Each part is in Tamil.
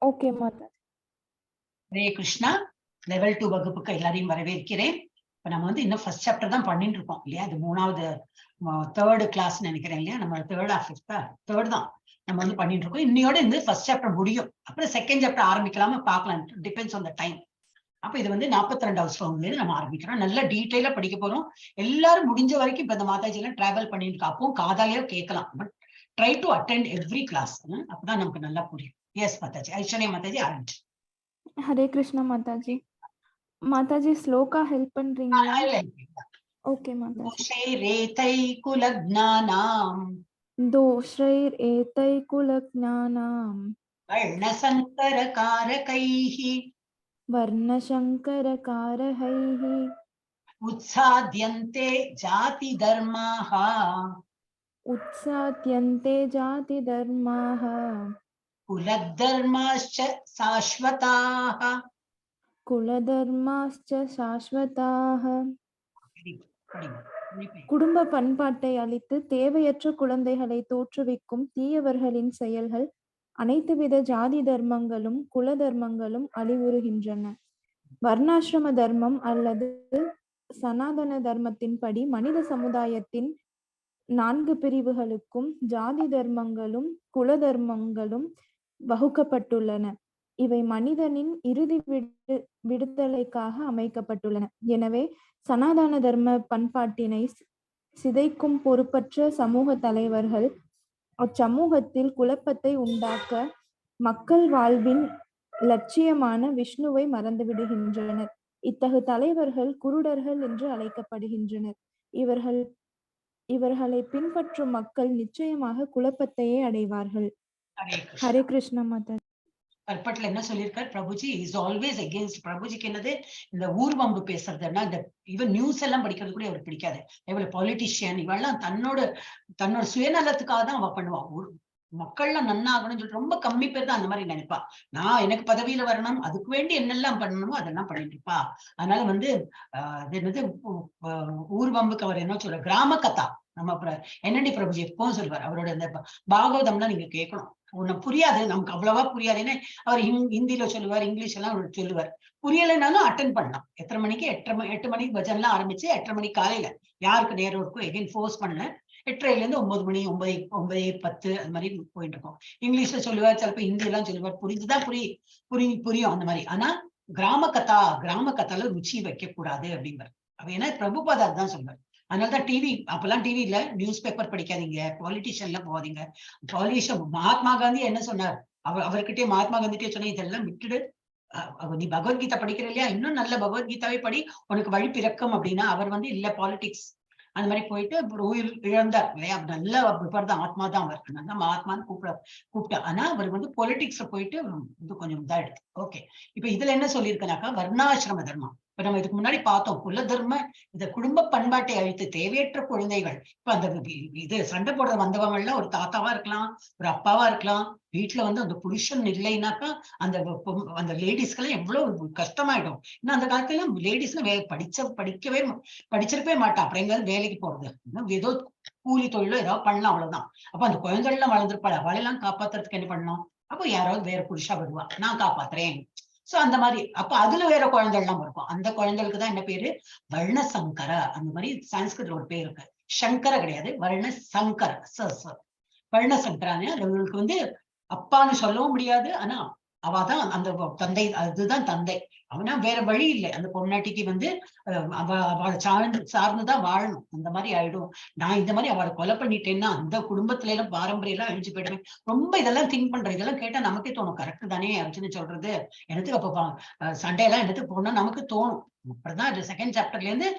ஓகே மாதா. ஹரே கிருஷ்ணா. லெவல் 2 வகுப்புக்கு எல்லாரையும் வரவேற்கிறேன். இப்ப நம்ம வந்து இன்னும் ஃபர்ஸ்ட் சாப்டர் தான் பண்ணிட்டு இருக்கோம் இல்லையா? அது மூணாவது தேர்டு கிளாஸ் நினைக்கிறேன் இல்லையா? நம்ம தேர்டா ஃபிஃப்தா? தேர்ட் தான் நம்ம வந்து பண்ணிட்டு இருக்கோம். இன்னையோட இந்த ஃபர்ஸ்ட் சாப்டர் முடியும். அப்புறம் செகண்ட் சாப்டர் ஆரம்பிக்கலாமா பார்க்கலாம். Depends on the time. அப்ப இது வந்து 42வது ஸ்லோகம்ல இருந்து நம்ம ஆரம்பிக்கிறோம். நல்லா டீட்டெயிலா படிக்க போறோம். எல்லாரும் முடிஞ்ச வரைக்கும் இப்ப இந்த மாதாஜி எல்லாம் டிராவல் பண்ணிட்டு இருக்கோம். அப்பவும் காதாலேயோ கேட்கலாம். But try to attend every class. அப்பதான் நமக்கு நல்லா புரியும். எஸ் மாதாஜி. ஐஸ்வர்யா மாதாஜி ஆரம்பிச்சு. ஹரே கிருஷ்ணா மாதாஜி. மாதாஜி ஸ்லோகா ஹெல்ப் பண்றீங்களா? ஓகே மாதாஜி. दोषैरेतैकुलज्ञानाम् दोषैरेतैकुलज्ञानाम् वर्णसङ्करकारकैः वर्णशङ्करकारहैः उत्साद्यन्ते जातिधर्माः उत्साद्यन्ते जातिधर्माः कुलधर्माश्च शाश्वताः. குலதர்மாஸ்ச சாஸ்வதாக. குடும்ப பண்பாட்டை அழித்து தேவையற்ற குழந்தைகளை தோற்றுவிக்கும் தீயவர்களின் செயல்கள் அனைத்து வித ஜாதி தர்மங்களும் குல தர்மங்களும் அழிவுறுகின்றன. வர்ணாசிரம தர்மம் அல்லது சனாதன தர்மத்தின்படி மனித சமுதாயத்தின் 4 பிரிவுகளுக்கும் ஜாதி தர்மங்களும் குல தர்மங்களும் வகுக்கப்பட்டுள்ளன. இவை மனிதனின் இறுதி விடுதலைக்காக அமைக்கப்பட்டுள்ளன. எனவே சனாதன தர்ம பண்பாட்டினை சிதைக்கும் பொறுப்பற்ற சமூக தலைவர்கள் அச்சமூகத்தில் குழப்பத்தை உண்டாக்க மக்கள் வாழ்வின் லட்சியமான விஷ்ணுவை மறந்துவிடுகின்றனர். இத்தகு தலைவர்கள் குருடர்கள் என்று அழைக்கப்படுகின்றனர். இவர்களை பின்பற்றும் மக்கள் நிச்சயமாக குழப்பத்தையே அடைவார்கள். ஹரே கிருஷ்ணா மாதா. பட்ல என்ன சொல்லியிருக்காரு பிரபுஜி? Is always against. பிரபுஜிக்கு என்னது இந்த ஊர்வம்பு பேசுறதுன்னா, இந்த இவன் நியூஸ் எல்லாம் படிக்கிறது கூட அவருக்கு பிடிக்காது. இவள பொலிட்டிஷியன் இவெல்லாம் தன்னோட சுயநலத்துக்காக தான் அவ பண்ணுவான். மக்கள்லாம் நன்னாகணும்னு சொல்லிட்டு ரொம்ப கம்மி பேர் தான் அந்த மாதிரி நினைப்பா. நான் எனக்கு பதவியில வரணும், அதுக்கு வேண்டி என்னெல்லாம் பண்ணணுமோ அதெல்லாம் பண்ணிட்டு இருப்பா. அதனால வந்து அது என்னது ஊர்வம்புக்கு அவர் என்ன சொல்ற கிராம கதா நம்ம என்னடி பிரபுஜி எப்பவும் சொல்வார். அவரோட அந்த பாகவதம்லாம் நீங்க கேட்கணும். உன்னை புரியாது, நமக்கு அவ்வளவா புரியாதுன்னு அவர் ஹிந்தியில சொல்லுவார், இங்கிலீஷ் எல்லாம் சொல்லுவார். புரியலைனாலும் அட்டன் பண்ணலாம். எத்தனை மணிக்கு? 8 மணிக்கு பஜன்லாம் ஆரம்பிச்சு 8:30 மணிக்கு காலையில யாருக்கு நேரம் இருக்கும் எகைன் ஃபோர்ஸ் பண்ணல. 8:30 இருந்து 9 மணி 9:10 அது மாதிரி போயிட்டு இருக்கோம். இங்கிலீஷ்ல சொல்லுவார், சிலப்போ ஹிந்தி எல்லாம் சொல்லுவார். புரிஞ்சுதான் புரியும் அந்த மாதிரி. ஆனா கிராம கதால ருச்சி வைக்க கூடாது அப்படிங்கிறார். அவ ஏன்னா பிரபுபாதா தான் சொல்வார். அதனாலதான் டிவி, அப்பெல்லாம் டிவி இல்ல, நியூஸ் பேப்பர் படிக்காதீங்க, பாலிட்டிஷியன்ல போகாதீங்க. மகாத்மா காந்தி என்ன சொன்னார்? அவர்கிட்டயே மகாத்மா காந்திட்டே சொன்ன, இதெல்லாம் விட்டுடு, நீ பகவத்கீதா படிக்கிற இல்லையா, இன்னும் நல்ல பகவத்கீதாவே படி, உனக்கு வழி பிறக்கும் அப்படின்னா. அவர் வந்து இல்ல பாலிடிக்ஸ் அந்த மாதிரி போயிட்டு உயிர் இழந்தார் இல்லையா? நல்ல தான் ஆத்மா தான் அவர். அதனால மகாத்மான்னு கூப்பிட்டா. ஆனா அவர் வந்து பொலிட்டிக்ஸ்ல போயிட்டு இது கொஞ்சம் இதா எடுத்து. ஓகே, இப்ப இதுல என்ன சொல்லியிருக்கனாக்கா வர்ணாசிரம தர்மம். இப்ப நம்ம இதுக்கு முன்னாடி பார்த்தோம், குல தர்ம இந்த குடும்ப பண்பாட்டை அழித்து தேவையற்ற குழந்தைகள். இப்ப அந்த இது சண்டை போடுற வந்தவங்க எல்லாம் ஒரு தாத்தாவா இருக்கலாம், ஒரு அப்பாவா இருக்கலாம். வீட்டுல வந்து அந்த புருஷன் இல்லைன்னாக்கா அந்த லேடிஸ்க்கெல்லாம் எவ்வளவு கஷ்டமாயிடும். இன்னும் அந்த காலத்துல லேடிஸ் படிச்சிருக்கவே மாட்டா. அப்புறம் எங்காவது வேலைக்கு போறது, ஏதோ கூலி தொழிலோ ஏதாவது பண்ணலாம், அவ்வளவுதான். அப்ப அந்த குழந்தைகள் எல்லாம் வளர்ந்துருப்பாள், அவளெல்லாம் காப்பாத்துறதுக்கு என்ன பண்ணணும்? அப்போ யாராவது வேற புருஷா வருவா, நான் காப்பாத்துறேன். சோ அந்த மாதிரி அப்ப அதுல வேற குழந்தைகள் எல்லாம் இருக்கும். அந்த குழந்தைகளுக்கு தான் என்ன பேரு? வர்ணசங்கர. அந்த மாதிரி சான்ஸ்கிரிட்ல ஒரு பேர் இருக்கு. சங்கர கிடையாது, வர்ணசங்கர. வர்ணசங்கரான்னு அவங்களுக்கு வந்து அப்பான்னு சொல்லவும் முடியாது. ஆனா அவதான் அந்த தந்தை, அதுதான் தந்தை. அவனா வேற வழி இல்லை. அந்த பொன்னாட்டிக்கு வந்து அவளை சார்ந்துதான் வாழணும். அந்த மாதிரி ஆயிடும். நான் இந்த மாதிரி அவளை கொலை பண்ணிட்டேன்னா அந்த குடும்பத்துல எல்லாம் பாரம்பரியம் எல்லாம் அழிஞ்சு போயிடுவேன். ரொம்ப இதெல்லாம் திங்க் பண்றேன். இதெல்லாம் கேட்டா நமக்கே தோணும், கரெக்ட் தானே அப்படின்னு சொல்றது. எனக்கு அப்ப சண்டையெல்லாம் எடுத்து போனா நமக்கு தோணும். அப்படிதான் செகண்ட் சாப்டர்ல இருந்து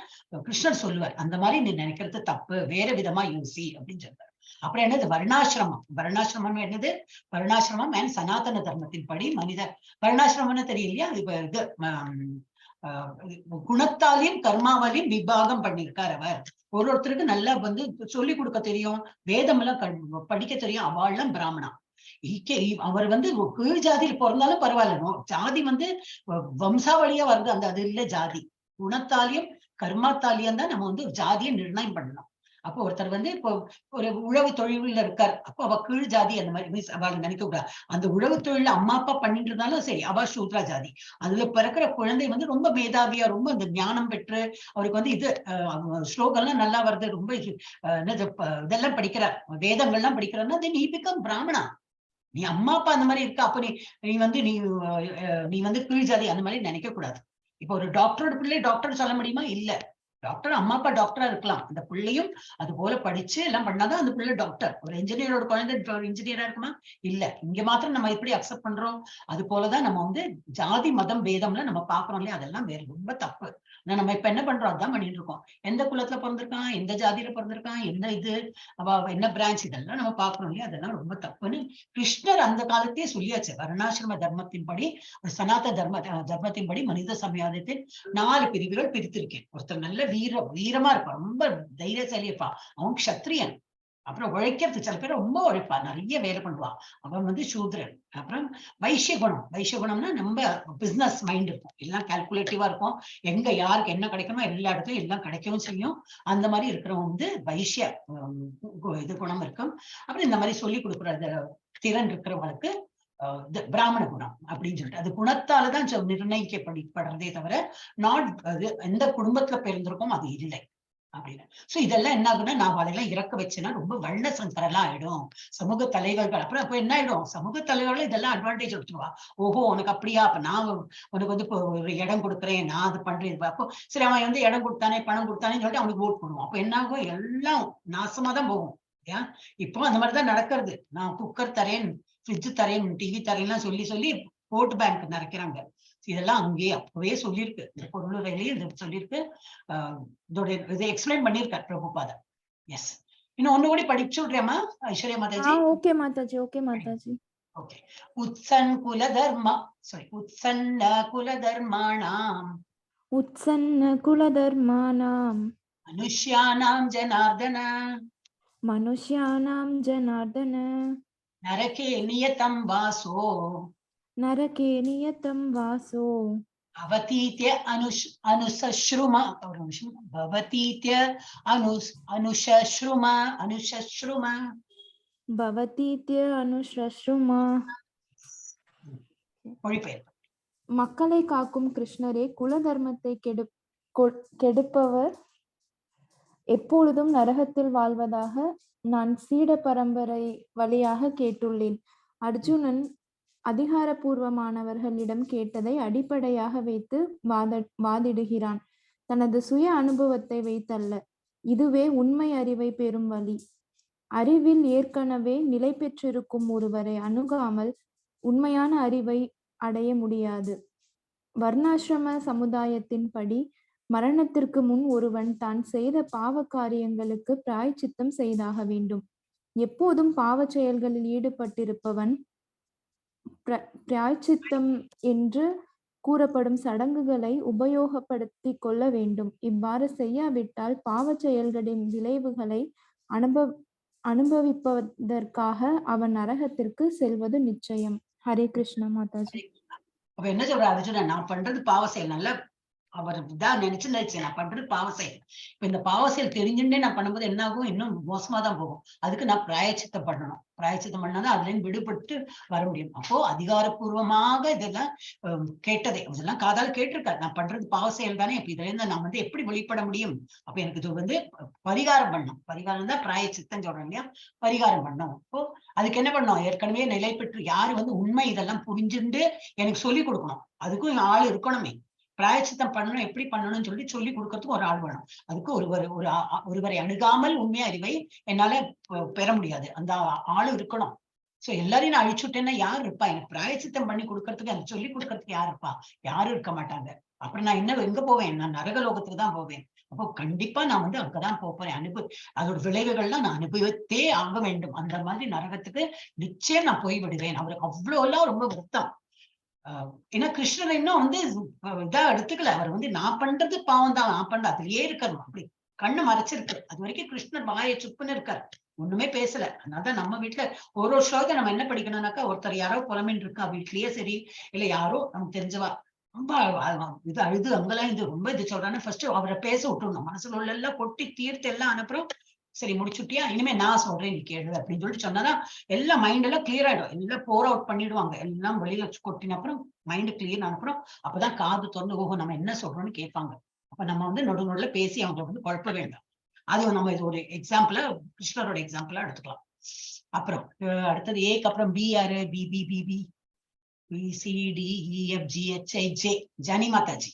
கிருஷ்ணர் சொல்லுவார், அந்த மாதிரி நீ நினைக்கிறது தப்பு, வேற விதமா யோசி அப்படின்னு சொல்றாரு. அப்புறம் என்னது? வர்ணாசிரமம் என்னது? வர்ணாசிரமம் அண்ட் சனாதன தர்மத்தின் படி மனித வர்ணாசிரமம்னு தெரியலையா? இப்ப இது குணத்தாலையும் கர்மாவாலையும் விபாகம் பண்ணியிருக்கார் அவர். ஒருத்தருக்கு நல்லா வந்து சொல்லி கொடுக்க தெரியும், வேதம் எல்லாம் படிக்க தெரியும், அவள்லாம் பிராமணா. அவர் வந்து கீழ் ஜாதியில் பிறந்தாலும் பரவாயில்ல, ஜாதி வந்து வம்சாவளியா வருது, அது இல்ல ஜாதி. குணத்தாலையும் கர்மாத்தாலையும் தான் நம்ம வந்து ஜாதியை நிர்ணயம் பண்ணலாம். அப்போ ஒருத்தர் வந்து இப்போ ஒரு உழவு தொழில்ல இருக்கார், அப்போ அவ கீழ் ஜாதி அந்த மாதிரி மீன்ஸ் அவளை நினைக்க கூடாது. அந்த உழவு தொழில அம்மா அப்பா பண்ணிட்டு இருந்தாலும் சரி, அவ சூத்ரா ஜாதி. அதுல பிறக்கிற குழந்தை வந்து ரொம்ப மேதாவியா, ரொம்ப அந்த ஞானம் பெற்று அவருக்கு வந்து இது ஸ்லோகம்லாம் நல்லா வருது, ரொம்ப என்னது இதெல்லாம் படிக்கிறார், வேதங்கள்லாம் படிக்கிறாருன்னா தென் ஹி பிகம் பிராமணா. நீ அம்மா அப்பா அந்த மாதிரி இருக்க, அப்ப நீ நீ வந்து நீ நீ வந்து கீழ் ஜாதி அந்த மாதிரி நினைக்க கூடாது. இப்போ ஒரு டாக்டரோட பிள்ளை டாக்டர் சொல்ல முடியுமா? இல்ல. டாக்டர் அம்மா அப்பா டாக்டரா இருக்கலாம், அந்த பிள்ளையும் அது போல படிச்சு எல்லாம் பண்ணாதான் அந்த பிள்ளை டாக்டர். ஒரு இன்ஜினியரோட குழந்தை ஒரு இன்ஜினியரா இருக்குமா? இல்ல. இங்க மாத்திரம் நம்ம எப்படி அக்செப்ட் பண்றோம், அது போலதான் நம்ம வந்து ஜாதி மதம் பேதம்ல நம்ம பாக்குறோம் இல்லையா, அதெல்லாம் வேற ரொம்ப தப்பு. ஆனா நம்ம இப்ப என்ன பண்றோம், அதான் பண்ணிட்டு இருக்கோம். எந்த குலத்துல பிறந்திருக்கான், எந்த ஜாதியில பிறந்திருக்கான், என்ன இது அவ என்ன பிரான்ச், இதெல்லாம் நம்ம பாக்குறோம் இல்லையா, அதெல்லாம் ரொம்ப தப்புன்னு கிருஷ்ணர் அந்த காலத்தையே சொல்லியாச்சு. வர்ணாசிரம தர்மத்தின்படி, ஒரு சனாத தர்மத்தின்படி மனித சமுதாயத்தில் 4 பிரிவுகள் பிரித்திருக்கேன். ஒருத்தர் நல்ல வீரமா இருப்பான், ரொம்ப தைரியசாலி இருப்பான், அவன் க்ஷத்ரியன். அப்புறம் உழைக்கிறது, சில பேர் ரொம்ப உழைப்பா, நிறைய வேலை பண்ணுவான், அவன் வந்து சூத்ரன். அப்புறம் வைசிய குணம்னா நம்ம பிசினஸ் மைண்ட் இருக்கும், எல்லாம் கால்குலேட்டிவா இருக்கும், எங்க யாருக்கு என்ன கிடைக்கணுமோ எல்லா இடத்துலயும் எல்லாம் கிடைக்கவும் செய்யும். அந்த மாதிரி இருக்கிறவங்க வந்து வைசிய இது குணம் இருக்கும். அப்புறம் இந்த மாதிரி சொல்லி கொடுக்குற திறன் இருக்கிறவங்களுக்கு பிராமண குணம் அப்படின்னு சொல்லிட்டு, அது குணத்தாலதான் நிர்ணயிக்கப்படுறதே தவிர நாட் அது எந்த குடும்பத்துல பிறந்திருக்கோம் அது இல்லை அப்படின்னு. சோ இதெல்லாம் என்ன ஆகுன்னா, நான் அவளையெல்லாம் இறக்க வச்சேன்னா ரொம்ப வண்ண சங்கரெல்லாம் ஆயிடும், சமூக தலைவர்கள். அப்புறம் அப்ப என்ன ஆயிடும், சமூக தலைவர்கள் இதெல்லாம் அட்வான்டேஜ் எடுத்துருவா. ஓஹோ உனக்கு அப்படியா, அப்ப நான் உனக்கு வந்து இப்போ ஒரு இடம் கொடுக்குறேன், நான் அது பண்றேன். அப்போ சரி அவன் வந்து இடம் கொடுத்தானே பணம் கொடுத்தானே சொல்லிட்டு அவனுக்கு ஓட் போடுவான். அப்ப என்ன ஆகும், எல்லாம் நாசமா தான் போகும். ஏன் இப்போ அந்த மாதிரிதான் நடக்கிறது. நான் குக்கர் தரேன், ஃப்ரிட்ஜ் தரேன், டிவி தரேன்லாம் சொல்லி சொல்லி ஓட் பேங்க் நிறைக்கிறாங்க. இதெல்லாம் அங்கேயே அப்பவே சொல்லியிருக்கு, இந்த பொருளுரையிலேயே இது சொல்லியிருக்கு. இதோட இதை எக்ஸ்பிளைன் பண்ணியிருக்கார் பிரபுபாதா. எஸ். இன்னும் ஒண்ணு கூட படிச்சு விடுறேம்மா Aishwarya Mataji. Okay Mataji, okay Mataji. Okay. உத்சன்ன குலதர்மாணாம் மனுஷ்யானாம் ஜனார்தன நரகே நியதம் வாசோ அவதீத்ய அனுசஸ்ரும. மொழிபெயர்ப்பு. மக்களை காக்கும் கிருஷ்ணரே, குல தர்மத்தை கெடுப்பவர் எப்பொழுதும் நரகத்தில் வாழ்வதாக நான் சீட பரம்பரை வழியாக கேட்டுள்ளேன். அர்ஜுனன் அதிகாரபூர்வமானவர்களிடம் கேட்டதை அடிப்படையாக வைத்து வாதிடுகிறான், தனது சுய அனுபவத்தை வைத்தல்ல. இதுவே உண்மை அறிவை பெறும் வழி. அறிவில் ஏற்கனவே நிலை பெற்றிருக்கும் ஒருவரை அணுகாமல் உண்மையான அறிவை அடைய முடியாது. வர்ணாசிரம சமுதாயத்தின்படி மரணத்திற்கு முன் ஒருவன் தான் செய்த பாவ காரியங்களுக்கு பிராயச்சித்தம் செய்தாக வேண்டும். எப்போதும் பாவ செயல்களில் ஈடுபட்டிருப்பவன் பிராயச்சித்தம் என்று கூறப்படும் சடங்குகளை உபயோகப்படுத்தி கொள்ள வேண்டும். இவ்வாறு செய்யாவிட்டால் பாவ செயல்களின் விளைவுகளை அனுபவிப்பதற்காக அவன் நரகத்திற்கு செல்வது நிச்சயம். ஹரே கிருஷ்ணா மாதாஜி. அப்ப என்ன சொல்ற அர்ஜுனன், நான் பண்றது பாவ செயல், நல்ல அவர் இதான் நினைச்சு நான் பண்றது பாவ செயல். இப்ப இந்த பாவ செயல் தெரிஞ்சுட்டே நான் பண்ணும்போது என்ன ஆகும், இன்னும் மோசமா தான் போகும். அதுக்கு நான் பிராயச்சித்தம் பண்ணணும். பிராயச்சித்தம் பண்ணாதான் அதுல இருந்து விடுபட்டு வர முடியும். அப்போ அதிகாரப்பூர்வமாக இதெல்லாம் கேட்டதே, இதெல்லாம் காதால் கேட்டிருக்காரு, நான் பண்றது பாவ செயல் தானே, இப்ப இதுல இருந்து நான் வந்து எப்படி வெளிப்பட முடியும், அப்ப எனக்கு இது வந்து பரிகாரம் பண்ணும். பரிகாரம் தான் பிராயச்சித்தம் சொல்றேன் இல்லையா, பரிகாரம் பண்ணும். அப்போ அதுக்கு என்ன பண்ணும், ஏற்கனவே நிலை பெற்று யாரு வந்து உண்மை இதெல்லாம் புரிஞ்சுட்டு எனக்கு சொல்லி கொடுக்கணும், அதுக்கும் ஆள் இருக்கணுமே. பிராயச்சித்தம் பண்ணணும், எப்படி பண்ணணும்னு சொல்லி கொடுக்கறதுக்கு ஒரு ஆள் வேணும். அதுக்கு ஒருவரை அணுகாமல் உண்மை அறிவை என்னால பெற முடியாது, அந்த ஆளு இருக்கணும். சோ எல்லாரையும் நான் அழிச்சுட்டேன்னா யார் இருப்பா, எனக்கு பிராயச்சித்தம் பண்ணி கொடுக்கறதுக்கு, அந்த சொல்லி கொடுக்கறதுக்கு யார் இருப்பா, யாரும் இருக்க மாட்டாங்க. அப்புறம் நான் எங்க போவேன், நான் நரகலோகத்துக்கு தான் போவேன். அப்போ கண்டிப்பா நான் வந்து அங்கதான் போறேன். அதோட விளைவுகள்லாம் நான் அனுபவித்தே ஆக வேண்டும். அந்த மாதிரி நரகத்துக்கு நிச்சயம் நான் போய் விடுவேன். அவருக்கு அவ்வளவு எல்லாம் ரொம்ப வருத்தம். ஏன்னா கிருஷ்ணர் இன்னும் வந்து இதா எடுத்துக்கல, அவர் வந்து நான் பண்றது பாவம் தான், நான் பண்றது அதுலயே இருக்காரு, அப்படி கண்ணு மறைச்சிருக்கு. அது வரைக்கும் கிருஷ்ணர் வாயை சுப்புன்னு இருக்காரு, ஒண்ணுமே பேசல. அதனாலதான் நம்ம வீட்டுல ஒரு ஸ்லோகத்தை நம்ம என்ன படிக்கணும்னாக்கா, ஒருத்தர் யாரோ புலம்பின்னு இருக்கா வீட்லயே சரி, இல்ல யாரோ நமக்கு தெரிஞ்சவா ரொம்ப இது அழுது அங்கெல்லாம் இது ரொம்ப இது சொல்றான்னு ஃபர்ஸ்ட் அவரை பேச விட்டுருணும். மனசுல உள்ள எல்லாம் கொட்டி தீர்த்து எல்லாம் அனுப்புறோம், சரி முடிச்சுட்டியா, இனிமே நான் சொல்றேன் நீ கேளு அப்படின்னு சொல்லிட்டு சொன்னாதான் எல்லாம் மைண்ட் எல்லாம் கிளியர் ஆயிடும். எல்லாம் போர் அவுட் பண்ணிடுவாங்க. எல்லாம் வெளியில கொட்டின அப்புறம் மைண்ட் கிளியர் அப்புறம் அப்பதான் காது திறந்து ஓஹோ நம்ம என்ன சொல்றோம்னு கேட்பாங்க. அப்ப நம்ம வந்து நடுநடுல பேசி அவங்களை வந்து குழப்ப வேண்டாம். அது நம்ம இது ஒரு எக்ஸாம்பிளா கிருஷ்ணரோட எக்ஸாம்பிளா எடுத்துக்கலாம். அப்புறம் அடுத்தது ஏக்கு அப்புறம் பி யாரு, பிபிபிபி BCDEFGHIJ ஜனி மாதாஜி.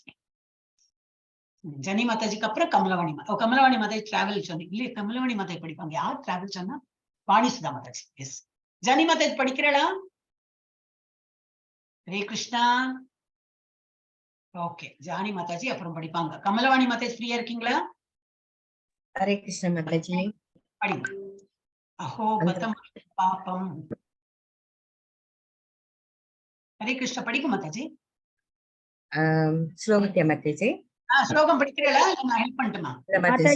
ஜனி மாதாஜிக்கு அப்புறம் கமலவாணி கமலவாணி மாதாஜி டிராவல் சொன்னி இல்லையா, கமலவாணி மாதாஜி படிப்பாங்க. யார் டிராவல் சொன்னா? வாணிசுதா மாதாஜி. எஸ், ஜனி மாதாஜி படிக்கிறா? ஹரே கிருஷ்ணா. ஓகே, ஜானி மாதாஜி அப்புறம் படிப்பாங்க. கமலவாணி மாதாஜி ஃப்ரீயா இருக்கீங்களா? ஹரே கிருஷ்ண மாதாஜி. படிங்க. அஹோ பதம் பாபம். ஹரே கிருஷ்ண படிக்கும் மாதாஜி. ஸ்லோகத்திய மாதாஜி. ஸ்லோகம் படிக்கிறீங்களா? நான் ஹெல்ப் பண்ணட்டுமா?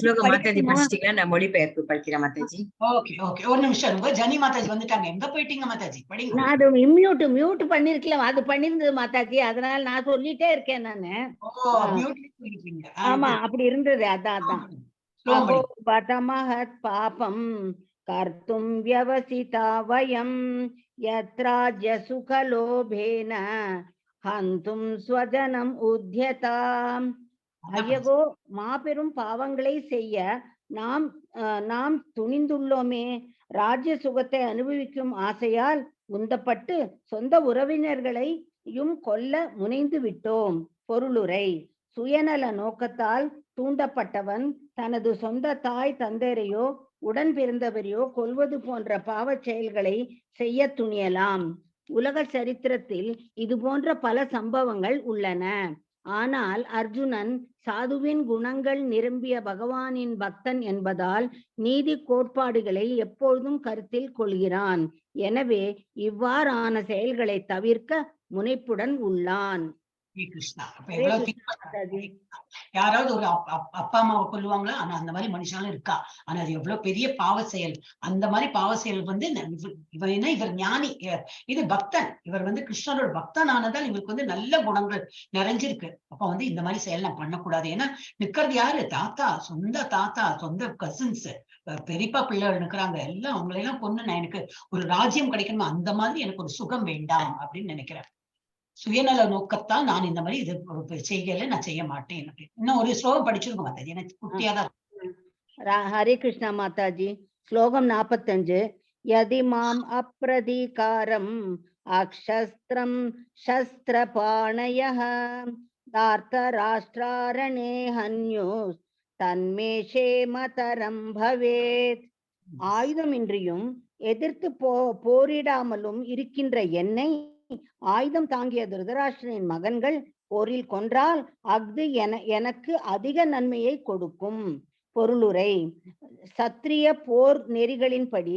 ஸ்லோகம் மாதாஜி படிச்சிட்டீங்களா? நான் மொழிபெயர்ப்பு படிக்கிறேன் மாதாஜி. ஓகே ஓகே, ஒரு நிமிஷம் இருங்க. ஜனி மாதாஜி வந்துட்டாங்க. எங்க போயிட்டீங்க மாதாஜி? படிங்க. நான் அது மியூட் பண்ணிருக்கலாம். அது பண்ணிருந்தது மாதாஜி, அதனால நான் சொல்லிட்டே இருக்கேன் நானு. ஆமா, அப்படி இருந்தது. அதான் பதமஹத் பாபம் கர்த்தும் வியவசிதா வயம் யத்ராஜ்ய சுகலோபேன ஹந்தும் ஸ்வஜனம் உத்யதாம். ஐயகோ, மாபெரும் பாவங்களை செய்ய நாம் துணிந்துள்ளோமே. ராஜ்ய சுகத்தை அனுபவிக்கும் ஆசையால் உந்தப்பட்டு சொந்த உறவினர்களையும் கொல்ல முனைந்து விட்டோம். பொருளுரை: சுயநல நோக்கத்தால் தூண்டப்பட்டவன் தனது சொந்த தாய் தந்தையரையோ உடன் பிறந்தவரையோ கொல்வது போன்ற பாவச் செயல்களை செய்ய துணியலாம். உலக சரித்திரத்தில் இது போன்ற பல சம்பவங்கள் உள்ளன. ஆனால் அர்ஜுனன் சாதுவின் குணங்கள் நிரம்பிய பகவானின் பக்தன் என்பதால் நீதி கோட்பாடுகளை எப்பொழுதும் கருத்தில் கொள்கிறான். எனவே இவ்வாறான செயல்களை தவிர்க்க முனைப்புடன் உள்ளான். யாராவது ஒரு அப்பா அம்மாவை கொல்லுவாங்களா? ஆனா அந்த மாதிரி மனுஷாலும் இருக்கா. ஆனா அது எவ்வளவு பெரிய பாவ செயல். அந்த மாதிரி பாவ செயல் வந்து இவர் ஞானி, இது பக்தன். இவர் வந்து கிருஷ்ணரோட பக்தன் ஆனதால் இவருக்கு வந்து நல்ல குணங்கள் நிறைஞ்சிருக்கு. அப்ப வந்து இந்த மாதிரி செயல் நான் பண்ணக்கூடாது. ஏன்னா நிக்கிறது யாரு? தாத்தா, சொந்த கசின்ஸ், பெரியப்பா பிள்ளைகள் நிக்கிறாங்க. எல்லாம் அவங்களெல்லாம் கொண்டு நான் எனக்கு ஒரு ராஜ்யம் கிடைக்கணுமா, அந்த மாதிரி எனக்கு ஒரு சுகம் வேண்டாம் அப்படின்னு நினைக்கிறேன். சுயநல நோக்கத்தான் நான் இந்த மாதிரி இது செய்யல, நான் செய்ய மாட்டேன். இன்னும் ஒரு ஸ்லோகம் படிச்சிருக்கோம் மாதாஜி, எனக்கு குட்டியாதான். ஹரே கிருஷ்ணா மாதாஜி. ஸ்லோகம் 45. யதி மாம் அப்ரதீகாரம் அக்ஷஸ்திரம் சஸ்திரபாணயः தார்த்தராஷ்டிராரணே ஹன்யோஸ் தன்மேஷே மதரம் பவேத். ஆயுதமின்றியும் எதிர்த்து போரிடாமலும் இருக்கின்ற என்னை ஆயுதம் தாங்கிய திருதராஷ்டிரனின் மகன்கள் போரில் கொன்றால் அஃது எனக்கு அதிக நன்மையை கொடுக்கும். பொருளுரை: சத்திரிய போர் நெறிகளின்படி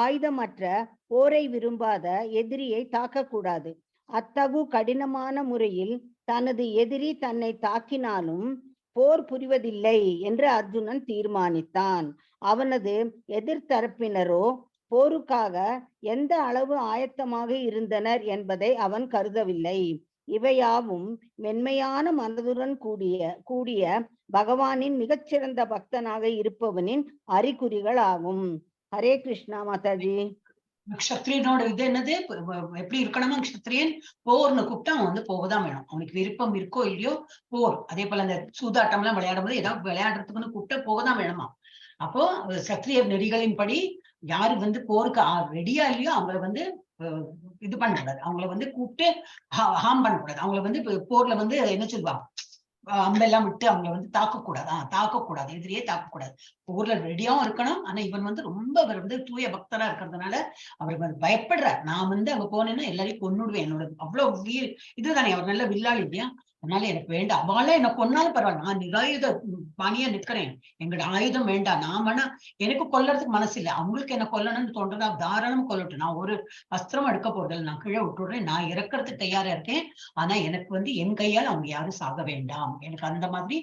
ஆயுதமற்ற போரை விரும்பாத எதிரியை தாக்கக்கூடாது. அத்தகு கடினமான முறையில் தனது எதிரி தன்னை தாக்கினாலும் போர் புரிவதில்லை என்று அர்ஜுனன் தீர்மானித்தான். அவனது எதிர்த்தரப்பினரோ போருக்காக எந்த அளவு ஆயத்தமாக இருந்தனர் என்பதை அவன் கருதவில்லை. இவையாவும் மென்மையான மனதுடன் கூடிய பகவானின் மிகச்சிறந்த பக்தனாக இருப்பவனின் அறிகுறிகள் ஆகும். ஹரே கிருஷ்ணா மாதாஜி. க்ஷத்ரியனோட இது என்னது, எப்படி இருக்கணுமா? க்ஷத்ரியன் போர்னு கூப்பிட்டா அவன் வந்து போகதான் வேணும். அவனுக்கு விருப்பம் இருக்கோ இல்லையோ போர். அதே போல அந்த சூதாட்டம் எல்லாம் விளையாடும் போது ஏதாவது விளையாடுறதுக்குன்னு கூப்பிட்டா போகதான் வேணுமா. அப்போ சத்திரிய நெறிகளின்படி யாரு வந்து போருக்கு ரெடியா இல்லையோ அவங்களை வந்து இது பண்ணக்கூடாது. அவங்களை வந்து கூப்பிட்டு ஹார்ம் பண்ணக்கூடாது. அவங்களை வந்து போர்ல வந்து என்ன சொல்லுவாங்க, அம்பெல்லாம் விட்டு அவங்களை வந்து தாக்கக்கூடாது, எதிரியே தாக்கக்கூடாது. ஊர்ல ரெடியாவும் இருக்கணும். ஆனா இவன் வந்து ரொம்ப அவர் வந்து தூய பக்தரா இருக்கிறதுனால அவர் வந்து பயப்படுறார். நான் வந்து அங்க போனேன்னா எல்லாரையும் கொன்னுடுவேன். என்னோட அவ்வளவு இதுதானே, அவர் நல்ல வில்லாளி இல்லையா? அதனால எனக்கு வேண்டாம். அவளே எனக்கு கொன்னாலும் பரவாயில்ல, நான் நிராயுத பாணியா நிக்கிறேன். எங்களோட ஆயுதம் வேண்டாம். நான் வேணா எனக்கு கொல்லறதுக்கு மனசு இல்லை. அவங்களுக்கு என்ன கொல்லணும்னு தோன்றதா தாராளமா கொல்லட்டும். நான் ஒரு அஸ்திரம் எடுக்க போறதில்லை. நான் கீழே விட்டுடுறேன். நான் இறக்கிறதுக்கு தயாரா இருக்கேன். ஆனா எனக்கு வந்து என் கையால் அவங்க யாரும் சாக வேண்டாம். எனக்கு அந்த மாதிரி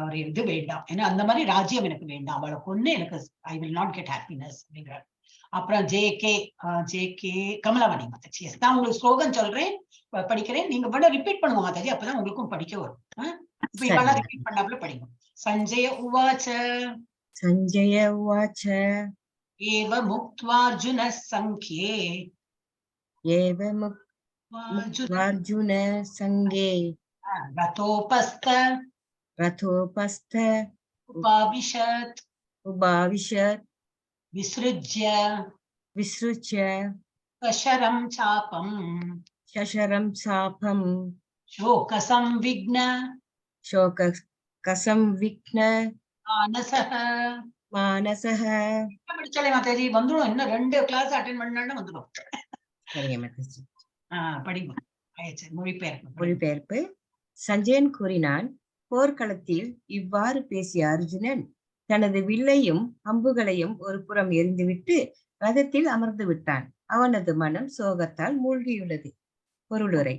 ஒரு இது வேண்டாம். ஏன்னா அந்த மாதிரி ராஜ்யம் எனக்கு வேண்டாம். அவளை கொன்னு எனக்கு I will not get happiness அப்படிங்கிறார். அப்புறம் ஜே.கே. கமலவாணி மாதாஜி. நான் உங்களுக்கு ஸ்லோகம் சொல்றேன், படிக்கிறேன். நீங்க வேணா ரிப்பீட் பண்ணுவோம் மாதாஜி, அப்பதான் உங்களுக்கும் படிக்க வரும். இப்ப இவெல்லாம் ரிப்பீட் பண்ணாப்புல படிக்கும். சஞ்சய உவாச்ச Sanjaya Uvacha एव मुक्त्वार्जुनः संख्ये Eva Mukvarjuna Sange रथोपस्थ Rathopastha उपाविशत् Ubhavishat विसृज्य Visrucha कशरं चापं Shasharam Sapam शोकसंविघ्न Shokakasam Vikna मानसः Manasaha. படிச்சாலே Mataji வந்துடும். இன்னும் 2 கிளாஸ் அட்டென்ட் பண்ணாலும் வந்துடும். சரிங்க மாதாஜி. படிங்க. மொழிபெயர்ப்பு. மொழிபெயர்ப்பு. சஞ்சயன் கூறினான், போர்க்களத்தில் இவ்வாறு பேசிய அர்ஜுனன் தனது வில்லையும் அம்புகளையும் ஒரு புறம் எரிந்துவிட்டு ரதத்தில் அமர்ந்து விட்டான். அவனது மனம் சோகத்தால் மூழ்கியுள்ளது. பொருளுரை.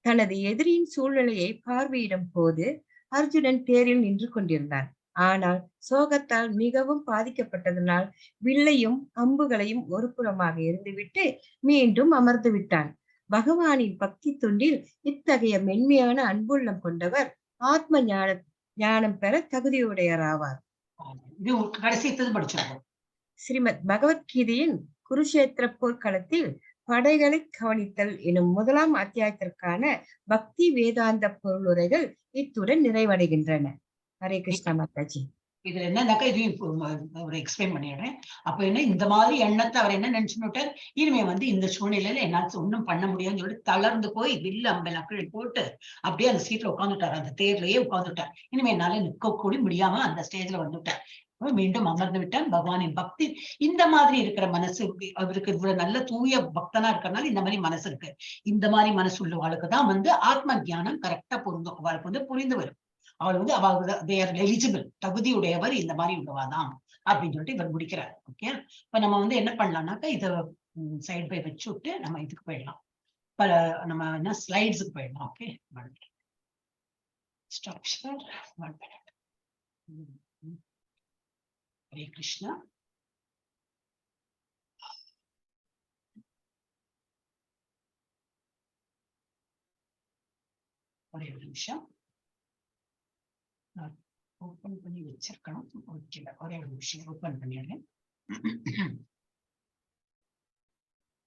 தனது எதிரியின் சூழ்நிலையை பார்வையிடும் போது அர்ஜுனன் தேரில் நின்று கொண்டிருந்தான். ஆனால் சோகத்தால் மிகவும் பாதிக்கப்பட்டதனால் வில்லையும் அம்புகளையும் ஒரு புறமாக எரிந்துவிட்டு மீண்டும் அமர்ந்து விட்டான். பகவானின் பக்தி தொண்டில் இத்தகைய மென்மையான அன்புள்ளம் கொண்டவர் ஆத்ம ஞானம் பெற தகுதியுடையராவார். ஸ்ரீமத் பகவத்கீதையின் குருஷேத்திர போர்க்களத்தில் படைகளை கவனித்தல் எனும் 1ஆம் அத்தியாயத்திற்கான பக்தி வேதாந்த பொருளுரைகள் இத்துடன் நிறைவடைகின்றன. ஹரே கிருஷ்ணா மாதாஜி. இதுல என்னன்னாக்கா இதையும் ஒரு எக்ஸ்பிளைன் பண்ணிடுறேன். அப்ப என்ன, இந்த மாதிரி எண்ணத்தை அவர் என்ன நினைச்சுட்டார், இனிமே இந்த சூழ்நிலையில என்னால ஒண்ணும் பண்ண முடியாதுன்னு சொல்லிட்டு தளர்ந்து போய் வில்லு அம்பல் நக்கழி போட்டு அப்படியே அந்த சீட்ல உட்காந்துட்டார். அந்த தேர்லயே உட்காந்துட்டார். இனிமே என்னால நிக்க கூடி முடியாம அந்த ஸ்டேஜ்ல வந்துட்டார். மீண்டும் அமர்ந்து விட்டான். பகவானின் பக்தி இந்த மாதிரி இருக்கிற மனசு, அவருக்கு இவ்வளவு நல்ல தூய பக்தனா இருக்கிறதுனால இந்த மாதிரி மனசு இருக்கு. இந்த மாதிரி மனசு உள்ளவாளுக்குதான் ஆத்ம ஞானம் கரெக்டா பொருந்தும். அவளுக்கு புரிந்து வரும். அவள் அவள் எலிஜிபிள், தகுதியுடையவர் இந்த மாதிரி உள்ளவாதான் அப்படின்னு சொல்லிட்டு இவர் முடிக்கிறார். ஓகே, இப்ப நம்ம என்ன பண்ணலாம்னாக்கா இதை சைட் பை வச்சு விட்டு நம்ம இதுக்கு போயிடலாம். நம்ம என்ன ஸ்லைட்ஸுக்கு போயிடலாம். Okay, structure 1 minute. Hare Krishna. ஒரே ஒரு நிமிஷம் ஓபன் பண்ணி வச்சிருக்கணும். ஒரே ஒரு விஷயம் ஓபன் பண்ணிடுறேன்.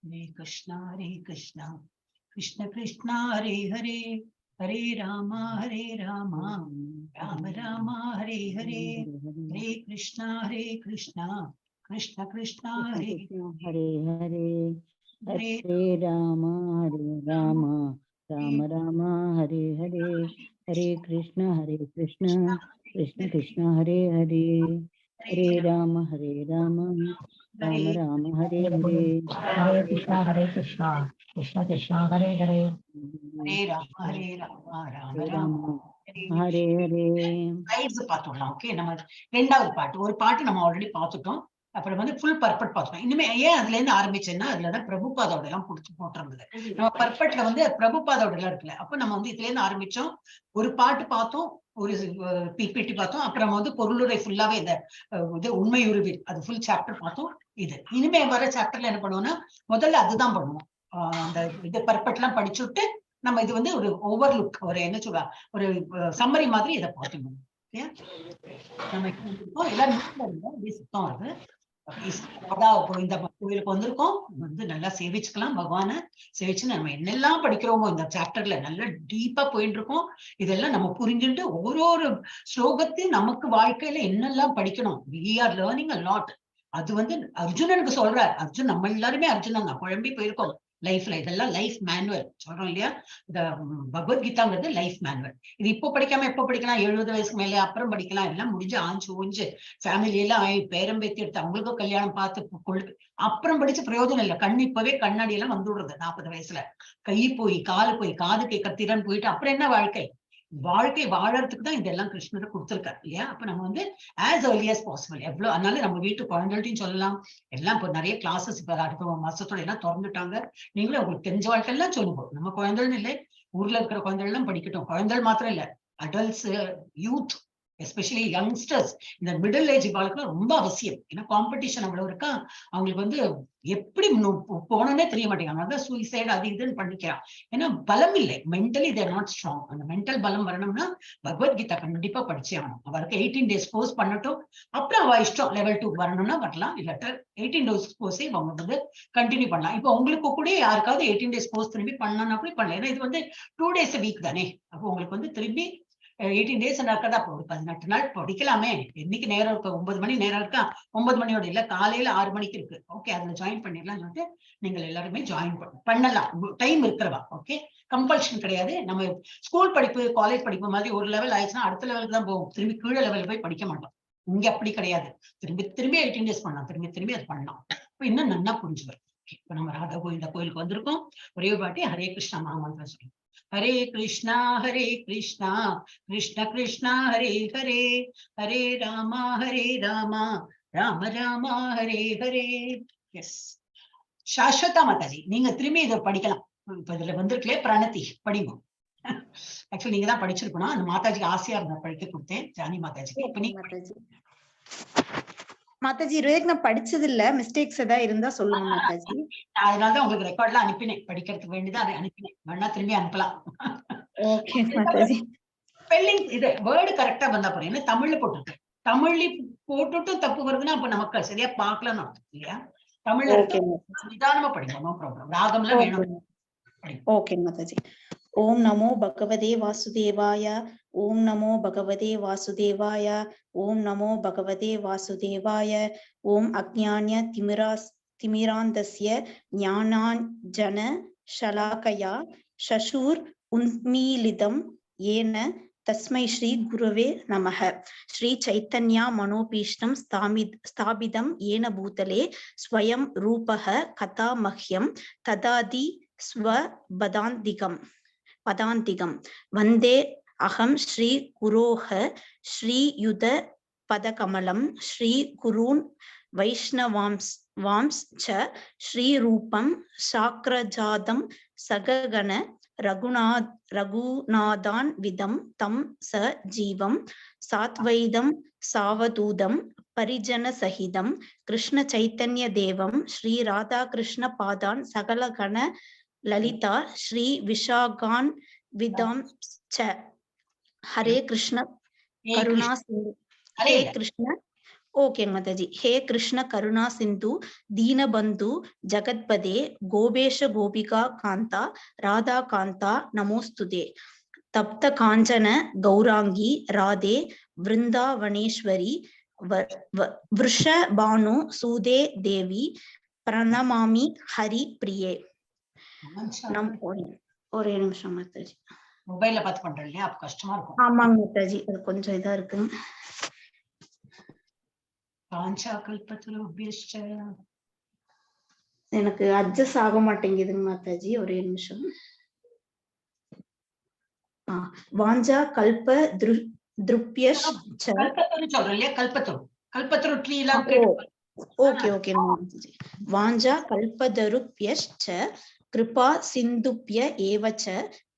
ஹரே கிருஷ்ணா ஹரே கிருஷ்ணா கிருஷ்ண கிருஷ்ணா ஹரே ஹரே ஹரே ராமா ராம ராமா ஹரே ஹரே ஹரே கிருஷ்ணா கிருஷ்ண கிருஷ்ணா ஹரே ஹரே ஹரே ஹரே ராமா ராம ராம ஹரே ஹரே ஹரே கிருஷ்ண கிருஷ்ண கிருஷ்ண ஹரே ஹரே ஹரே ராம ராம ராம ஹரே ஹரே ஹரே கிருஷ்ணா கிருஷ்ண கிருஷ்ண ஹரே ஹரே ஹரே ராம ராம ராம ஹரே ஹரே. பாத்துடலாம். ஓகே, நம்ம 2வது பாட்டு, ஒரு பாட்டு நம்ம ஆல்ரெடி பாத்துட்டோம். அப்புறம் ஃபுல் பர்பட் பார்த்தோம். இனிமே ஏன் அதுல இருந்து ஆரம்பிச்சேன்னா, அதுலதான் பிரபுபாதோட எல்லாம் போட்டிருந்தது. நம்ம பர்பட்ல பிரபுபாதோட எல்லாம் இருக்குல்ல. அப்ப நம்ம இதுல இருந்து ஆரம்பிச்சோம். ஒரு பாட்டு பார்த்தோம், ஒரு பிபிடி பார்த்தோம். அப்புறம் பொருளுரை ஃபுல்லாவே இது உண்மையுருவில் அது ஃபுல் சாப்டர் பார்த்தோம். இனிமே வர சாப்டர்ல என்ன பண்ணுவோம்னா, முதல்ல அதுதான் பண்ணுவோம். அந்த இது பர்பட் எல்லாம் படிச்சுட்டு நம்ம இது ஒரு ஓவர்லுக், ஒரு என்ன சொல்ல, ஒரு சம்மரி மாதிரி இதை பார்த்துக்கணும். நம்ம சுத்தம் அது இந்த கோயிலுக்கு வந்திருக்கோம், நல்லா சேவிச்சுக்கலாம். பகவான சேவிச்சு நம்ம என்னெல்லாம் படிக்கிறோமோ இந்த சாப்டர்ல நல்லா டீப்பா போயிட்டு இருக்கோம். இதெல்லாம் நம்ம புரிஞ்சுட்டு ஒரு ஸ்லோகத்தையும் நமக்கு வாழ்க்கையில என்னெல்லாம் படிக்கணும், we are learning a lot. அது அர்ஜுனனுக்கு சொல்றார். அர்ஜுன், நம்ம எல்லாருமே அர்ஜுனன் தான், குழம்பி போயிருக்கோம் லைஃப்ல. இதெல்லாம் லைஃப் மேனுவல் சொல்றோம் இல்லையா. இந்த பகவத்கீதாங்கிறது லைஃப் மேனுவல். இது இப்போ படிக்காம எப்போ படிக்கலாம், 70 வயசுக்கு மேலே அப்புறம் படிக்கலாம். எல்லாம் முடிஞ்சு ஆஞ்சு ஃபேமிலி எல்லாம் பேரம் பேத்தி எடுத்து அவங்களுக்கும் கல்யாணம் பார்த்து அப்புறம் படிச்சு பிரயோஜனம் இல்லை. இப்பவே கண்ணாடி எல்லாம் வந்துடுறது 40 வயசுல. கை போய் காலு போய் காது கேட்க திறன் போயிட்டு அப்புறம் என்ன வாழ்க்கை வாழறதுக்கு தான் இதெல்லாம் கிருஷ்ணரை கொடுத்திருக்காரு இல்லையா. அப்ப நம்ம as early as possible எவ்வளவு, அதனால நம்ம வீட்டு குழந்தைகள்ட்டையும் சொல்லலாம். எல்லாம் இப்போ நிறைய கிளாஸஸ் இப்ப அடுத்த மாசத்தோட எல்லாம் திறந்துட்டாங்க. நீங்களும் உங்களுக்கு தெரிஞ்ச வாழ்க்கையெல்லாம் சொல்லுவோம். நம்ம குழந்தைகள் இல்லை, ஊர்ல இருக்கிற குழந்தைகள் எல்லாம் படிக்கட்டும். குழந்தைகள் மாத்திரம் இல்ல, அடல்ட்ஸ், யூத் எஸ்பெஷலி யங்ஸ்டர்ஸ், இந்த மிடில் ஏஜ் வாழ்க்கை ரொம்ப அவசியம். ஏன்னா காம்படிஷன் அவ்வளவு இருக்கா, அவங்களுக்கு வந்து எப்படி போனோன்னே தெரிய மாட்டேங்கிறாங்க. அதான் சூசைட் அது இதுன்னு பண்ணிக்கிறான். ஏன்னா பலம் இல்லை, மென்டலி தேர் நாட் ஸ்ட்ராங். அந்த மென்டல் பலம் வரணும்னா பகவத்கீதா கண்டிப்பா படிச்சே ஆகணும். அவருக்கு 18 days கோர்ஸ் பண்ணட்டும், அப்புறம் அவ இஷ்டம் level 2 வரணும்னா வரலாம், இல்லாட்ட 18 days கோர்ஸே அவங்க வந்து கண்டினியூ பண்ணலாம். இப்போ உங்களுக்கு கூட யாருக்காவது 18 days கோர்ஸ் திரும்பி பண்ணணும்னா கூட பண்ணலாம். ஏன்னா இது வந்து 2 days a week தானே. அப்போ உங்களுக்கு வந்து திரும்பி 18 days நடக்கதா, ஒரு 18 நாள் படிக்கலாமே. என்னைக்கு நேரம் இருக்கு, 9 மணி நேரம் இருக்கா, 9 மணியோட இல்ல, காலையில 6 மணிக்கு இருக்கு. ஓகே, அதுல ஜாயின் பண்ணிடலாம் சொல்லிட்டு நீங்கள் எல்லாருமே ஜாயின் பண்ணலாம். டைம் இருக்கிறவா. ஓகே, கம்பல்ஷன் கிடையாது. நம்ம ஸ்கூல் படிப்பு காலேஜ் படிப்பு மாதிரி ஒரு லெவல் ஆயிடுச்சுன்னா அடுத்த லெவலுக்கு தான் போகும், திரும்பி கீழே லெவலில் போய் படிக்க மாட்டோம். இங்க அப்படி கிடையாது. திரும்பி 18 days பண்ணலாம், திரும்பி அது பண்ணலாம். இப்ப இன்னும் நல்லா புரிஞ்சு வரும். இப்ப நம்ம ராதா கோவிந்தா கோயிலுக்கு வந்திருக்கோம். ஒரே வாட்டி ஹரே கிருஷ்ணா மகாமந்திரம் சொல்லுவோம். ஹரே கிருஷ்ணா கிருஷ்ணா கிருஷ்ணா ஹரே ஹரே, ஹரே ராமா ராம ராமா ஹரே ஹரே. எஸ், சாஸ்வதா மாதாஜி, நீங்க திரும்பி இதை படிக்கலாம். இப்ப இதுல வந்திருக்கலே பிரணதி படிங்க. ஆக்சுவலி நீங்க தான் படிச்சிருக்கணும். அந்த மாதாஜிக்கு ஆசையா இருந்தா படிக்க கொடுத்தேன், ஜானி மாதாஜிக்கு. இப்ப நீங்க மாதாஜி இதுவரைக்கும் நான் படிச்சது இல்ல, மிஸ்டேக்ஸ் ஏதாவது இருந்தா சொல்லுங்க மாதாஜி. அதனாலதான் உங்களுக்கு ரெக்கார்ட்லாம் அனுப்பினேன், படிக்கிறதுக்கு வேண்டியதான் அதை அனுப்பினேன். வேணா திரும்பி அனுப்பலாம். ஓகே மாதாஜி. ஸ்பெல்லிங் இது வேர்டு கரெக்டா வந்தா போறேன். ஏன்னா தமிழ்ல போட்டுருக்கேன். தமிழ்ல போட்டுட்டு தப்பு வருதுன்னா அப்ப நமக்கு சரியா பாக்கலன்னு அர்த்தம் இல்லையா? தமிழ்ல நிதானமா படிங்க, நோ ப்ராப்ளம். ராகம்லாம் வேணும். ஓகே மாதாஜி. ஓம் நமோ பகவதே வாசுதேவாய, ஓம் நமோ பகவதே வாசுதேவாய, ஓம் நமோ பகவதே வாசுதேவாய, ஓம் அஜ்ஞான்ய திமிராந்தஸ்ய ஞானாஞ்சன ஷலாகயா சசூர் உன்மீலிதம் ஏன தஸ்மை ஸ்ரீ குருவே நமஹ. ஸ்ரீ சைத்தன்யா மனோபீஷ்டம் ஸ்தாபிதம் ஏன பூதலே ஸ்வயம் ரூபஹ கதா மஹ்யம் ததாதி ஸ்வபதாந்திகம் வந்தே அகம் ஸ்ரீ குரோஹ ஸ்ரீயுத பதகமலம் ஸ்ரீ குருன் வைஷ்ணவாம்ஸ் ச ஸ்ரீ ரூபம் சாக்ரஜாதம் சககண ரகுநாதான் விதம் தம் ச ஜீவம் சாத்வைதம் சாவதூதம் பரிஜன சகிதம் கிருஷ்ண சைத்தன்ய தேவம் ஸ்ரீ ராதா கிருஷ்ண பாதான் சகலகண லலிதா ஸ்ரீ விஷாகான் விதாம் ச. ஹரே கிருஷ்ண கருணா சிந்து. ஹே கிருஷ்ண, ஓகே மாதாஜி. ஹே கிருஷ்ண கருணா சிந்து தீனபந்து ஜகத்பதே கோபேஷ கோபிகா காந்தா ராதா காந்தா நமோஸ்துதே. தப்த காஞ்சன கௌராங்கி ராதே விருந்தாவனேஸ்வரி விருஷபானு சூதே தேவி பிரணமாமி ஹரி பிரியே. ஒரே நிமிஷம் மாதாஜி. மொபைல்ல பார்த்து பண்றேன் இல்லையா, அப்ப கஷ்டமா இருக்கும். ஆமாங்க மாதாஜி, அது கொஞ்சம் இதா இருக்குங்க. எனக்கு அட்ஜஸ்ட் ஆக மாட்டேங்குதுங்க மாதாஜி, ஒரே நிமிஷம். வாஞ்சா கல்ப திருப்யஷ் கல்பத்தரு சொல்றேன் இல்லையா, கல்பத்தரு ட்ரீ எல்லாம். Okay okay Mataji. வாஞ்சா கல்பதருப்யஷ் கிருபா சிந்துப்ய ஏவச்ச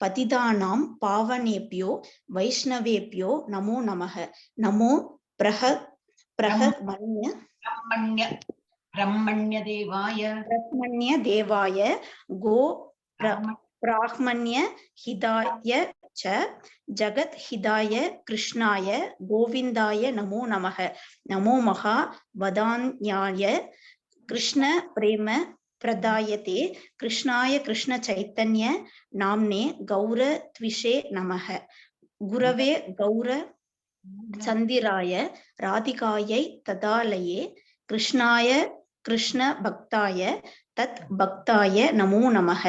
பதிதானாம் பாவனேப்யோ வைஷ்ணவேப்யோ நமோ நமஹ. நமோ பிரம்மண்ய தேவாய கோ பிராஹ்மண்ய ஹிதாய ச ஜகத் ஹிதாய கிருஷ்ணாய கோவிந்தாய நமோ நமஹ. நமோ மகா வதான்யாய கிருஷ்ண பிரேம பிரதாயதே கிருஷ்ணாய கிருஷ்ண சைத்தன்ய நாம்னே கௌர த்விஷே நமஹ. குரவே கௌர சந்திராய ராதிகாயை ததாலயே கிருஷ்ணாய கிருஷ்ண பக்தாய தத் பக்தாய நமோ நமஹ.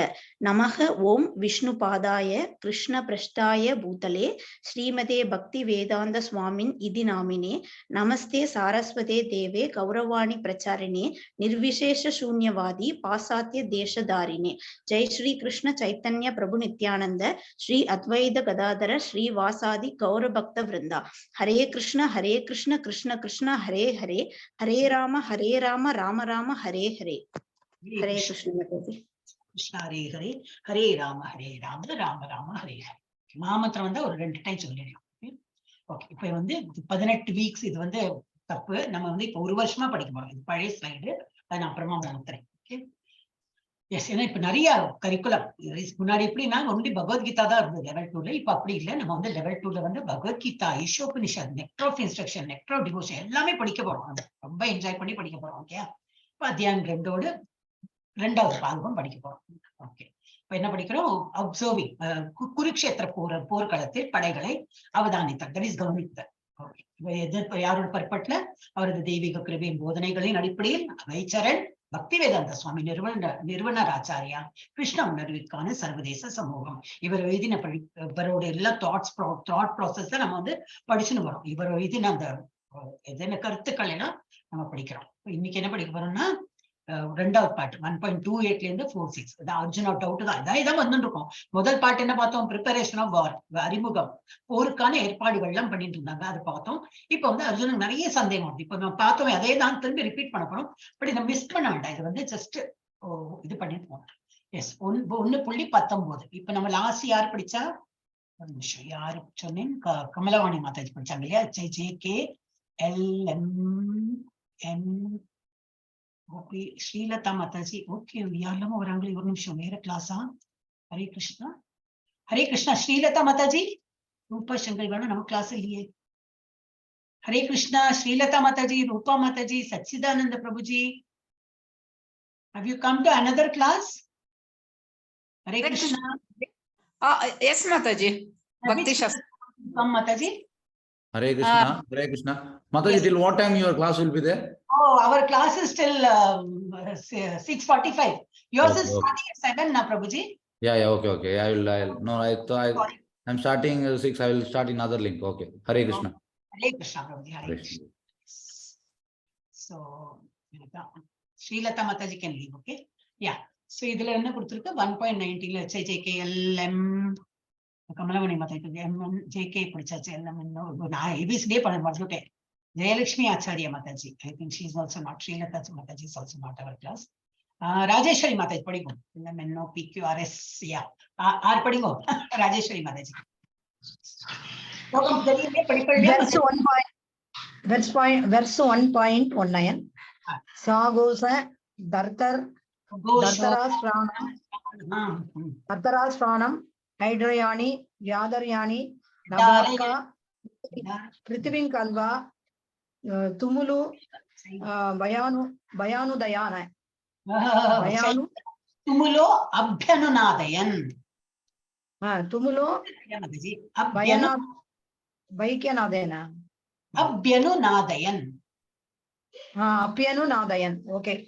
நமஹ ஓம் விஷ்ணு பாதாய கிருஷ்ண பிரஷ்டாய பூதலே ஸ்ரீமதே பக்தி வேதாந்த சுவாமின் இதி நாமினே. நமஸ்தே சாரஸ்வதே தேவே கௌரவாணி பிரச்சாரிணே நிர்விசேஷ சூன்யவாதி பாசாத்திய தேசதாரிணே. ஜெய் ஸ்ரீ கிருஷ்ண சைத்தன்ய பிரபு நித்யானந்த ஸ்ரீ அத்வைத கதாதர ஸ்ரீ வாசாதி கௌர பக்த விருந்தா. ஹரே கிருஷ்ண கிருஷ்ண கிருஷ்ண ஹரே ஹரே, ஹரே ராம ராம ராம ஹரே ஹரே. ஹரே கிருஷ்ண மாதாஜி. கிருஷ்ண ஹரே ஹரே, ஹரே ராம ராம ராம ஹரே ஹரே. மாமந்திரம் வந்து ஒரு 2 டைம் சொல்லிடலாம். ஓகே, இப்ப வந்து 18 வீக்ஸ் இது வந்து தப்பு. நம்ம வந்து இப்ப 1 வருஷமா படிக்க போறோம். இது பழைய ஸ்லைடு, அதை நான் அப்புறமா மாத்துறேன். Okay, S. ஏன்னா இப்ப நிறைய கரிக்குலம் முன்னாடி எப்படின்னா ஒன்லி பகவத்கீதா தான் இருந்தது லெவல் 2ல. இப்ப அப்படி இல்லை. நம்ம வந்து லெவல் 2ல வந்து Bhagavad Gita, Ishopanishad, nectar of instruction, nectar of devotion எல்லாமே படிக்க போறோம். ரொம்ப என்ஜாய் பண்ணி படிக்க போறோம். ஓகே, இப்ப அத்தியாயம் 2ஓடு 2வது பாகம் படிக்க போறோம். ஓகே, இப்ப என்ன படிக்கிறோம்? அப்சர்விங், குருக்ஷேத்திர போர்க்களத்தில் படைகளை அவதானித்தல், தட் இஸ் கவனித்தல். ஓகே, யாரோட பர்பட்ல? அவரது தெய்வீக கிருபையின் போதனைகளின் அடிப்படையில் வைச்சரன் பக்தி வேதாந்த சுவாமி நிறுவனர் ஆச்சாரியா கிருஷ்ண உணர்விற்கான சர்வதேச சமூகம். இவர் எழுதின இவரோட எல்லா தாட் ப்ராசஸ் நம்ம வந்து படிச்சுன்னு வரோம். இவர் எழுதின அந்த எதன கருத்துக்கள் எல்லாம் நம்ம படிக்கிறோம். இன்னைக்கு என்ன படிக்க போறோம்னா 2வது பாட்டு 1.28ல இருந்து 4.6. அர்ஜுனா டவுட் தான், இதான் வந்துட்டு இருக்கோம். முதல் பாட்டு என்ன பார்த்தோம்? ப்ரிப்பரேஷன் ஆஃப் வார், அறிமுகம், போருக்கான ஏற்பாடுகள் எல்லாம் பண்ணிட்டு இருந்தாங்க, அது பார்த்தோம். இப்ப வந்து அர்ஜுனுக்கு நிறைய சந்தேகம் வந்து இப்ப நம்ம பார்த்தோம், அதே தான் திரும்பி ரிப்பீட் பண்ண போறோம். பட் இதை மிஸ் பண்ண வேண்டாம், இது வந்து ஜஸ்ட் இது பண்ணிட்டு போனோம். எஸ், 1.19. இப்ப நம்ம லாஸ்ட் யார் படிச்சா? ஒரு நிமிஷம், யாரு சொன்னேன்? கமலவாணி மாதாஜி படிச்சாங்க இல்லையா? JKLMN. Okay, Srilatha Mataji. Okay, யாரெல்லாம வராங்களே, ஒரு நிமிஷம், வேற கிளாஸா? ஹரே கிருஷ்ணா, ஹரே கிருஷ்ணா. ஸ்ரீலதா மாதாஜி, ரூபா சங்கர் வேணும், நம்ம கிளாஸ் இல்லையே. ஹரே கிருஷ்ணா, ஸ்ரீலதா மாதாஜி, ரூபா மாதாஜி, சச்சிதானந்த Prabhuji, have you come to another class? Hare Krishna. Yes, Mataji. Bhakti Shastra. Come, Mataji. Hare Krishna, Hare Krishna. Mataji, Yes. till what time your class will be there? Oh, our class is till 6:45. Yours Okay, is okay. starting at 7 now, Prabhuji. Yeah, okay. No, Sorry. I'm starting 6. I will start in other link. Okay. Hare Krishna. Hare Krishna, Prabhuji. Hare Hare Krishna. Krishna. So, Srilata Mataji can leave, okay? Yeah. So, இதுல என்ன கொடுத்திருக்கு? 1.19ல JKLM கமலமணி மாதாஜி, JK படிச்சாச்சு. நான் ABCD பண்ண மறந்துட்டேன். Jayalakshmi Acharya Mataji. I think she is also not. Srilata Mataji is also not our class. Rajeshwari Mataji, படிங்கோ. MNO PQRS. Yeah. ஆர் படிங்கோ. Rajeshwari Mataji. Verse 1.19. Sagosa Dartarasranam Hydrayani Yadaryani Nabarka Prithivin Kalva Tumulu Bayanu Dayana Bayanu Tumulo Abhyanunadayan. Tumulo Vaikyanadena Abhyanunadayan. Abhyanunadayan. Okay.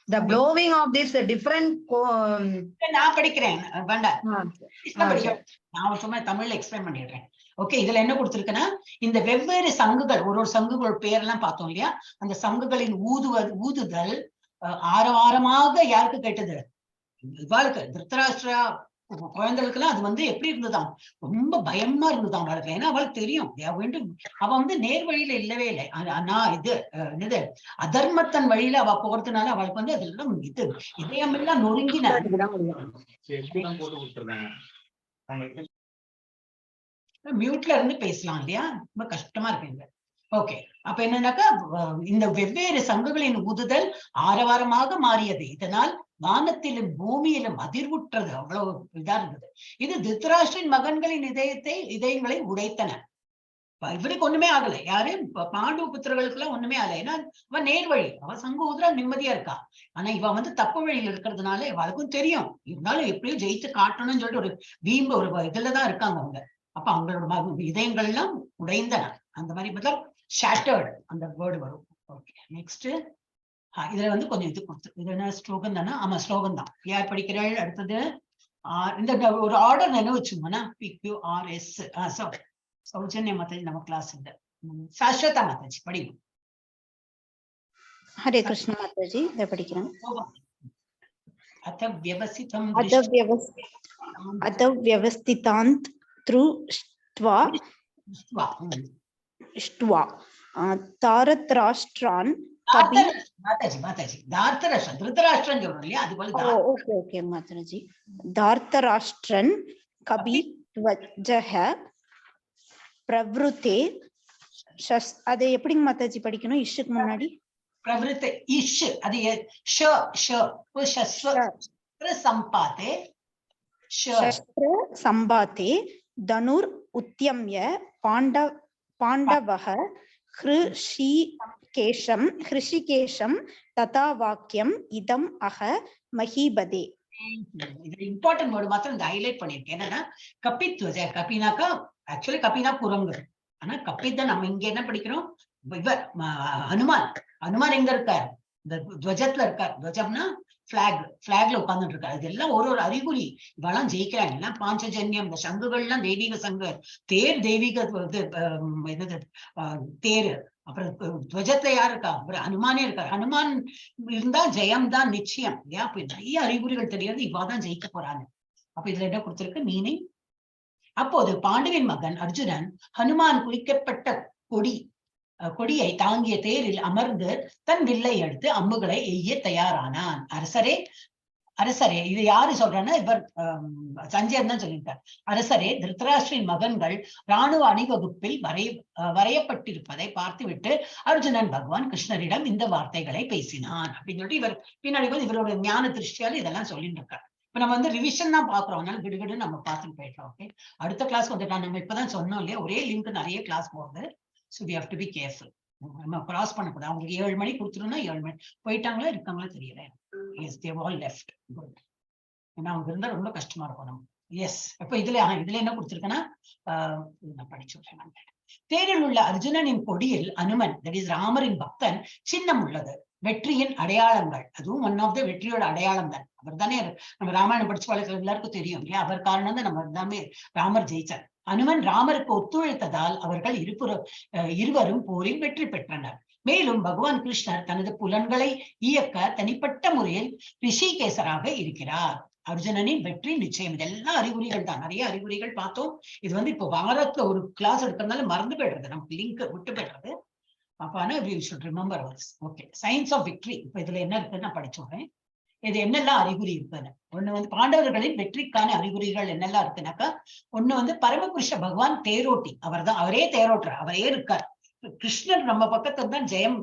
The blowing of this different நான் படிக்கிறேன் வேண்டாம், நான் சும்மா தமிழ்ல எக்ஸ்பிளைன் பண்ணிடுறேன். ஓகே, இதுல என்ன கொடுத்திருக்குன்னா, இந்த வெவ்வேறு சங்குகள், ஒரு சங்குகள் பேரெல்லாம் பார்த்தோம் இல்லையா? அந்த சங்குகளின் ஊதுதல் ஆரவாரமாக யாருக்கு கேட்டது? இவாளுக்கு, திருத்தராஷ்டிரா குழந்தைகளுக்கு எல்லாம் அது வந்து எப்படி இருந்ததாம்? ரொம்ப பயமா இருந்ததாம் அவளுக்கு. ஏன்னா அவளுக்கு தெரியும் அவ வந்து நேர் வழியில இல்லவே இல்லை. நான் இது அதர்மத்தன் வழியில அவ போறதுனால அவளுக்கு வந்து அதெல்லாம் இது இதயம் எல்லாம் நொறுங்கின. மியூட்ல இருந்து பேசலாம் இல்லையா? ரொம்ப கஷ்டமா இருக்கு. ஓகே, அப்ப என்னன்னாக்கா, இந்த வெவ்வேறு சங்குகளின் ஊதுதல் ஆரவாரமாக மாறியது. இதனால் வானத்திலும் பூமியிலும் அதிர்வுற்றது. அவ்வளவு இதா இருந்தது. இது திருத்தராஷ்டிரன் மகன்களின் இதயங்களை உடைத்தன. இவருக்கு ஒண்ணுமே ஆகல. யாரு? பாண்டு புத்திரர்களுக்கு எல்லாம் ஒண்ணுமே ஆகல. ஏன்னா அவ நேர் வழி, அவ சங்கு ஊதுறா நிம்மதியா இருக்கா. ஆனா இவ வந்து தப்பு வழியில இருக்கிறதுனால இவளுக்கும் தெரியும், இருந்தாலும் எப்படியும் ஜெயித்து காட்டணும்னு சொல்லிட்டு ஒரு வீம்பு, ஒரு இதுலதான் இருக்காங்க அவங்க. அப்ப அவங்களோட இதயங்கள் எல்லாம் உடைந்தன. அந்த மாதிரி பதில் ஷேட்டர்ட் அந்த வேர்டு வரும். ஓகே, நெக்ஸ்ட் இதுல வந்து கொஞ்சம் இது கொடுத்து, இது என்ன ஸ்லோகம் தானே? ஆமா, ஸ்லோகம் தான். யார் படிக்கிறாள்? அடுத்தது இந்த ஒரு ஆர்டர் நினைவு வச்சுக்கோங்கன்னா, PQRS. சௌஜன்ய மாதாஜி நம்ம கிளாஸ் இந்த சாஸ்வதா மாதாஜி படிக்கும். ஹரே கிருஷ்ண மாதாஜி, இதை படிக்கிறேன். अतव्यवस्थितांत त्रुष्ट्वा तारतराष्ट्रान् कवि ओके माताजी दार्तराष्ट्रन् कवि त्वजः प्रवृते அது எப்படிங்க மாதாஜி படிக்கணும் இஷ்க்கு முன்னாடி? பிரவருத்த இஷ் அது சம்பாதே शस्त्र संपाते धनुर उद्यम्य पांडवः हृषिकेशं तथा वाक्यम इदम अह महीपदे. இது இம்பார்ட்டன்ட் வேர்டு மாத்திரம் இந்த ஹைலைட் பண்ணிருக்கேன். என்னன்னா கபித்வஜ, கபினாக்கா ஆக்சுவலி கபினா குரங்கு, ஆனா கபித் தான் நம்ம இங்க என்ன படிக்கிறோம், இவர் ஹனுமான் எங்க இருக்கார், இந்த துவஜத்துல இருக்கார். துவஜம்னா பிளாக்ல உட்கார்ந்துட்டு இருக்காரு. இதெல்லாம் ஒரு அறிகுறி, இவெல்லாம் ஜெயிக்கிறாங்க. எல்லாம் பாஞ்சஜன்யம், இந்த சங்குகள் எல்லாம் தெய்வீக சங்கு, தேர் தெய்வீக தேரு. அப்புறம் துவஜத்துல யார் இருக்கா, அப்புறம் ஹனுமானே இருக்காரு. ஹனுமான் இருந்தா ஜெயம் தான் நிச்சயம் இல்லையா? அப்ப நிறைய அறிகுறிகள் தெரியாது, இவாதான் ஜெயிக்க போறாங்க. அப்ப இதுல என்ன கொடுத்திருக்கு மீனிங்? அப்போது பாண்டுவின் மகன் அர்ஜுனன் ஹனுமான் குறிக்கப்பட்ட கொடியை தாங்கிய தேரில் அமர்ந்து தன் வில்லை எடுத்து அம்புகளை எய்ய தயாரானான். அரசரே இது யாரு சொல்றான்னா இவர் சஞ்சயன் தான் சொல்லியிருக்கார். அரசரே, திருதராஷ்டிரின் மகன்கள் ராணுவ அணிவகுப்பில் வரையப்பட்டிருப்பதை பார்த்துவிட்டு அர்ஜுனன் பகவான் கிருஷ்ணரிடம் இந்த வார்த்தைகளை பேசினான் அப்படின்னு சொல்லிட்டு இவர் பின்னாடி வந்து இவரோட ஞான திருஷ்டியால இதெல்லாம் சொல்லிட்டு இருக்கார். இப்ப நம்ம வந்து ரிவிஷன் தான் பாக்குறோம், அதனால விடுவிடு நம்ம பார்த்துட்டு போயிட்டோம். ஓகே, அடுத்த கிளாஸ் வந்து நம்ம இப்பதான் சொன்னோம் இல்லையா, ஒரே லிங்க் நிறைய கிளாஸ் போகுது. So we have to be careful. நம்ம கிராஸ் பண்ணக்கூடாது. அவங்களுக்கு 7 மணி கொடுத்துருந்தா 7 மணி போயிட்டாங்களா இருக்காங்களா தெரியல. Yes, they have all left. Good. ஏன்னா அவங்க இருந்தா ரொம்ப கஷ்டமா இருக்கும் நம்ம. எஸ், இப்ப இதுல என்ன கொடுத்துருக்கேன்னா நான் படிச்சு விடுறேன். தேரில் உள்ள அர்ஜுனனின் கொடியில் அனுமன், தட் இஸ் ராமரின் பக்தன் சின்னம் உள்ளது. வெற்றியின் அடையாளங்கள், அதுவும் ஒன் ஆஃப் த வெற்றியோட அடையாளம் தான். அவர் தானே நம்ம ராமாயணம் படிச்சு வளர்க்கிற எல்லாருக்கும் தெரியும் இல்லையா, அவர் காரணம் தான் நம்ம எல்லாமே ராமர் ஜெயிச்சார். அனுமன் ராமருக்கு ஒத்துழைத்ததால் அவர்கள் இருவரும் போரில் வெற்றி பெற்றனர். மேலும் பகவான் கிருஷ்ணர் தனது புலன்களை இயக்க தனிப்பட்ட முறையில் ரிஷிகேசராக இருக்கிறார். அர்ஜுனனின் வெற்றி நிச்சயம். இதெல்லாம் அறிகுறிகள் தான், நிறைய அறிகுறிகள் பார்த்தோம். இது வந்து இப்போ வாரத்துல ஒரு கிளாஸ் எடுக்கிறதுனால மறந்து போயிடுறது, நமக்கு லிங்க் விட்டு போயிடுறது. அப்ப ஆனா we should remember ours. Okay, science of victory. இப்ப இதுல என்ன இருக்குன்னு நான் படிச்சுடுறேன். இது என்னெல்லாம் அறிகுறி இருக்குன்னு. ஒண்ணு வந்து பாண்டவர்களின் வெற்றிக்கான அறிகுறிகள் என்னெல்லாம் இருக்குனாக்கா, ஒண்ணு வந்து பரமபுருஷ பகவான் தேரோட்டி, அவரே தேரோட்டுறார், அவரே இருக்கார். கிருஷ்ணர் நம்ம பக்கத்துல தான் ஜெயம்,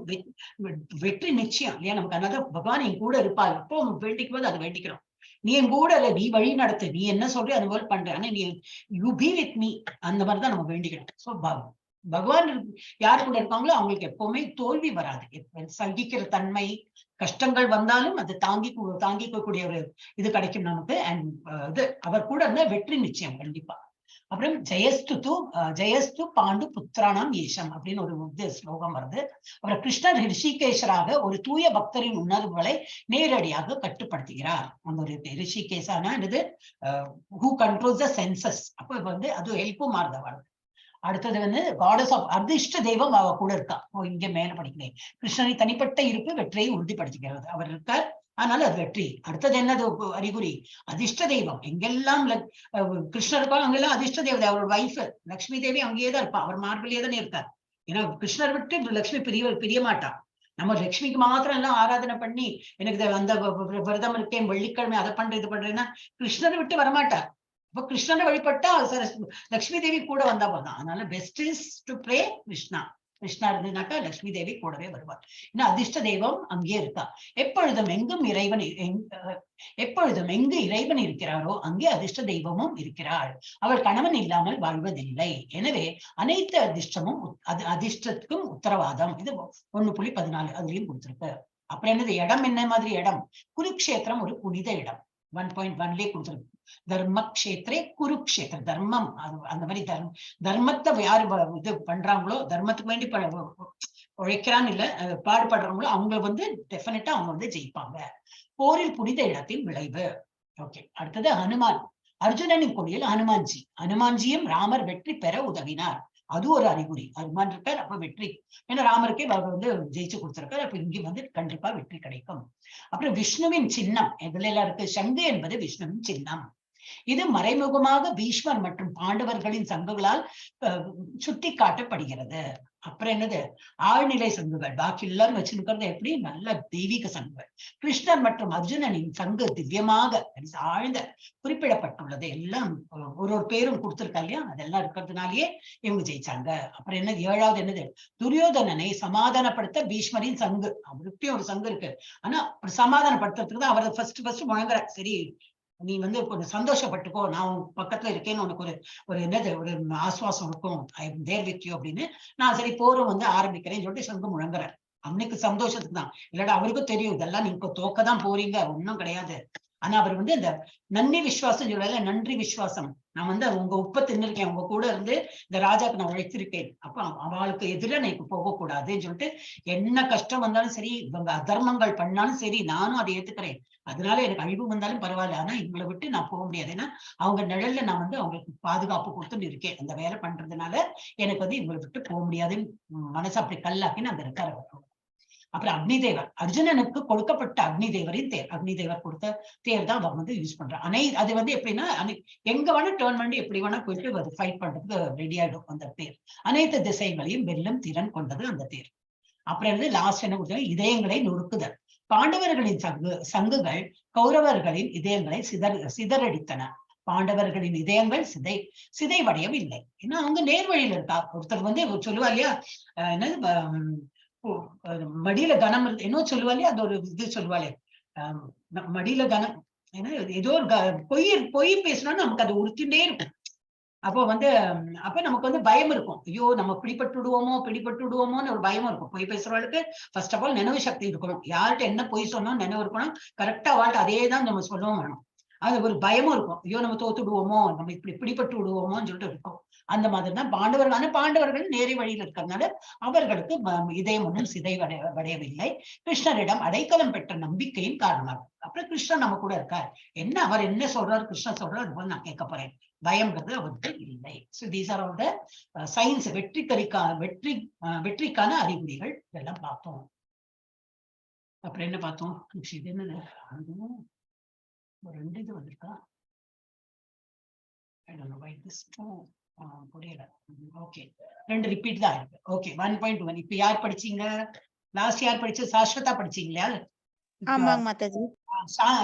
வெற்றி நிச்சயம் இல்லையா நமக்கு. அதனால பகவான் என் கூட இருப்பார். இப்போ வேண்டிக்கும் போது அதை வேண்டிக்கிறோம். நீ என் கூட இல்ல, நீ வழி நடத்து, நீ என்ன சொல்ற அது போல பண்ற, ஆனா நீ யூ பி வித் மீ, அந்த மாதிரிதான் நம்ம வேண்டிக்கணும். சோ பகவான் யாரு கூட இருக்காங்களோ அவங்களுக்கு எப்பவுமே தோல்வி வராது. சகிக்கிற தன்மை, கஷ்டங்கள் வந்தாலும் அதை தாங்கிக்கக்கூடிய ஒரு இது கிடைக்கும் நமக்கு. அண்ட் இது அவர் கூட இருந்தா வெற்றி நிச்சயம் கண்டிப்பா. அப்புறம் ஜெயஸ்து பாண்டு புத்திரானாம் ஈஷம் அப்படின்னு ஒரு ஸ்லோகம் வருது. அப்புறம் கிருஷ்ணர் ரிஷிகேஷராக ஒரு தூய பக்தரின் உணர்வுகளை நேரடியாக கட்டுப்படுத்துகிறார். அந்த ஒரு ரிஷிகேஷானா இது ஹூ கண்ட்ரோல்ஸ் த சென்சஸ். அப்ப வந்து அது ஹெல்ப்பும் மாறுதவாள். அடுத்தது வந்து காடஸ் ஆஃப் அதிர்ஷ்ட தெய்வம் அவ கூட இருக்கா. இங்க மேல படிக்கிறேன். கிருஷ்ணனின் தனிப்பட்ட இருப்பு வெற்றியை உறுதிப்படுத்துகிறது. அவர் இருக்கார், அதனால அது வெற்றி. அடுத்தது என்னது அறிகுறி? அதிர்ஷ்ட தெய்வம். எங்கெல்லாம் கிருஷ்ணர் இருக்காலும் அங்கெல்லாம் அதிர்ஷ்ட தேவதை. அவரோட வைஃப் லட்சுமி தேவி அங்கேயேதான் இருப்பா, அவர் மார்பிலேயே தானே இருக்கார். ஏன்னா கிருஷ்ணர் விட்டு லட்சுமி பிரிய மாட்டான். நம்ம லட்சுமிக்கு மாத்திரம் எல்லாம் ஆராதனை பண்ணி எனக்கு அந்த விரதம் இருக்கேன், வெள்ளிக்கிழமை அதை பண்றேன் இது பண்றேன்னா கிருஷ்ணரை விட்டு வரமாட்டார். இப்ப கிருஷ்ணனை வழிபட்டா லட்சுமி தேவி கூட வந்தா போதும். அதனால best is to pray Krishna. Krishna இருந்ததுனாக்கா லட்சுமி தேவி கூடவே வருவார். ஏன்னா அதிர்ஷ்ட தெய்வம் அங்கே இருக்கா. எப்பொழுதும் எங்கு இறைவன் இருக்கிறாரோ அங்கே அதிர்ஷ்ட தெய்வமும் இருக்கிறாள். அவள் கணவன் இல்லாமல் வாழ்வதில்லை. எனவே அனைத்து அதிர்ஷ்டத்துக்கும் உத்தரவாதம். இது 1.14 அதுலயும் கொடுத்திருக்கு. அப்புறம் என்னது இடம், என்ன மாதிரி இடம்? குருக்ஷேத்திரம் ஒரு புனித இடம். 1.1 கொடுத்திருக்கு. தர்மக்ஷேத்ரே குருக்ஷேத்திர, தர்மம். அந்த மாதிரி தர்மத்தை யாரு இது பண்றாங்களோ, தர்மத்துக்கு வேண்டி உழைக்கிறான்னு இல்ல பாடுபடுறவங்களோ அவங்க வந்து டெஃபினட்டா அவங்க வந்து ஜெயிப்பாங்க. போரில் புனித இடத்தின் விளைவு. ஓகே, அடுத்தது ஹனுமான். அர்ஜுனனின் கொடியில் ஹனுமான்ஜியும் ராமர் வெற்றி பெற உதவினார். அது ஒரு அறிகுறி. ஹனுமான் இருக்கார், அப்ப வெற்றி. ஏன்னா ராமருக்கே வந்து ஜெயிச்சு கொடுத்திருக்காரு, அப்ப இங்க வந்து கண்டிப்பா வெற்றி கிடைக்கும். அப்புறம் விஷ்ணுவின் சின்னம் எதுல எல்லாம் இருக்கு? சங்கு என்பது விஷ்ணுவின் சின்னம். இது மறைமுகமாக பீஷ்மர் மற்றும் பாண்டவர்களின் சங்குகளால் சுட்டி காட்டப்படுகிறது. அப்புறம் என்னது, ஆழ்நிலை சங்குகள். பாக்கி எல்லாரும் வச்சிருக்கிறது எப்படி, நல்ல தெய்வீக சங்குகள். கிருஷ்ணர் மற்றும் அர்ஜுனனின் சங்கு திவ்யமாக ஆழ்ந்த குறிப்பிடப்பட்டுள்ளது. எல்லாம் ஒரு பேரும் கொடுத்திருக்கா இல்லையா, அதெல்லாம் இருக்கிறதுனாலயே இவங்க ஜெயிச்சாங்க. அப்புறம் என்னது, ஏழாவது என்னது, துரியோதனனை சமாதானப்படுத்த பீஷ்மரின் சங்கு. அவருக்கும் ஒரு சங்கு இருக்கு, ஆனா சமாதானப்படுத்துறதுக்கு தான் அவர் ஃபர்ஸ்ட் முழங்குற. சரி, நீ வந்து கொஞ்சம் சந்தோஷப்பட்டுக்கோ, நான் உன் பக்கத்துல இருக்கேன்னு உனக்கு ஒரு என்னது, ஒரு ஆசுவாசம் இருக்கும், I am there with you அப்படின்னு. நான் சரி போரும் வந்து ஆரம்பிக்கிறேன்னு சொல்லிட்டு சங்கு முழங்குறேன். அவனுக்கு சந்தோஷத்துக்கு தான், இல்லாட்டா அவருக்கும் தெரியும் இதெல்லாம் நீங்க தோக்கதான் போறீங்க, ஒன்னும் கிடையாது. ஆனா அவர் வந்து இந்த நன்றி விசுவாசம் சொல்றாரு, நன்றி விசுவாசம். நான் வந்து உங்க உப்பை தின்னுருக்கேன், உங்க கூட இருந்து இந்த ராஜாக்கு நான் உழைத்திருக்கேன், அப்ப அவளுக்கு எதிராக எனக்கு போகக்கூடாதுன்னு சொல்லிட்டு என்ன கஷ்டம் வந்தாலும் சரி, இவங்க அதர்மங்கள் பண்ணாலும் சரி, நானும் அதை ஏத்துக்கிறேன். அதனால எனக்கு அழிவு வந்தாலும் பரவாயில்ல, ஆனா இவங்களை விட்டு நான் போக முடியாது. ஏன்னா அவங்க நிழல்ல நான் வந்து அவங்களுக்கு பாதுகாப்பு கொடுத்துட்டு இருக்கேன். அந்த வேலை பண்றதுனால எனக்கு வந்து இவங்களை விட்டு போக முடியாதுன்னு மனசு அப்படி கல்லாக்கி நான் இருக்காரு. அப்புறம் அக்னி தேவர், அர்ஜுனனுக்கு கொடுக்கப்பட்ட அக்னி தேவரின் தேர். அக்னி தேவர் கொடுத்த தேர் தான் அவன் வந்து யூஸ் பண்றான். அது வந்து எப்படின்னா, எங்க வேணா டேர்ன் பண்ணி எப்படி வேணா போயிட்டு ஃபைட் பண்றதுக்கு ரெடி ஆயிடும் அந்த தேர். அனைத்து திசைகளையும் வெல்லும் திறன் கொண்டது அந்த தேர். அப்புறம் இருந்து லாஸ்ட் என்ன கொடுத்தாங்க, இதயங்களை நொறுக்குதல். பாண்டவர்களின் சங்குகள் கௌரவர்களின் இதயங்களை சிதறடித்தன. பாண்டவர்களின் இதயங்கள் சிதைவடையவில்லை. ஏன்னா அவங்க நேர்வழியில இருக்கா. ஒருத்தர் வந்து சொல்லுவா இல்லையா, என்னது, மடியில கனம் இன்னும் சொல்லுவா இல்லையா, அது ஒரு இது சொல்லுவாளே, மடியில கனம், ஏன்னா ஏதோ ஒரு பொய் பேசினா நமக்கு அது உறுத்திட்டே இருக்கும். அப்போ வந்து அப்ப நமக்கு வந்து பயம் இருக்கும், ஐயோ நம்ம பிடிபட்டு விடுவோமோன்னு ஒரு பயம் இருக்கும். பொய் பேசுறவளுக்கு ஃபர்ஸ்ட் ஆஃப் ஆல் நினைவு சக்தி இருக்கணும். யார்கிட்ட என்ன பொய் சொன்னோம் நினைவு இருக்கணும். கரெக்டா வாழ்க்கை அதே தான் நம்ம சொல்லவும் வேணும். அது ஒரு பயமும் இருக்கும், ஐயோ நம்ம தோத்துடுவோமோ, நம்ம இப்படி பிடிபட்டு விடுவோமோன்னு சொல்லிட்டு இருக்கும். அந்த மாதிரிதான் பாண்டவர்கள் நேரே வழியில் இருக்கிறதுனால அவர்களுக்கு இதயம் ஒன்றும் சிதைவடையவில்லை. கிருஷ்ணரிடம் அடைக்கலம் பெற்ற நம்பிக்கையின் காரணமாக. அப்புறம் கிருஷ்ணன் நம்ம கூட இருக்கார், என்ன அவர் என்ன சொல்றாரு, கிருஷ்ணன் சொல்றாரு, அது போல நான் கேட்க போறேன். பயம்ங்கிறது அவருக்கு இல்லை. So these are all the science. வெற்றிக்கான அறிகுறிகள் இதெல்லாம் பார்த்தோம். அப்புறம் என்ன பார்த்தோம், இது என்னது, ரெண்டு இது வந்திருக்கா, புரியல. ஓகே, ரெண்டு ரிப்பீட் தான் இருக்கு. ஓகே, 1.1. இப்ப யார் படிச்சீங்க, லாஸ்ட் யார் படிச்சு, சாஸ்வதா படிச்சீங்களா? ஆமாங்க மாதாஜி.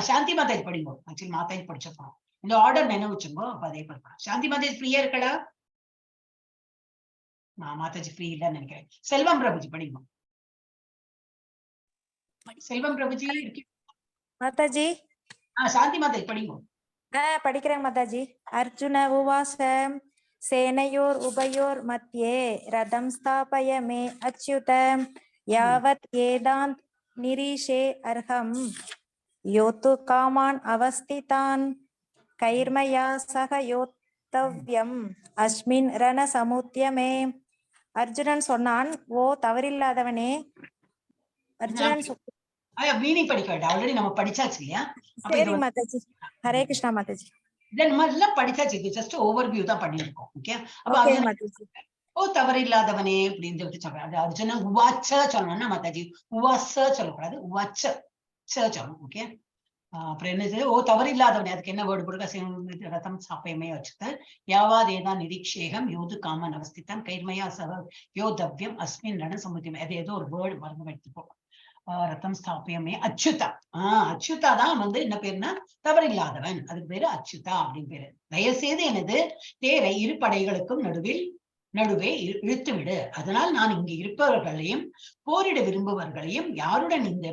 சாந்தி மாதாஜி படிங்க. ஆக்சுவலி மாதாஜி படிச்சப்போம் இந்த ஆர்டர் நினைவு வச்சுங்கோ, அப்ப அதே பண்ணலாம். சாந்தி மாதாஜி ஃப்ரீயா இருக்கடா? மாதாஜி ஃப்ரீ இல்லன்னு நினைக்கிறேன். செல்வம் பிரபுஜி படிங்க. செல்வம் பிரபுஜி இருக்கு மாதாஜி? சாந்தி மாதாஜி படிங்க. படிக்கிறேன் மாதாஜி. அர்ஜுன உவாச சேனையோர் உபயோர் மத்தியே ரதம் ஸ்தாபய மே அச்சுத யாவத் ஏதாந்த் நிரீஷே அர்ஹம் யோத்து காமான் அவஸ்திதான் கைர்மயா சக யோத்தவ்யம் அஸ்மின் ரண சமுத்தியமே. அர்ஜுனன் சொன்னான், ஓ தவறில்லாதவனே. அர்ஜுனன் மீனிங் படிக்க வேண்டாம், ஆல்ரெடி நம்ம படிச்சாச்சு இல்லையா? சரி மாதாஜி. ஹரே கிருஷ்ணா மாதாஜி. எல்லாம் படிச்சாச்சு, இது ஜஸ்ட் ஓவர்வியூ தான் பண்ணிருக்கோம். ஓகே, ஓ தவறில்லாதவனே அப்படின்னு சொல்லிட்டு சொல்றேன். அது அர்ஜுனன் உவாச்ச சொல்லணும்னா மாதாஜி உவாச சொல்லக்கூடாது, உவாச்ச சொல்லணும். ஓகே, அப்புறம் என்னது, ஓ தவறில்லாதவனே, அதுக்கு என்ன வேர்டு கொடுக்க, ரதம் சாப்பயமே வச்சுக்க யாவாதேதான் நிரீக்ஷேகம் யோது காமன் அவஸ்தித்தான் கைர்மயா சக யோதவ்யம் அஸ்மின் ரண சமுத்தியம். அது ஏதோ ஒரு வேர்டு மறந்து எடுத்துப்போம். ரத்தம் ஸ்தாபியமே அச்சுதா. அச்சுதா தான் வந்து என்ன பேருன்னா தவறில்லாதவன், அதுக்கு பேரு அச்சுதா அப்படின்னு பேரு. தயவுசெய்து எனது தேரை இரு படைகளுக்கும் நடுவே இழுத்து விடு. அதனால் நான் இங்கு இருப்பவர்களையும் போரிட விரும்புவர்களையும் யாருடன் இந்த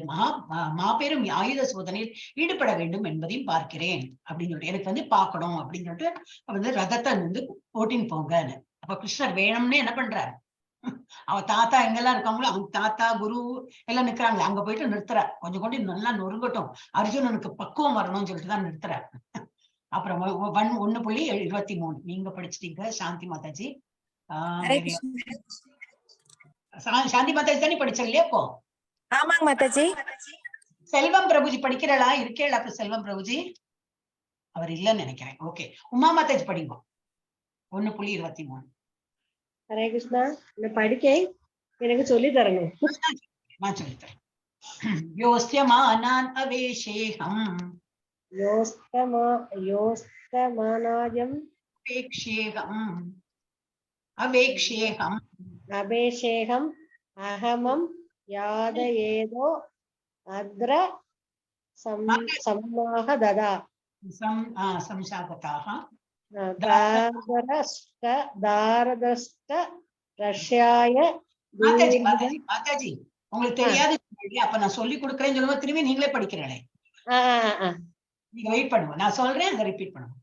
மாபெரும் ஆயுத சோதனையில் ஈடுபட வேண்டும் என்பதையும் பார்க்கிறேன் அப்படின்னு சொல்லிட்டு, எனக்கு வந்து பார்க்கணும் அப்படின்னு சொல்லிட்டு வந்து ரதத்தை வந்து ஓட்டின்னு போங்கன்னு. அப்ப கிருஷ்ணர் வேணும்னு என்ன பண்றாரு, அவ தாத்தா எங்கெல்லாம் இருக்காங்களோ அவங்க தாத்தா குரு எல்லாம் நிக்கிறாங்களே, அங்க போயிட்டு நிறுத்துற, கொஞ்சம் நல்லா நொறுங்கட்டும், அர்ஜுனனுக்கு பக்குவம் வரணும்னு சொல்லிட்டு தான் நிறுத்துற. அப்புறம் 1.23 நீங்க படிச்சிட்டீங்க சாந்தி மாதாஜி. சாந்தி மாதாஜி தானே படிச்சீங்க இல்லையா? இப்போ ஆமாங்க மாதாஜி. செல்வம் பிரபுஜி படிக்கிறா இருக்கேள்? அப்ப செல்வம் பிரபுஜி அவர் இல்லன்னு நினைக்கிறேன். ஓகே, உமா மாதாஜி படிங்க 1.23. ஹரே கிருஷ்ணா. நான் படிக்க எனக்கு சொல்லி தரணும். நான் சொல்லித்தரேன். யோஸ்யமானான் அவேஷேஹம் योस्तमानायम् अवेक्षेहम् अभिषेकम् अहमं यादयेदो अग्र सम्माह ददा संशागताः दारदष्ट रष्याय மாதாஜி மாதாஜி உங்களுக்கு தெரியாது அப்ப நான் சொல்லி கொடுக்குறேன்னு சொல்லும்போது திரும்பி நீங்களே படிக்கிறேன். நீங்க வெயிட் பண்ணுங்க, நான் சொல்றேன், அதை ரிப்பீட் பண்ணுங்க.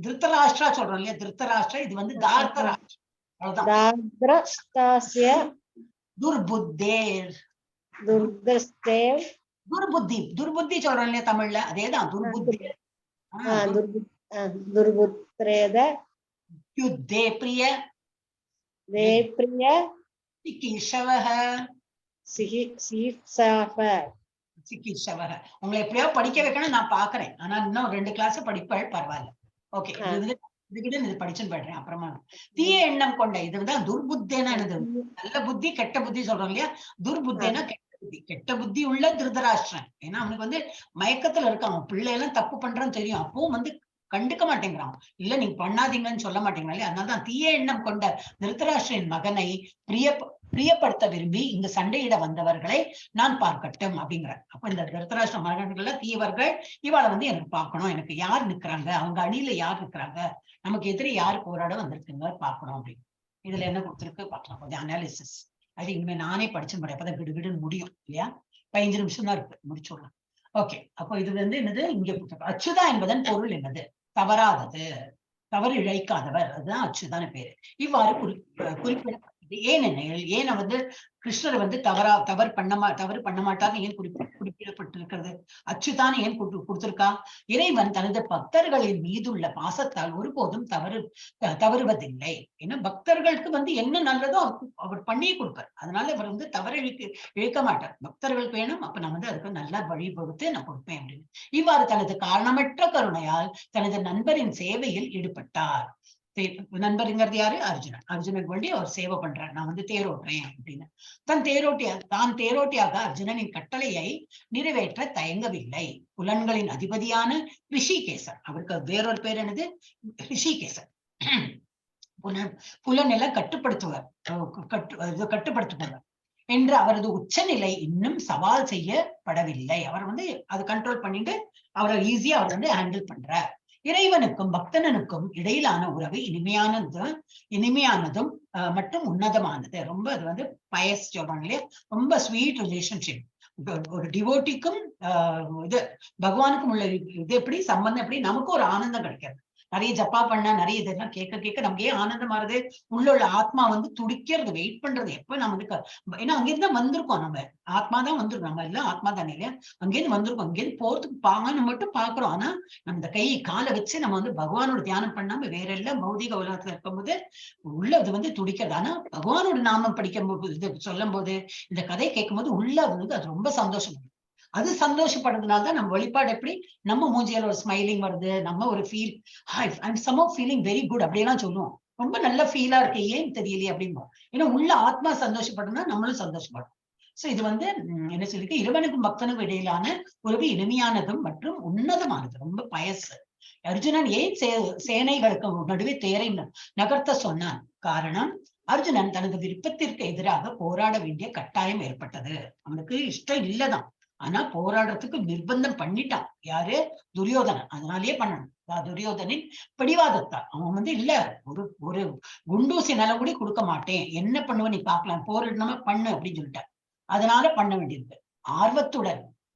திருத்தராஷ்டிரா சொல்றோம் இல்லையா, திருத்தராஷ்டிரா, இது வந்து தார்த்தராஷ்டிரா. துர்புத்தி சொல்றோம் இல்லையா தமிழ்ல, அதேதான் துர்புத்தி. दुर्बुत्रेद युद्धे प्रिय चिकीर्षवः உங்களை எப்படியோ படிக்க வைக்கணும் நான் பாக்குறேன். ஆனா இன்னும் 2 கிளாஸ் படிப்பாள், பரவாயில்ல. ஓகே, இது படிச்சுன்னு போயிடுறேன் அப்புறமா. தீய எண்ணம் கொண்ட, இதுதான் துர்புத்தேனா என்னது, நல்ல புத்தி கெட்ட புத்தி சொல்றோம் இல்லையா. துர்புத்தேனா கெட்ட புத்தி உள்ள திருதராஷ்டிரன். ஏன்னா அவனுக்கு வந்து மயக்கத்துல இருக்கான், பிள்ளை எல்லாம் தப்பு பண்றான்னு தெரியும், அப்பவும் வந்து கண்டுக்க மாட்டேங்கிறான். இல்ல நீங்க பண்ணாதீங்கன்னு சொல்ல மாட்டேங்கிறாங்களே. அதனாலதான் தீய எண்ணம் கொண்ட திருதராஷ்டிரன் மகனை பிரியப்படுத்த விரும்பி இங்க சண்டையிட வந்தவர்களை நான் பார்க்கட்டும் அப்படிங்கிற. அப்ப இந்த திருதராஷ்டிர மகன்கள்ல தீயவர்கள் இவாளை வந்து எனக்கு பார்க்கணும், எனக்கு யார் நிக்கிறாங்க, அவங்க அணியில யார் நிக்கிறாங்க, நமக்கு எதிரி யார் போராட வந்திருக்குங்க பார்க்கணும் அப்படின்னு. இதுல என்ன கொடுத்துருக்கு பார்க்கலாம், கொஞ்சம் அனாலிசிஸ். அது இனிமே நானே படிச்சு முடியும், அப்பதான் கிடுகிடுன்னு முடியும் இல்லையா. 15 நிமிஷம் தான் இருக்கு, முடிச்சுடலாம். ஓகே, அப்போ இது வந்து என்னது இங்க கொடுத்துருக்கு. அச்சுதா என்பதன் பொருள் என்னது, தவறாதது, தவறு இழைக்காதவர், அதுதான் அச்சுதான பேரு. இவ்வாறு குறிப்பிடப்பட்டது. ஏன் வந்து கிருஷ்ணர் வந்து தவறு பண்ண மாட்டார்னு ஏன் குறிப்பிடப்பட்டிருக்கிறது, அச்சுதான் ஏன் கொடுத்திருக்கா. இறைவன் தனது பக்தர்களின் மீதுள்ள பாசத்தால் ஒருபோதும் தவறுவதில்லை. ஏன்னா பக்தர்களுக்கு வந்து என்ன நல்லதோ அவர் பண்ணியே கொடுப்பார். அதனால அவர் வந்து தவறு இழைக்க மாட்டார். பக்தர்களுக்கு வேணும், அப்ப நான் வந்து அதுக்கு நல்லா வழிபடுத்து நான் கொடுப்பேன் அப்படின்னு. இவ்வாறு தனது காரணமற்ற கருணையால் தனது நண்பரின் சேவையில் ஈடுபட்டார். நண்பருங்கிறது யாரு, அர்ஜுனன். அர்ஜுனுக்கு வேண்டி அவர் சேவை பண்றார், நான் வந்து தேரோட்டுறேன் அப்படின்னு. தான் தேரோட்டியாக அர்ஜுனனின் கட்டளையை நிறைவேற்ற தயங்கவில்லை. புலன்களின் அதிபதியான ரிஷிகேசர், அவருக்கு வேறொரு பேர் என்னது, ரிஷிகேசர். புலன் எல்லாம் கட்டுப்படுத்துவார் என்று அவரது உச்சநிலை இன்னும் சவால் செய்யப்படவில்லை. அவர் வந்து அது கண்ட்ரோல் பண்ணிட்டு அவரை ஈஸியா அவர் வந்து ஹேண்டில் பண்றார். இறைவனுக்கும் பக்தனுக்கும் இடையிலான உறவு இனிமையானதும் மற்றும் உன்னதமானது. ரொம்ப அது வந்து பயஸ் சொல்றாங்களே, ரொம்ப ஸ்வீட் ரிலேஷன்ஷிப். ஒரு டிவோட்டிக்கும் இது பகவானுக்கும் உள்ள இது எப்படி சம்பந்தம், எப்படி நமக்கு ஒரு ஆனந்தம் கிடைக்கிறது. நிறைய ஜப்பா பண்ண, நிறைய இதெல்லாம் கேட்க நமக்கு ஏன் ஆனந்தம் ஆறுது, உள்ள ஆத்மா வந்து துடிக்கிறது, வெயிட் பண்றது எப்ப நமக்கு. ஏன்னா அங்கிருந்து தான் வந்திருக்கோம், நம்ம ஆத்மா தான் வந்திருக்கோம், நம்ம எல்லாம் ஆத்மா தானே இல்லையா, அங்கேருந்து வந்திருக்கோம். அங்கேருந்து போறதுக்கு பாங்கன்னு மட்டும் பாக்குறோம். ஆனா நம்ம இந்த கை காலை வச்சு நம்ம வந்து பகவானோட தியானம் பண்ணாம வேற எல்லாம் பௌதிக உலகத்துல இருக்கும்போது உள்ள அது வந்து துடிக்கிறது. ஆனா பகவானோட நாமம் படிக்கும் போது, இது சொல்லும் போது, இந்த கதையை கேட்கும் போது உள்ள வந்து அது ரொம்ப சந்தோஷம். அது சந்தோஷப்படுறதுனாலதான் நம்ம வெளிப்பாடு எப்படி, நம்ம மூஞ்சியில ஒரு ஸ்மைலிங் வருது, நம்ம ஒரு feel, I'm somehow feeling very good அப்படியெல்லாம் சொல்லுவோம். ரொம்ப நல்ல ஃபீலா இருக்கு, ஏன் தெரியலையே அப்படிம்போம். ஏன்னா உள்ள ஆத்மா சந்தோஷப்படுறதுனா நம்மளும் சந்தோஷப்படும். சோ இது வந்து என்ன சொல்லிருக்கு, இறைவனுக்கும் பக்தனுக்கும் இடையிலான உறவு இனிமையானதும் மற்றும் உன்னதமானது, ரொம்ப பயசு. அர்ஜுனன் ஏன் சேனைகளுக்கு நடுவே தேரை நகர்த்த சொன்னான், காரணம் அர்ஜுனன் தனது விருப்பத்திற்கு எதிராக போராட வேண்டிய கட்டாயம் ஏற்பட்டது. அவனுக்கு இஷ்டம் இல்லதான், ஆனா போராடுறதுக்கு நிர்பந்தம் பண்ணிட்டான். யாரு, துரியோதனன். அதனாலேயே பண்ணணும். துரியோதனின் பிடிவாதத்தால் அவன் வந்து இல்ல, ஒரு குண்டூசி நிலம் கூட கொடுக்க மாட்டேன், என்ன பண்ணுவ நீ பாக்கலாம், போரிடணுமா பண்ணு அப்படின்னு சொல்லிட்டான். அதனால பண்ண வேண்டியிருக்கு.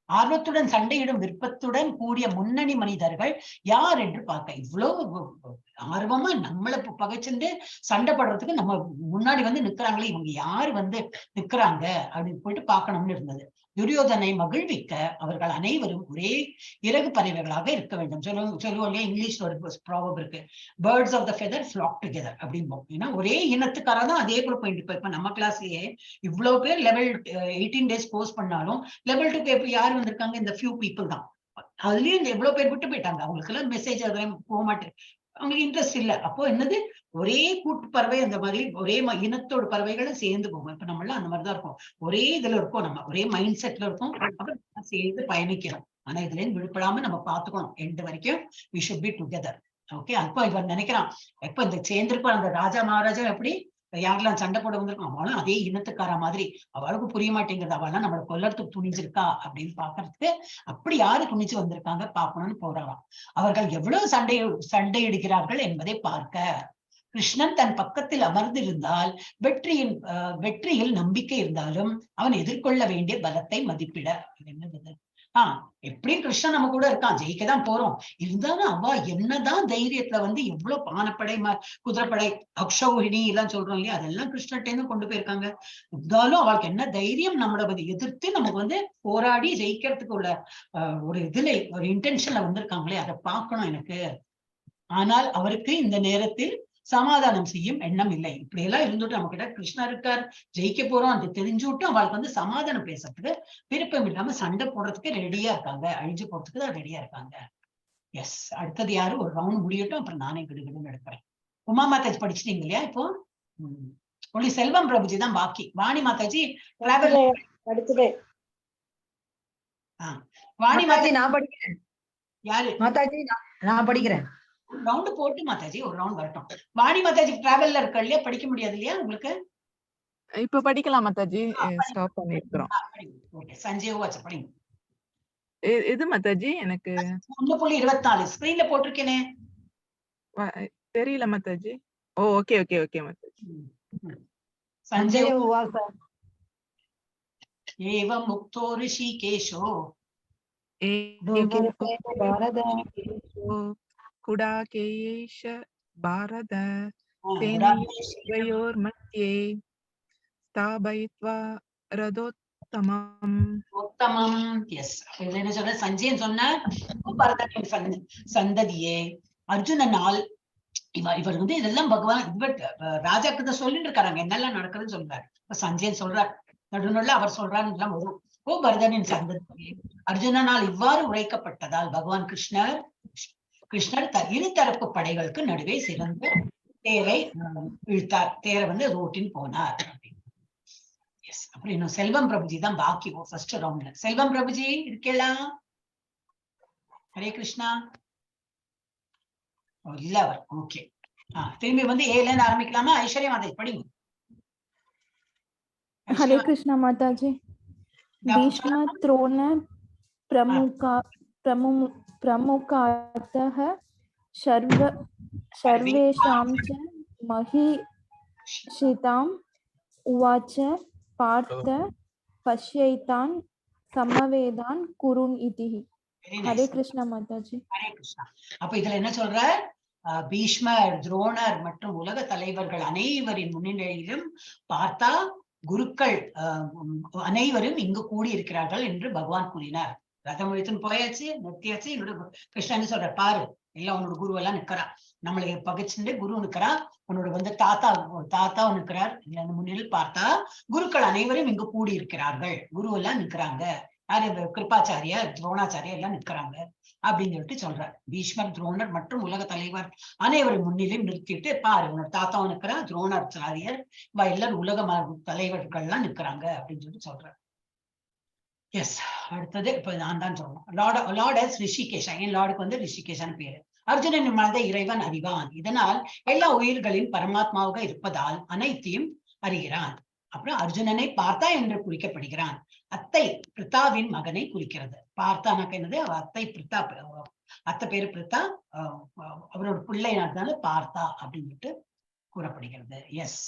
ஆர்வத்துடன் சண்டையிடும் விருப்பத்துடன் கூடிய முன்னணி மனிதர்கள் யார் என்று பார்க்க, இவ்வளவு ஆர்வமா நம்மளை பகைச்சுட்டு சண்டை படுறதுக்கு நம்ம முன்னாடி வந்து நிக்கிறாங்களே, இவங்க யாரு வந்து நிக்கிறாங்க அப்படின்னு போயிட்டு பார்க்கணும்னு இருந்தது. துரியோதனை மகிழ்விக்க அவர்கள் அனைவரும் ஒரே இறகு பறவைகளாக இருக்க வேண்டும். சொல்லுவோம் இல்லையா, இங்கிலீஷ்ல ஒரு ப்ராவர்ப் இருக்கு, birds of the feather flock together அப்படிம்போம். ஏன்னா ஒரே இனத்துக்காரதான் அதே கூட போயிட்டு இப்ப நம்ம கிளாஸ்லயே இவ்வளவு பேர் லெவல் 18 days கோர்ஸ் பண்ணாலும் லெவல் 2 பேர் யாரு வந்திருக்காங்க, இந்த ஃபியூ பீப்புள் தான். அதுலயும் இந்த எவ்வளவு பேர் விட்டு போயிட்டாங்க, அவங்களுக்கு எல்லாம் மெசேஜ் அதெல்லாம் போக மாட்டேன். அவங்களுக்கு இன்ட்ரெஸ்ட் இல்ல. அப்போ என்னது, ஒரே கூட்டு பறவை அந்த மாதிரி ஒரே இனத்தோட பறவைகளும் சேர்ந்து போகும். இப்ப நம்ம எல்லாம் அந்த மாதிரிதான் இருக்கும். ஒரே இதுல இருக்கோம், நம்ம ஒரே மைண்ட் செட்ல இருக்கோம், அப்புறம் சேர்ந்து பயணிக்கிறோம். ஆனா இதுல இருந்து விடுபடாம நம்ம பாத்துக்கணும். எண்டு வரைக்கும் we should be together. Okay. அப்ப இவன் நினைக்கிறான், எப்ப இந்த சேர்ந்திருப்பான் அந்த ராஜா மகாராஜா, எப்படி யாரெல்லாம் சண்டை போட வந்திருக்கான், அவளும் அதே இனத்துக்கார மாதிரி. அவளுக்கு புரிய மாட்டேங்குது, அவெல்லாம் நம்மளை கொல்லறதுக்கு துணிஞ்சிருக்கா அப்படின்னு பாக்குறதுக்கு. அப்படி யாரு துணிச்சு வந்திருக்காங்க பாக்கணும்னு போறாராம். அவர்கள் எவ்வளவு சண்டையிடுகிறார்கள் என்பதை பார்க்க கிருஷ்ணன் தன் பக்கத்தில் அமர்ந்திருந்தால் வெற்றியில் நம்பிக்கை இருந்தாலும் அவன் எதிர்கொள்ள வேண்டிய பலத்தை மதிப்பிட. என்னது, எப்படியும் கிருஷ்ணன் நம்ம கூட இருக்கான், ஜெயிக்கதான் போறோம். இருந்தாலும் அவ என்னதான் தைரியத்துல எவ்வளவு பானப்படை குதிரைப்படை அக்ஷௌஹிணி எல்லாம் சொல்றோம் இல்லையா, அதெல்லாம் கிருஷ்ணட்டேன்னு கொண்டு போயிருக்காங்க. இருந்தாலும் அவளுக்கு என்ன தைரியம் நம்மளை எதிர்த்து நமக்கு போராடி ஜெயிக்கிறதுக்கு உள்ள ஒரு இதுல ஒரு இன்டென்ஷன்ல வந்திருக்காங்களே, அதை பார்க்கணும் எனக்கு. ஆனால் அவருக்கு இந்த நேரத்தில் சமாதானம் செய்யும் எண்ணம் இல்லை. இப்படி எல்லாம் இருந்துட்டு நம்ம கிட்ட கிருஷ்ணா இருக்கார், ஜெயிக்க போறோம் அது தெரிஞ்சுட்டு அவளுக்கு சமாதானம் பேசுறதுக்கு விருப்பம் இல்லாம சண்டை போடுறதுக்கு ரெடியா இருக்காங்க, அழிஞ்சு போறதுக்கு தான் ரெடியா இருக்காங்க. எஸ். அடுத்தது யாரு, ஒரு ரவுண்ட் முடியட்டும், அப்புறம் நானே கிடுகிடுன்னு எடுக்கிறேன். உமா மாதாஜி படிச்சிட்டீங்க இல்லையா? இப்போ ஒன்லி செல்வம் பிரபுஜி தான் பாக்கி. வாணி மாதாஜி படிச்சுட்டேன். வாணி மாதாஜி நான் படிக்கிறேன். யாரு மாதாஜி? நான் படிக்கிறேன். ரவுண்ட் போட்டு மாதாஜி ஒரு ரவுண்ட் வரட்டும். வாணி மாதாஜி டிராவல்ல இருக்க இல்லையா, படிக்க முடியாது இல்லையா உங்களுக்கு? இப்ப படிக்கலாம் மாதாஜி, ஸ்டாப் பண்ணிருக்கிறோம். சஞ்சய் வாட்ச் படிங்க. எது மாதாஜி? எனக்கு 1.24 ஸ்கிரீன்ல போட்டிருக்கேனே, தெரியல Mataji. Oh okay okay okay Mataji. Sanjay ஏவம் முக்தோ ரிஷிகேஷோ குடாகேஷ பாரத சேனையோர் மத்தியே ஸ்தாபயித்வா ரதோத்தமம். உத்தமம். எஸ். என்ன சொல்ற, சஞ்சயன் சொன்ன பரதனின் சந்ததியே அர்ஜுனனால் இவர் இதெல்லாம் பகவான் ராஜாக்கு தான் சொல்லிட்டு இருக்காங்க, என்னெல்லாம் நடக்குதுன்னு சொல்றாரு. சஞ்சயன் சொல்றார், நடுநடுல அவர் சொல்றாரு எல்லாம் வரும். ஓ பரதனின் சந்ததியே, அர்ஜுனனால் இவ்வாறு உரைக்கப்பட்டதால் பகவான் கிருஷ்ணர் இருதரப்பு படைகளுக்கு நடுவே சிறந்த தேரை இழுத்தார். தேரை ரோட்டின் போனார். அப்புறம் இன்னும் செல்வம் பிரபுஜி தான் பாக்கி ஃபர்ஸ்ட் ரவுண்ட்ல. செல்வம் பிரபுஜி இருக்கலாம்? ஹரே கிருஷ்ணா. இல்ல அவர். ஓகே. திரும்பி ஏல ஆரம்பிக்கலாமா? ஐஸ்வர்யா மாதாஜி படிங்க. हरे कृष्णा माता जी। भीष्म द्रोण प्रमुखातः सर्वेषां च महिषिताम् उवाच पार्थ पश्यैतान् समवेदान् कुरुन् इति। हरे कृष्णा माता जी। हरे कृष्णा. அப்ப இதுல என்ன சொல்ற, பீஷ்மர், துரோணர் மற்றும் உலக தலைவர்கள் அனைவரின் முன்னிலையிலும் பார்த்தா குருக்கள் அனைவரும் இங்கு கூடி இருக்கிறார்கள் என்று பகவான் கூறினார். ரதம் இழுத்துன்னு போயாச்சு, நிறுத்தியாச்சு. என்னோட கிருஷ்ணன் சொல்ற, பாரு எல்லாம் உன்னோட குரு எல்லாம் நிக்கிறா, நம்மளை பகிச்சுட்டு குரு நிக்கிறா, உன்னோட தாத்தா நிற்கிறார். முன்னில் பார்த்தா குருக்கள் அனைவரும் இங்கு கூடி இருக்கிறார்கள், குரு எல்லாம் நிக்கிறாங்க. யாரு? கிருபாச்சாரியார், துரோணாச்சாரியா எல்லாம் நிக்கிறாங்க அப்படின்னு சொல்லிட்டு சொல்றார். பீஷ்மர், துரோணர் மற்றும் உலக தலைவர் அனைவரும் முன்னிலையும் நிறுத்திட்டு, பாரு உன்னோட தாத்தாவும் நிக்கிறா, துரோணாச்சாரியர் எல்லாரும் உலக தலைவர்கள் எல்லாம் நிக்கிறாங்க அப்படின்னு சொல்லிட்டு சொல்றார். எஸ். அடுத்தது இப்ப நான் தான் சொல்லணும். லார்ட் ரிஷிகேஷா. என் லார்டுக்கு ரிஷிகேஷான்னு பேரு. அர்ஜுனன் மனதை இறைவன் அறிவான், இதனால் எல்லா உயிர்களின் பரமாத்மாவாக இருப்பதால் அனைத்தையும் அறிகிறான். அப்புறம் அர்ஜுனனை பார்த்தா என்று குறிக்கப்படுகிறான். அத்தை பிரித்தாவின் மகனை குறிக்கிறது. பார்த்தானாக்க என்னது, அவ அத்தை பிரித்தா, அத்தை பேரு பிரித்தா, அவரோட பிள்ளைனால பார்த்தா அப்படின்னு கூறப்படுகிறது. எஸ்.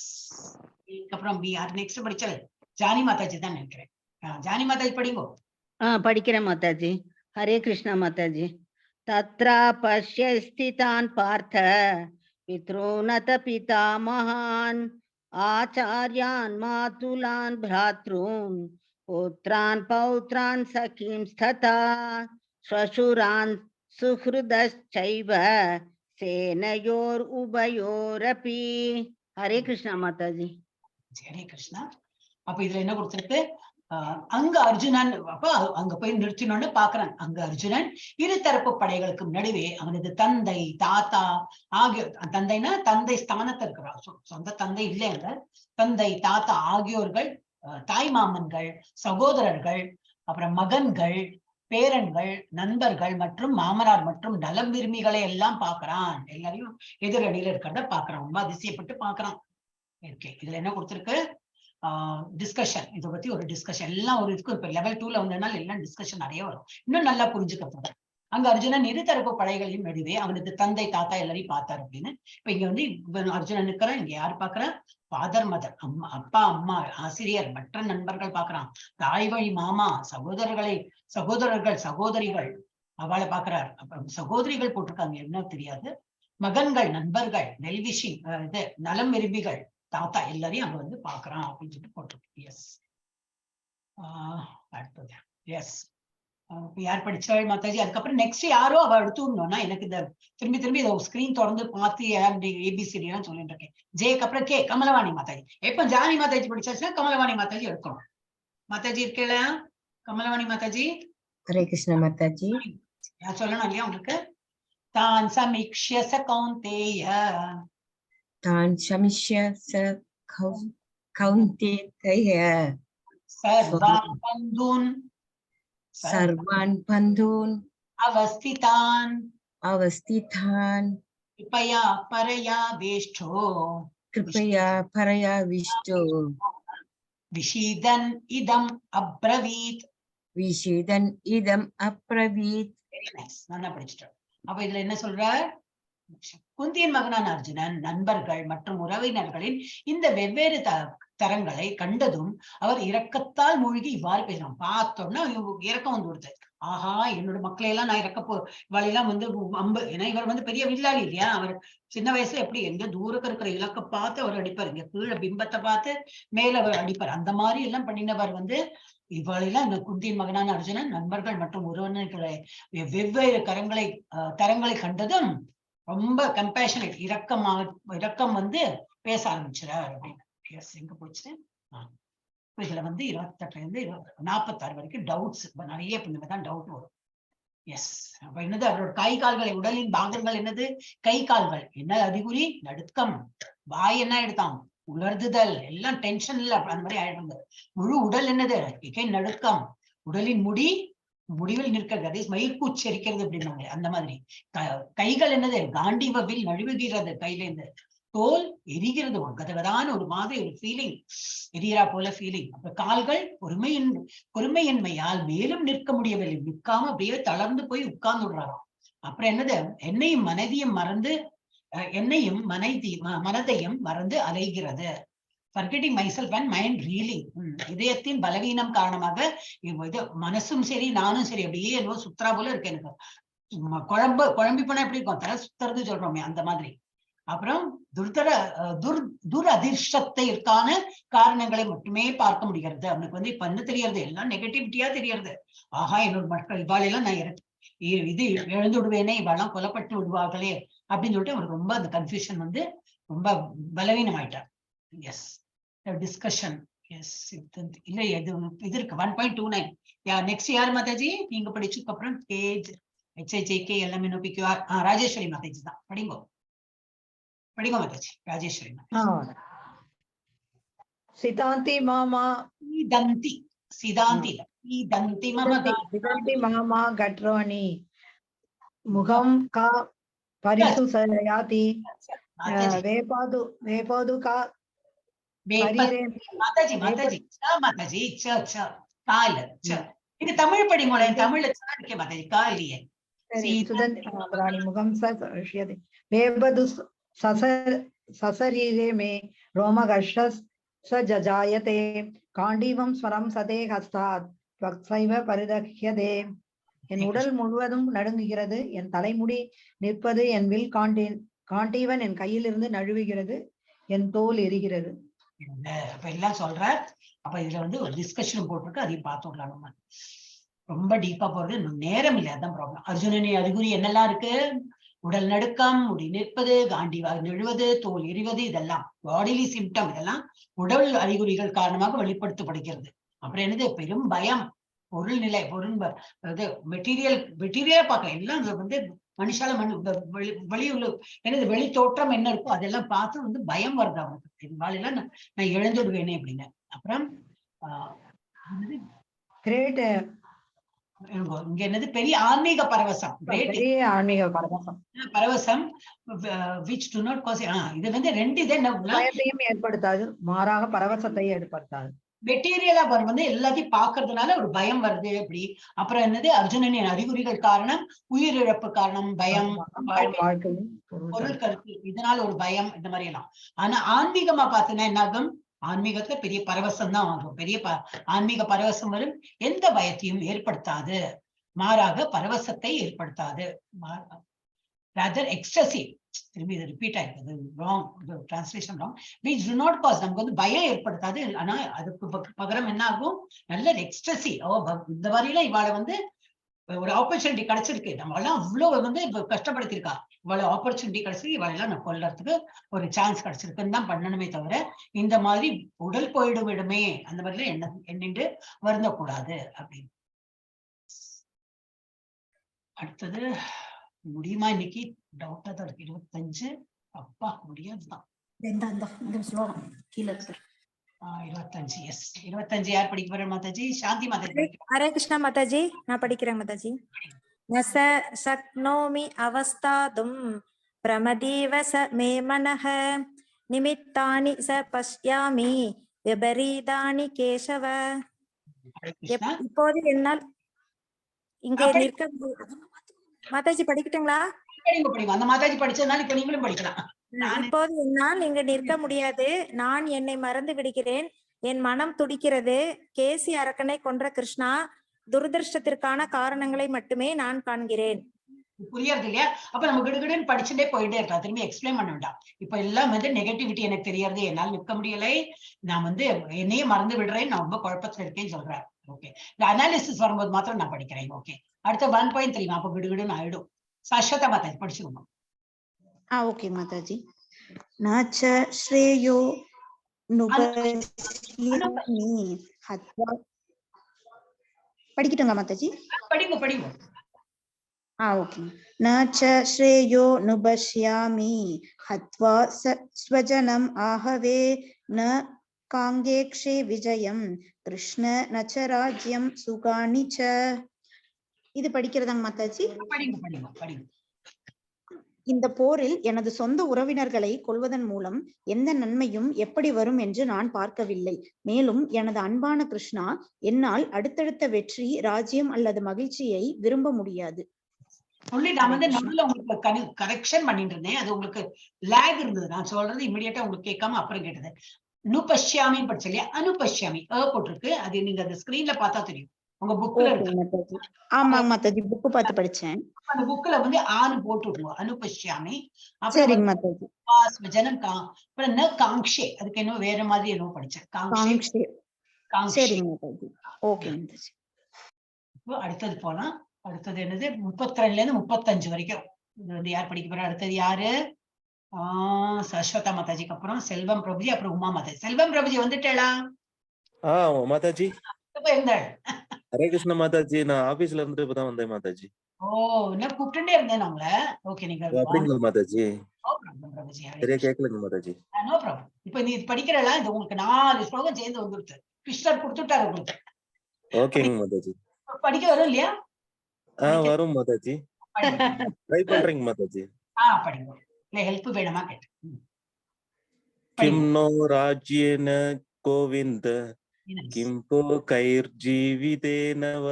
அப்புறம் நெக்ஸ்ட் படிச்சது ஜானி மாதாஜி தான் நினைக்கிறேன். ஜானி மாதாஜி படிங்கோ. படிக்கிறேன் மாதாஜி. ஹரே கிருஷ்ணா மாதாஜி. தத்ரா பஷ்ய ஸ்திதான் பார்த்த பித்ருநத பிதாமகான் ஆச்சார்யான் மாதுலான் பிராத்ரூன் புத்ரான் பௌத்ரான் சகீம் ஸ்ததா ஸ்வசுரான் சுஹ்ருதச்சைவ சேனையோர் உபயோரபி. ஹரே கிருஷ்ணா மாதாஜி. ஹரே கிருஷ்ணா. அப்ப இதுல என்ன கொடுத்திருக்கு, அங்க அர்ஜுனன் அப்ப அங்க போய் நிறுத்தினோன்னு பாக்குறான். அங்க அர்ஜுனன் இருதரப்பு படைகளுக்கும் நடுவே அவனது தந்தை தாத்தா ஆகியோர், தந்தைனா தந்தை ஸ்தானத்துல இருக்கிறார், சொந்த தந்தை இல்லைங்க, தந்தை தாத்தா ஆகியோர்கள், தாய் மாமன்கள், சகோதரர்கள், அப்புறம் மகன்கள், பேரன்கள், நண்பர்கள் மற்றும் மாமனார் மற்றும் நலம் விரும்பிகளை எல்லாம் பாக்குறான். எல்லாரையும் எதிரடியில இருக்கிறத பாக்குறான். ரொம்ப அதிசயப்பட்டு பாக்குறான். ஓகே, இதுல என்ன கொடுத்திருக்கு? டிஸ்கஷன். இதை பத்தி ஒரு டிஸ்கஷன் எல்லாம் ஒரு இதுக்கு இப்ப லெவல் 2ல வந்ததுனால எல்லாம் டிஸ்கஷன் நிறைய வரும். இன்னும் நல்லா புரிஞ்சுக்கப்படும். அங்க அர்ஜுனன் இருதரப்பு படைகளையும் நடுவே அவனது தந்தை தாத்தா எல்லாரையும் பார்த்தாரு அப்படின்னு. இப்ப இங்க வந்து அர்ஜுனன் இருக்கிறான். இங்க யாரு பாக்குறான்? ஃபாதர் மதர், அம்மா அப்பா அம்மா, ஆசிரியர், மற்ற நண்பர்கள் பாக்குறான். தாய் வழி மாமா, சகோதரர்கள் சகோதரிகள் அவளை பாக்குறாரு. அப்புறம் சகோதரிகள் போட்டிருக்காங்க என்ன தெரியாது. மகன்கள், நண்பர்கள், வெல்விஷிங் இது நலம் விரும்பிகள், தாத்தா எல்லாரையும் அங்க வந்து பாக்குறான் அப்படின்னு சொல்லிட்டு போட்டிருக்கு. எஸ், அடுத்தது எஸ். யார் படிச்சாள் மாதாஜி? அதுக்கப்புறம் நெக்ஸ்ட் யாரோ அவ எடுத்துடணும்னா எனக்கு இந்த திரும்பி இதை ஸ்கிரீன் திறந்து பார்த்து ஏபிசிடி எல்லாம் சொல்லிட்டு இருக்கேன். ஜேக்கு அப்புறம் கே கமலவாணி மாதாஜி. எப்ப ஜானி மாதாஜி படிச்சாச்சுன்னா கமலவாணி மாதாஜி எடுக்கணும். மாதாஜி இருக்கல? கமலவாணி மாதாஜி. ஹரே கிருஷ்ண மாதாஜி. யார் சொல்லணும் இல்லையா உங்களுக்கு? தான் சமீக்ஷ்ய ச கௌந்தேய, தான் சமிஷ்ய ச கௌந்தேய சர்வான் பந்தூன் அவஸ்திதான் கிருபயா பரயா விஷ்டோ விஷீதன் இதம் அப்ரவீத். வெரி நைஸ், நல்லா படிச்சுட்டோம். அப்ப இதுல என்ன சொல்றார்? குந்தியின் மகனான அர்ஜுனன் நண்பர்கள் மற்றும் உறவினர்களின் இந்த வெவ்வேறு தரங்களை கண்டதும் அவர் இரக்கத்தால் மூழ்கி இவ்வாறு பேசலாம். பார்த்தோம்னா இரக்கம் வந்து கொடுத்தாரு. ஆஹா, என்னோட மக்களை எல்லாம் நான் இவளெல்லாம் வந்து அம்பு, ஏன்னா இவர் வந்து பெரிய வில்லாளி இல்லையா. அவர் சின்ன வயசுல எப்படி எங்க தூரக்கு இருக்கிற இலக்க பார்த்து அவர் அடிப்பார், இங்க கீழே பிம்பத்தை பார்த்து மேல அவர் அடிப்பார். அந்த மாதிரி எல்லாம் பண்ணினவர் வந்து இவளெல்லாம் இந்த குந்தியின் மகனான அர்ஜுனன் நண்பர்கள் மற்றும் உறவினர்களை வெவ்வேறு தரங்களை கண்டதும் ரொம்ப கம்பேஷனேட் இரக்கம் வந்து பேச ஆரம்பிச்சிடார் அப்படின்னு. எங்க போச்சு? இதுல வந்து 28ல இருந்து 46 வரைக்கும் டவுட்ஸ் நிறைய தான் டவுட் வரும். எஸ், அப்ப என்னது? அவரோட கை கால்களை, உடலின் பாகங்கள் என்னது? கை கால்கள் என்ன அறிகுறி? நடுக்கம். வாய் என்ன எடுத்தான்? உலர்துதல், எல்லாம் டென்ஷன்ல அந்த மாதிரி ஆயிடுங்க. முழு உடல் என்னது? நடுக்கம். உடலின் முடிவில் நிற்கிறது, மயிர்கூச்சரிக்கிறது அப்படின்னாங்க. அந்த மாதிரி கைகள் என்னது? காண்டிவவில் நழுவுகிறது கையில இருந்து. தோல் எரிகிறது, ஒரு கதகதான ஒரு மாதிரி ஒரு ஃபீலிங், எரிகிறா போல ஃபீலிங். அப்ப கால்கள் பொறுமையின்மையால் மேலும் நிற்க முடியவில்லை, நிற்காம அப்படியே தளர்ந்து போய் உட்கார்ந்து விடுறாராம். அப்புறம் என்னது? என்னையும் மனதையும் மறந்து அலைகிறது. forgetting myself and mind reeling. இதயத்தின் பலவீனம் காரணமாக இது மனசும் சரி நானும் சரி அப்படியே என்னவோ சுத்தரா போல இருக்கு. எனக்கு குழம்பி போனா எப்படி இருக்கும்? தலை சுத்துறது சொல்றோமே அந்த மாதிரி. அப்புறம் துரதிர்ஷ்டத்திற்கான காரணங்களை மட்டுமே பார்க்க முடிகிறது. அவனுக்கு வந்து இப்ப என்ன தெரியறது? எல்லாம் நெகட்டிவிட்டியா தெரியறது. ஆஹா, என்னோட மக்கள் இவாளெல்லாம் நான் இது இழந்து விடுவேனே, இவாளெல்லாம் கொல்லப்பட்டு விடுவார்களே அப்படின்னு சொல்லிட்டு அவனுக்கு ரொம்ப அந்த கன்ஃபியூஷன் வந்து ரொம்ப பலவீனம் ஆயிட்டார். S, discussion. எஸ், இல்ல இது இருக்கு 1.29. நெக்ஸ்ட் யார் மாதாஜி? நீங்க படிச்சதுக்கு அப்புறம் கேஜ் HIJK எல்லாமே நோப்பிக்குவார். ராஜேஸ்வரி மாதாஜி தான். படிங்க மாதாஜி. ராஜேஸ்வரி மாதாஜி. சிதாந்தி மாமா சிதாந்தி மாமா கட்ரோனி முகம் கா பரிசு சயாதி வேபாது கா மாதாஜி கால. இது தமிழ் படிங்களேன். தமிழ்ல இருக்கே மாதாஜி, காலியே முகம் வேபது சசரீரே மே ரோமகர்ஷ ச ஜஜாயதே காண்டீவம் ஸ்வரம் சதே ஹஸ்தாத் வக்சைவ பரிதஹ்யதே. என் உடல் முழுவதும் நடுங்குகிறது, என் தலைமுடி நிற்பது, என் வில் காண்டீவன் என் கையிலிருந்து நழுவுகிறது, என் தோல் எரிகிறது. அப்ப எல்லாம் சொல்ற. அப்ப இதுல வந்து ஒரு டிஸ்கஷன் போட்டிருக்கு, அதையும் பார்த்துடலாம். நம்ம ரொம்ப டீப்பா போறது நேரம் இல்லை, அதான் ப்ராப்ளம். அர்ஜுனனின் அறிகுறி என்னெல்லாம் இருக்கு? உடல் நடுக்கம், முடி நிற்பது, காண்டிவாக நெழுவது, தோல் எரிவது, இதெல்லாம் பாடிலி சிம்டம். இதெல்லாம் உடல் அறிகுறிகள் காரணமாக வெளிப்படுத்தப்படுகிறது. அப்புறம் என்னது பெரும் பயம், பொருள் நிலை, இது மெட்டீரியலா பார்க்க எல்லாம் வந்து மனுஷால வெளியுள்ள என்னது வெளி தோற்றம் என்ன இருக்கோ அதெல்லாம் பார்த்து வந்து பயம் வருது அவனுக்கு. வாழெல்லாம் நான் இழந்துடுவேனே அப்படின்னு. அப்புறம் கிரேட் இங்க என்னது பெரிய ஆன்மீக பரவசம், பெரிய ஆன்மீக பரவசம் பரவசம் which do not cause இது வந்து ரெண்டு இது என்ன பயத்தையும் ஏற்படுத்தாது, மாறாக பரவசத்தை ஏற்படுத்தாது. மெட்டீரியலா வந்து எல்லாத்தையும் பாக்குறதுனால ஒரு பயம் வருது அப்படி. அப்புறம் என்னது அர்ஜுனனின் அறிகுறிகள் காரணம், உயிரிழப்பு காரணம், பயம், பொருள் கருத்து, இதனால ஒரு பயம், இந்த மாதிரி எல்லாம். ஆனா ஆன்மீகமா பார்த்தோன்னா என்ன ஆகும், ஆன்மீகத்துல பெரிய பரவசம் தான் ஆகும், பெரிய ஆன்மீக பரவசம் வரும், எந்த பயத்தையும் ஏற்படுத்தாது, மாறாக பரவசத்தை ஏற்படுத்தாது, rather excessive. திரும்பி இது ரிப்பீட் ஆயிருக்கு, wrong translation wrong. which do not cause, நமக்கு வந்து பயம் ஏற்படுத்தாது, ஆனா அதுக்கு பகரம் என்ன ஆகும், நல்ல எக்ஸ்ட்ரஸி. இந்த மாதிரிலாம் இவாளை வந்து ஒரு ஆப்பர்ச்சுனிட்டி கிடைச்சிருக்கு, நம்ம எல்லாம் அவ்வளவு வந்து இப்ப கஷ்டப்படுத்திருக்கா, இவ்வளவு ஆப்பர்ச்சுனிட்டி கிடைச்சிருக்கு, இவாளெல்லாம் நான் கொல்றதுக்கு ஒரு சான்ஸ் கிடைச்சிருக்குன்னு தான் பண்ணணுமே தவிர இந்த மாதிரி உடல் போயிடும் விடுமே அந்த மாதிரிலாம் எண்ணிட்டு வருந்தக்கூடாது அப்படின்னு. அடுத்தது முடியுமா இன்னைக்கு? டவுட்டா தான் இருக்கு. 25 அப்பா முடியாதுதான். 25 எஸ் 25 யார் படிக்க போற மாதாஜி? சாந்தி மாதாஜி. ஹரே கிருஷ்ணா மாதாஜி, நான் படிக்கிறேன் மாதாஜி. நச சக்னோமி அவஸ்தாதும் பிரமதீவ ச மே மனஹ நிமித்தானி ச பஷ்யாமி விபரீதானி கேசவ. இப்போது என்னால் இங்கே நிற்க மாதாஜி படிக்கட்டுங்களா? அந்த மாதாஜி படிச்சதுனால இப்ப நீங்களும் படிக்கலாம். இப்போது என்னால் இங்கு நிற்க முடியாது, நான் என்னை மறந்து விடுகிறேன், என் மனம் துடிக்கிறது. கேசி அரக்கனை கொன்ற கிருஷ்ணா, துரதிருஷ்டத்திற்கான காரணங்களை மட்டுமே நான் காண்கிறேன். புரியாது இல்லையா? அப்ப நம்ம கிடுகிடுன்னு படிச்சுட்டே போயிட்டே இருக்கலாம், திரும்பி எக்ஸ்பிளைன் பண்ண வேண்டாம். இப்ப எல்லாம் வந்து நெகட்டிவிட்டி எனக்கு தெரியாது, என்னால் நிற்க முடியலை, நான் வந்து என்னையே மறந்து விடுறேன், நான் ரொம்ப குழப்பத்துல இருக்கேன்னு சொல்றேன். ஓகே, இந்த அனாலிசிஸ் வரும்போது மாத்திரம் நான் படிக்கிறேன். ஓகே, அடுத்த 1.3 அப்ப கிடுகிடுன்னு ஆயிடும். சாஸ்வதா மாதாஜி படிச்சுக்கணும். ஓகே மாதாஜி. நாச்ச ஸ்ரேயோ படிக்கட்டுங்களா மாதாஜி? படிங்க படிங்க. ஓகே. நாச்ச ஸ்ரேயோ நுபஷ்யாமி ஹத்வா ஸ்வஜனம் ஆஹவே ந காங்கேக்ஷே விஜயம் கிருஷ்ண நச்ச ராஜ்யம் சுகானி ச. இது படிக்கிறதாங்க மாதாஜி? படிங்க படிங்க படிங்க. இந்த போரில் எனது சொந்த உறவினர்களை கொல்வதன் மூலம் எந்த நன்மையும் எப்படி வரும் என்று நான் பார்க்கவில்லை. மேலும் எனது அன்பான கிருஷ்ணா, என்னால் அடுத்தடுத்த வெற்றி, ராஜ்யம் அல்லது மகிழ்ச்சியை விரும்ப முடியாது. நான் வந்து நம்மள உங்களுக்கு கரெக்ஷன் பண்ணிட்டு இருந்தேன், அது உங்களுக்கு லேக் இருந்தது. நான் சொல்றது இமிடியேட்டா உங்களுக்கு கேட்காம அப்புறம் கேட்டது. அனுபஷ்யாமின்னு படிச்ச இல்லையா? அனுபஷ்யாமி போட்டிருக்கு, அது நீங்க அந்த ஸ்கிரீன்ல பார்த்தா தெரியும், உங்க புக்ல இருக்கு. ஆமாங்க மாதாஜி, புக் பார்த்து படிச்சேன். அந்த புக்ல வந்து ஆனு போட்டு விட்டுருவோம், அனுபஷ்யாமி. சரிங்க மாதாஜி. ஜனம் அப்புறம் ந காங்ஷே, அதுக்கு என்ன வேற மாதிரி என்ன படிச்சேன், காங்ஷே. சரிங்க மாதாஜி. ஓகே மாதாஜி. இப்போ அடுத்தது போலாம். அடுத்தது என்னது 32ல இருந்து 35 வரைக்கும். இது வந்து யார் படிக்க போறா? அடுத்தது யாரு? சாஸ்வதா மாதாஜிக்கு அப்புறம் செல்வம் பிரபுஜி, அப்புறம் உமா மாதாஜி. செல்வம் பிரபுஜி வந்துட்டேளா? மாதாஜி இருந்தாள். ஹரே கிருஷ்ண மாதாஜி, நான் ஆபீஸ்ல இருந்து இப்பதான் வந்தேன் மாதாஜி. நான் கூப்பிட்டுட்டே இருந்தேன் உங்களை. ஓகே, நீங்க அப்படிங்களா மாதாஜி? பிரபுஜி சரியா கேட்கலங்க மாதாஜி. No problem. இப்ப நீ படிக்கிறல, இது உங்களுக்கு 4 ஸ்லோகம் சேர்ந்து வந்துருச்சு, கிருஷ்ணர் கொடுத்துட்டாரு உங்களுக்கு. ஓகேங்க மாதாஜி. படிக்க வரும் இல்லையா? வரும் மாதாஜி, ட்ரை பண்றீங்க மாதாஜி. படிங்க. இல்ல ஹெல்ப் வேணுமா கேட்டு. கிம் நோ ராஜ்யேன கோவிந்த கிம் போ கைர் ஜீவிதேனவ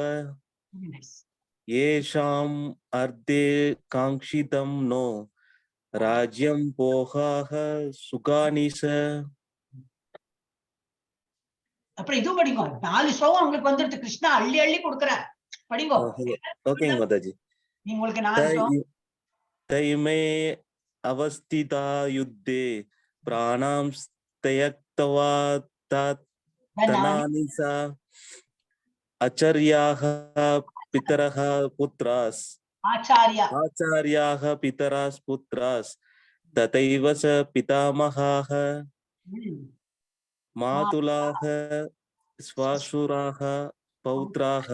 ஏஷாம் அர்த்தே காங்ஷிதம் நோ ராஜ்யம் போகாஹ சுகானிச. அப்புறம் இதுவும் படிங்க. 4 ஸ்லோகம் உங்களுக்கு வந்துருச்சு, கிருஷ்ணா அள்ளி அள்ளி கொடுக்குறேன், படிங்க. ஓகேங்க மாதாஜி. உங்களுக்கு 4 ஸ்லோகம். தைமே அவஸ்திதா யுத்தே பிராணாம் ஸ்தயக்தவா தனானிசா ஆச்சார்யாஹ பிதரஹ புத்ராஸ் ஆச்சார்யாஹ பிதராஸ் புத்ராஸ் ததைவ ச பிதாமகாஹ மாதுலாஹ स्वाशुराः पौत्राः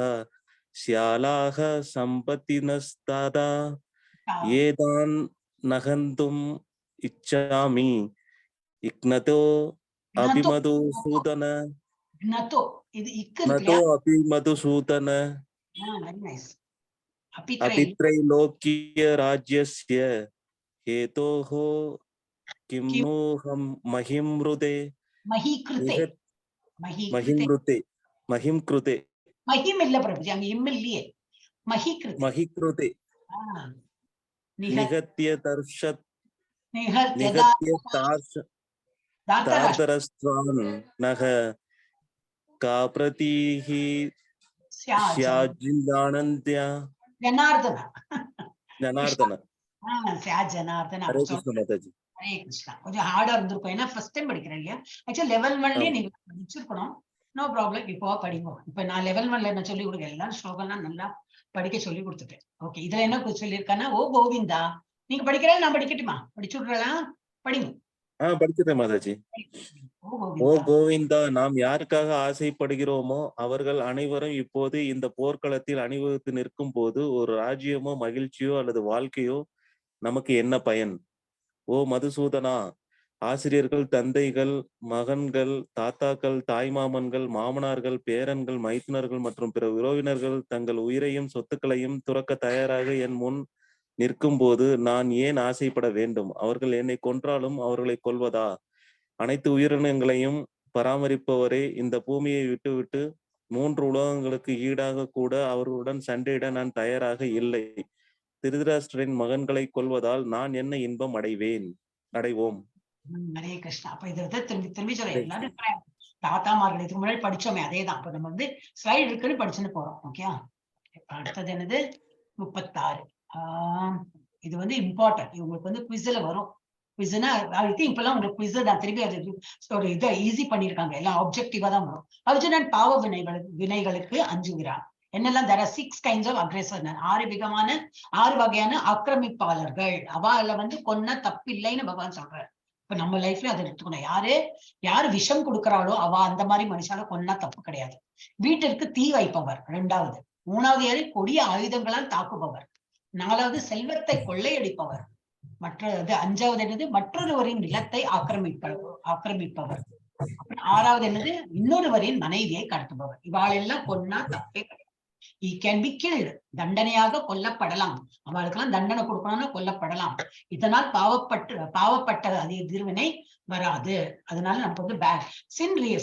श्यालाः सम्पत्तिनस्तादा एतान् नहन्तुम् इच्छामि इक्नतो अभिमधुसूदन gnatho இது இக்கு இருக்கு नतो இல்லையா? अभिमधुसूदन வெரி நைஸ். अपित्रैलोक्य राज्यस्य हेतोः किं नो महिमृते மஹிகிருதே महिमृते महिमकृते மஹிம் இல்ல பிரபுஜி, அங்க இம் இல்லையே. மஹிகிருதே महिकृते निहत्य दर्शत् நிகர்த்திய निहत्य दार्दरस्त्वान् नः का प्रतीः स्याजिन्दानन्द्या ஜனார்தன जनार्दन ஜனார்தன. हरे कृष्ण माताजी. ஹரே கிருஷ்ணா. கொஞ்சம் ஹார்டா இருந்திருக்கும், ஏன்னா ஃபர்ஸ்ட் டைம் படிக்கிறேன் இல்லையா. ஆக்சுவலி லெவல் 1லயே நீங்க படிச்சிருக்கணும். நோ ப்ராப்ளம், இப்போ படிங்க. இப்ப நான் லெவல் 1ல என்ன சொல்லி கொடுக்க, எல்லாம் ஸ்லோகம்லாம் நல்லா படிக்க சொல்லி கொடுத்துட்டேன். ஓகே, இதுல என்ன சொல்லியிருக்காங்கன்னா, ஓ கோவிந்தா, நீங்க படிக்கிறேன், நான் படிக்கட்டுமா? படிச்சு விடுறேன், படிங்க. படிச்சிட்டேன் மாதாஜி. ஓ கோவிந்தா, நாம் யாருக்காக ஆசைப்படுகிறோமோ அவர்கள் அனைவரும் இப்போது இந்த போர்க்களத்தில் அணிவகுத்து நிற்கும் போது ஒரு ராஜ்யமோ மகிழ்ச்சியோ அல்லது வாழ்க்கையோ நமக்கு என்ன பயன்? ஓ மதுசூதனா, ஆசிரியர்கள், தந்தைகள், மகன்கள், தாத்தாக்கள், தாய்மாமன்கள், மாமனார்கள், பேரன்கள், மைத்துனர்கள் மற்றும் பிற உறவினர்கள் தங்கள் உயிரையும் சொத்துக்களையும் துறக்க தயாராக என் முன் நிற்கும் போது நான் ஏன் ஆசைப்பட வேண்டும்? அவர்கள் என்னை கொன்றாலும் அவர்களை கொல்வதா? அனைத்து உயிரினங்களையும் பராமரிப்பவரே, இந்த பூமியை விட்டுவிட்டு 3 உலகங்களுக்கு ஈடாக கூட அவர்களுடன் சண்டையிட நான் தயாராக இல்லை. திருதராஷ்டிரரின் மகன்களை கொல்வதால் நான் என்ன இன்பம் அடைவோம்? ஹரே கிருஷ்ணா. அப்ப இதை திரும்பி திரும்பி சொல்றேன். எல்லாரும் தாத்தாமார்கள் இதுக்கு முன்னாடி படிச்சோமே, அதேதான். இப்ப நம்ம ஸ்லைடு இருக்குன்னு படிச்சுன்னு போறோம். ஓகே, அடுத்தது என்னது? 36. இது இம்பார்ட்டன்ட். உங்களுக்கு குவிஸ்ல வரும். குவிஸ்னா ஐ திங்க் இப்பெல்லாம் உங்களுக்கு குவிஸ் நான் திரும்பி அது இதை ஈஸி பண்ணிருக்காங்க. எல்லாம் ஆப்ஜெக்டிவா தான் வரும். அர்ஜுனன் பாவ வினைகளுக்கு அஞ்சுகிறான். என்னெல்லாம்? there are 6 kinds of aggressor. 6 வகையான ஆக்கிரமிப்பாளர்கள். அவால கொன்ன தப்பில்லைன்னு பகவான் சொல்றாரு. இப்ப நம்ம லைஃப்ல அதை எடுத்துக்கணும். யாரு விஷம் கொடுக்கறாளோ அவ அந்த மாதிரி மனுஷால கொன்னா தப்பு கிடையாது. வீட்டிற்கு தீ வைப்பவர் 2வது. 3வது யாரு? கொடிய ஆயுதங்களால் தாக்குபவர். 4வது செல்வத்தை கொள்ளையடிப்பவர். 5வது என்னது? மற்றொருவரின் நிலத்தை ஆக்கிரமிப்பவர். 6வது என்னது? இன்னொருவரின் மனைவியை கடத்துபவர். இவாளெல்லாம் கொன்னா தப்பே கிடையாது. He can be killed. தண்டனையாக கொல்லப்படலாம். அவளுக்கெல்லாம் தண்டனை கொடுக்கணும்னா கொல்லப்படலாம். இதனால் பாவப்பட்ட எதிர்வினை வராது. அதனால நமக்கு